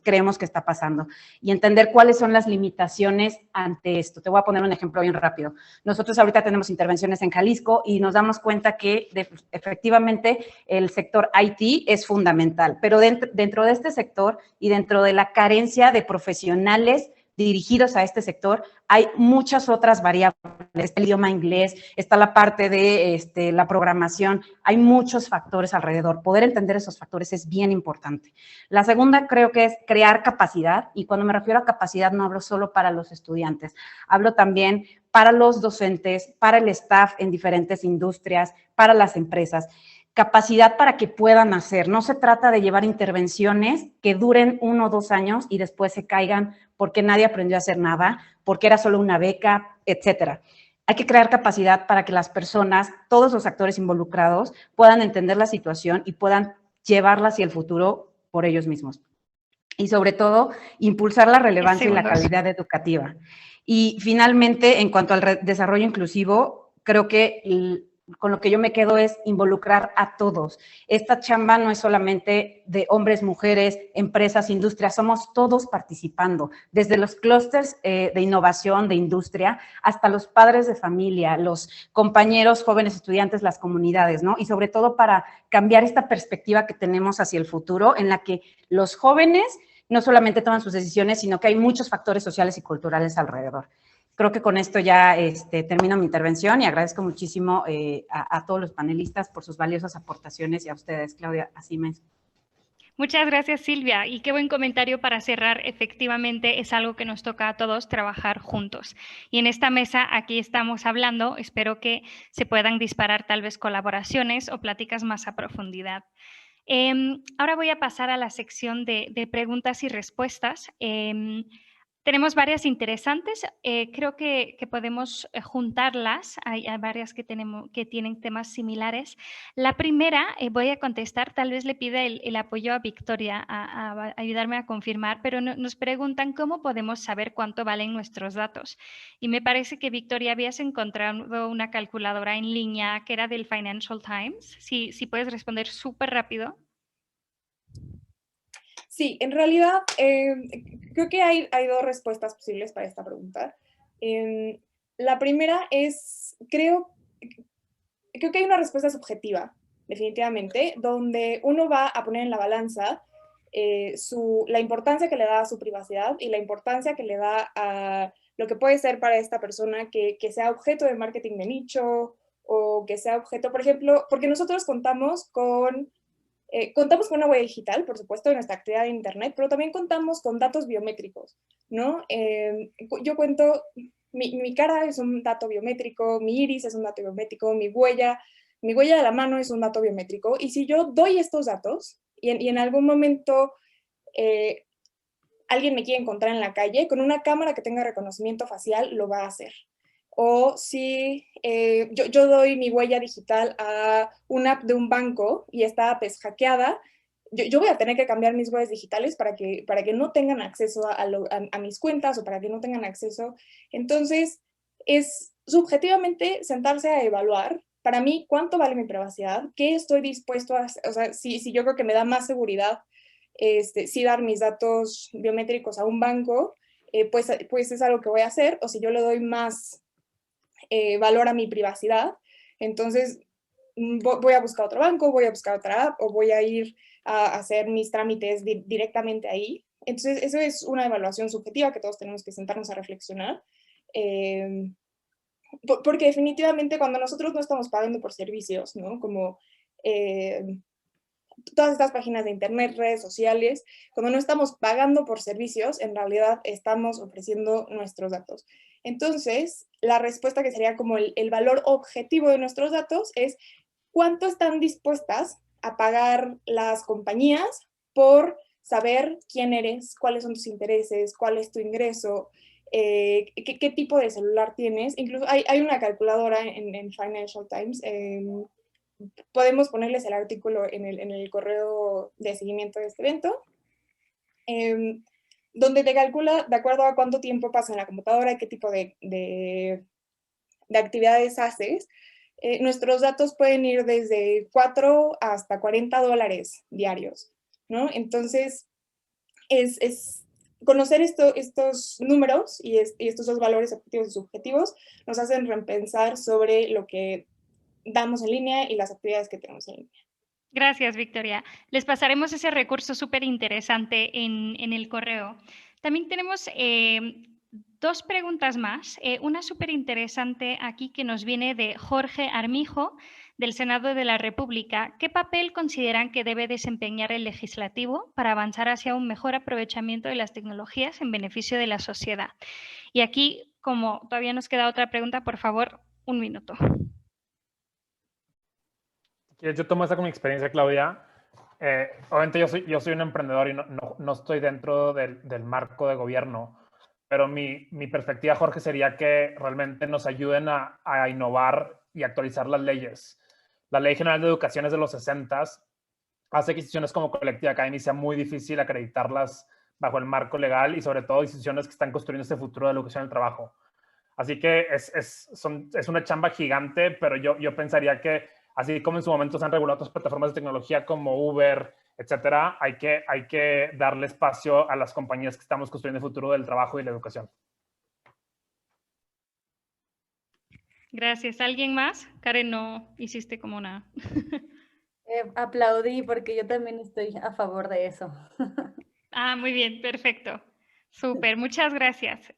[SPEAKER 4] creemos que está pasando, y entender cuáles son las limitaciones ante esto. Te voy a poner un ejemplo bien rápido. Nosotros ahorita tenemos intervenciones en Jalisco y nos damos cuenta que efectivamente el sector IT es fundamental, pero dentro de este sector y dentro de la carencia de profesionales dirigidos a este sector, hay muchas otras variables, el idioma inglés, está la parte de la programación, hay muchos factores alrededor. Poder entender esos factores es bien importante. La segunda creo que es crear capacidad, y cuando me refiero a capacidad no hablo solo para los estudiantes, hablo también para los docentes, para el staff en diferentes industrias, para las empresas. Capacidad para que puedan hacer. No se trata de llevar intervenciones que duren 1 o 2 años y después se caigan porque nadie aprendió a hacer nada, porque era solo una beca, etcétera. Hay que crear capacidad para que las personas, todos los actores involucrados, puedan entender la situación y puedan llevarla hacia el futuro por ellos mismos. Y sobre todo, impulsar la relevancia y la calidad educativa. Y finalmente, en cuanto al desarrollo inclusivo, creo que con lo que yo me quedo es involucrar a todos. Esta chamba no es solamente de hombres, mujeres, empresas, industrias, somos todos participando, desde los clústeres de innovación, de industria, hasta los padres de familia, los compañeros, jóvenes estudiantes, las comunidades, ¿no? Y sobre todo para cambiar esta perspectiva que tenemos hacia el futuro, en la que los jóvenes no solamente toman sus decisiones, sino que hay muchos factores sociales y culturales alrededor. Creo que con esto ya termino mi intervención y agradezco muchísimo a todos los panelistas por sus valiosas aportaciones y a ustedes, Claudia, así me...
[SPEAKER 1] Muchas gracias, Silvia. Y qué buen comentario para cerrar. Efectivamente, es algo que nos toca a todos trabajar juntos. Y en esta mesa, aquí estamos hablando, espero que se puedan disparar tal vez colaboraciones o pláticas más a profundidad. Ahora voy a pasar a la sección de preguntas y respuestas. Tenemos varias interesantes, creo que podemos juntarlas, hay varias que tienen temas similares. La primera, voy a contestar, tal vez le pida el apoyo a Victoria a ayudarme a confirmar, pero nos preguntan cómo podemos saber cuánto valen nuestros datos. Y me parece que, Victoria, habías encontrado una calculadora en línea que era del Financial Times. Si puedes responder súper rápido.
[SPEAKER 14] Sí, en realidad creo que hay 2 respuestas posibles para esta pregunta. La primera es, creo que hay una respuesta subjetiva, definitivamente, donde uno va a poner en la balanza la importancia que le da a su privacidad y la importancia que le da a lo que puede ser para esta persona que sea objeto de marketing de nicho o que sea objeto, por ejemplo, porque nosotros contamos con una huella digital, por supuesto, de nuestra actividad de Internet, pero también contamos con datos biométricos, ¿no? Yo cuento, mi cara es un dato biométrico, mi iris es un dato biométrico, mi huella de la mano es un dato biométrico, y si yo doy estos datos y en algún momento alguien me quiere encontrar en la calle, con una cámara que tenga reconocimiento facial lo va a hacer. O si yo doy mi huella digital a una app de un banco y esta app es hackeada, yo voy a tener que cambiar mis huellas digitales para que no tengan acceso a mis cuentas o para que no tengan acceso. Entonces, es subjetivamente sentarse a evaluar, para mí, cuánto vale mi privacidad, qué estoy dispuesto a hacer, o sea, si yo creo que me da más seguridad si dar mis datos biométricos a un banco, pues es algo que voy a hacer, o si yo le doy más valor a mi privacidad, entonces voy a buscar otro banco, voy a buscar otra app, o voy a ir a hacer mis trámites directamente ahí. Entonces, eso es una evaluación subjetiva que todos tenemos que sentarnos a reflexionar, porque definitivamente cuando nosotros no estamos pagando por servicios, ¿no? Como todas estas páginas de internet, redes sociales, cuando no estamos pagando por servicios, en realidad estamos ofreciendo nuestros datos. Entonces, la respuesta que sería como el valor objetivo de nuestros datos es cuánto están dispuestas a pagar las compañías por saber quién eres, cuáles son tus intereses, cuál es tu ingreso, qué tipo de celular tienes. Incluso hay una calculadora en Financial Times, podemos ponerles el artículo en el correo de seguimiento de este evento, donde te calcula de acuerdo a cuánto tiempo pasa en la computadora y qué tipo de actividades haces. Nuestros datos pueden ir desde 4 hasta $40 diarios, ¿no? Entonces, es conocer estos números y estos dos valores objetivos y subjetivos nos hacen repensar sobre lo que damos en línea y las actividades que tenemos en línea.
[SPEAKER 1] Gracias, Victoria. Les pasaremos ese recurso súper interesante en el correo. También tenemos 2 preguntas más. Una súper interesante aquí que nos viene de Jorge Armijo, del Senado de la República. ¿Qué papel consideran que debe desempeñar el legislativo para avanzar hacia un mejor aprovechamiento de las tecnologías en beneficio de la sociedad? Y aquí, como todavía nos queda otra pregunta, por favor, 1 minuto.
[SPEAKER 15] Yo tomo esa como experiencia, Claudia. Obviamente yo soy un emprendedor y no estoy dentro del marco de gobierno, pero mi perspectiva, Jorge, sería que realmente nos ayuden a innovar y actualizar las leyes. La Ley General de Educación es de los 60s, hace que instituciones como Collective Academy sea muy difícil acreditarlas bajo el marco legal y sobre todo instituciones que están construyendo este futuro de la educación y el trabajo. Así que es una chamba gigante, pero yo pensaría que así como en su momento se han regulado otras plataformas de tecnología como Uber, etcétera, hay que darle espacio a las compañías que estamos construyendo el futuro del trabajo y la educación.
[SPEAKER 1] Gracias. ¿Alguien más? Karen, no hiciste como una...
[SPEAKER 13] Aplaudí porque yo también estoy a favor de eso.
[SPEAKER 1] Ah, muy bien, perfecto. Súper, muchas gracias.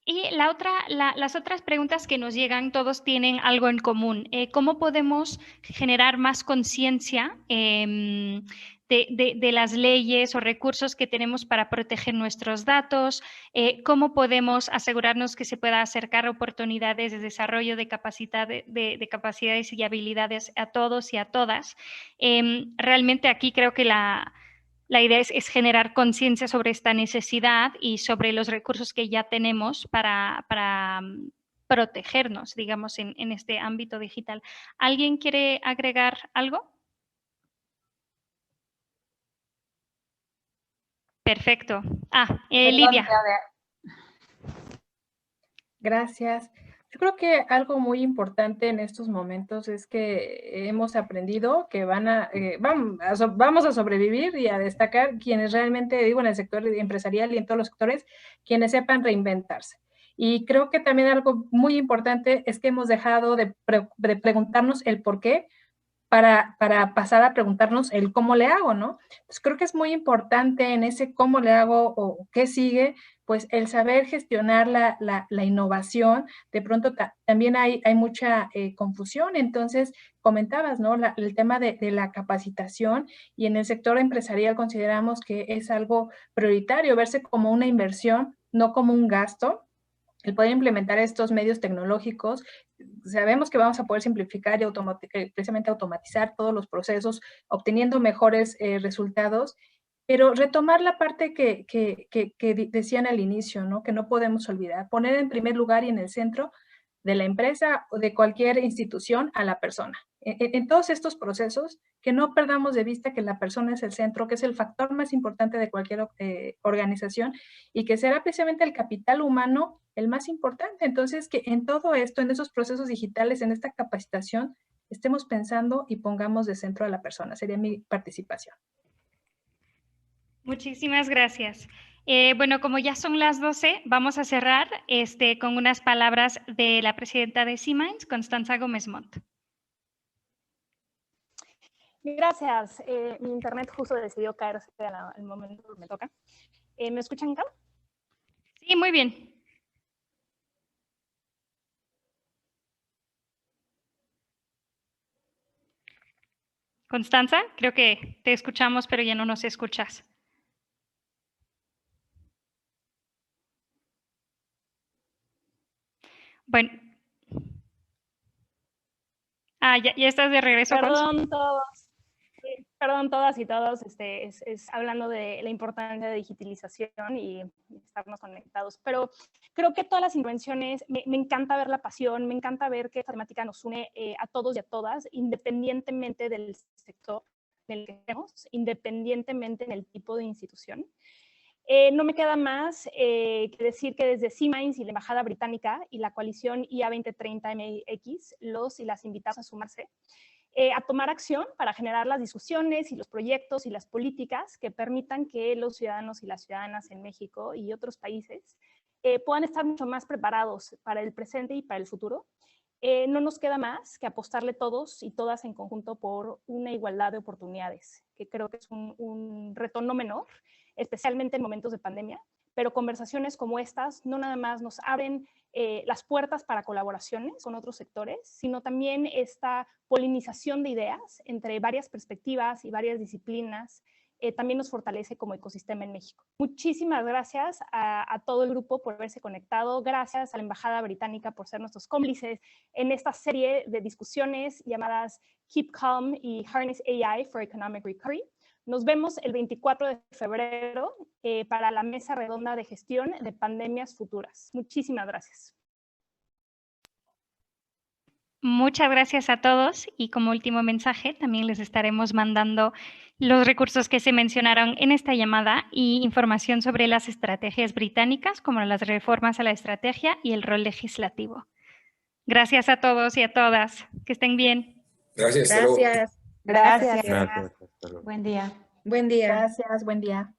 [SPEAKER 1] Y las otras preguntas que nos llegan, todos tienen algo en común. ¿Cómo podemos generar más conciencia de las leyes o recursos que tenemos para proteger nuestros datos? ¿Cómo podemos asegurarnos que se pueda acercar oportunidades de desarrollo de capacidades y habilidades a todos y a todas? Realmente aquí creo que la idea es generar conciencia sobre esta necesidad y sobre los recursos que ya tenemos para protegernos, digamos, en este ámbito digital. ¿Alguien quiere agregar algo? Perfecto. Lidia.
[SPEAKER 8] Gracias. Yo creo que algo muy importante en estos momentos es que hemos aprendido que vamos a sobrevivir y a destacar quienes realmente, digo, en el sector empresarial y en todos los sectores, quienes sepan reinventarse. Y creo que también algo muy importante es que hemos dejado de preguntarnos el por qué para pasar a preguntarnos el cómo le hago, ¿no? Entonces creo que es muy importante en ese cómo le hago o qué sigue, pues el saber gestionar la innovación. De pronto también hay mucha confusión, entonces comentabas, ¿no? El tema de la capacitación, y en el sector empresarial consideramos que es algo prioritario, verse como una inversión, no como un gasto. El poder implementar estos medios tecnológicos, sabemos que vamos a poder simplificar y precisamente automatizar todos los procesos, obteniendo mejores resultados. Pero retomar la parte que decían al inicio, ¿no? Que no podemos olvidar, poner en primer lugar y en el centro de la empresa o de cualquier institución a la persona. En todos estos procesos, que no perdamos de vista que la persona es el centro, que es el factor más importante de cualquier organización y que será precisamente el capital humano el más importante. Entonces, que en todo esto, en esos procesos digitales, en esta capacitación, estemos pensando y pongamos de centro a la persona. Sería mi participación.
[SPEAKER 1] Muchísimas gracias. Bueno, como ya son las 12, vamos a cerrar con unas palabras de la presidenta de Siemens, Constanza Gómez Montt.
[SPEAKER 16] Gracias. Mi internet justo decidió caerse al momento que me toca. ¿Me escuchan acá?
[SPEAKER 1] Sí, muy bien. Constanza, creo que te escuchamos, pero ya no nos escuchas. Bueno. Ya estás de regreso.
[SPEAKER 16] Perdón todos. Perdón todas y todos, es hablando de la importancia de digitalización y estarnos conectados, pero creo que todas las intervenciones, me encanta ver la pasión, me encanta ver que esta temática nos une a todos y a todas, independientemente del sector en el que estemos, independientemente del tipo de institución. No me queda más que decir que desde Siemens y la Embajada Británica y la coalición IA 2030 MX, los y las invitamos a sumarse, a tomar acción para generar las discusiones y los proyectos y las políticas que permitan que los ciudadanos y las ciudadanas en México y otros países puedan estar mucho más preparados para el presente y para el futuro. No nos queda más que apostarle todos y todas en conjunto por una igualdad de oportunidades, que creo que es un reto no menor, especialmente en momentos de pandemia, pero conversaciones como estas no nada más nos abren las puertas para colaboraciones con otros sectores, sino también esta polinización de ideas entre varias perspectivas y varias disciplinas también nos fortalece como ecosistema en México. Muchísimas gracias a todo el grupo por haberse conectado, gracias a la Embajada Británica por ser nuestros cómplices en esta serie de discusiones llamadas Keep Calm y Harness AI for Economic Recovery. Nos vemos el 24 de febrero para la mesa redonda de gestión de pandemias futuras. Muchísimas gracias.
[SPEAKER 1] Muchas gracias a todos y como último mensaje también les estaremos mandando los recursos que se mencionaron en esta llamada y información sobre las estrategias británicas como las reformas a la estrategia y el rol legislativo. Gracias a todos y a todas. Que estén bien.
[SPEAKER 9] Gracias.
[SPEAKER 10] Gracias.
[SPEAKER 4] Gracias.
[SPEAKER 5] Gracias. Hasta luego.
[SPEAKER 4] Buen día.
[SPEAKER 12] Buen día.
[SPEAKER 8] Gracias, buen día.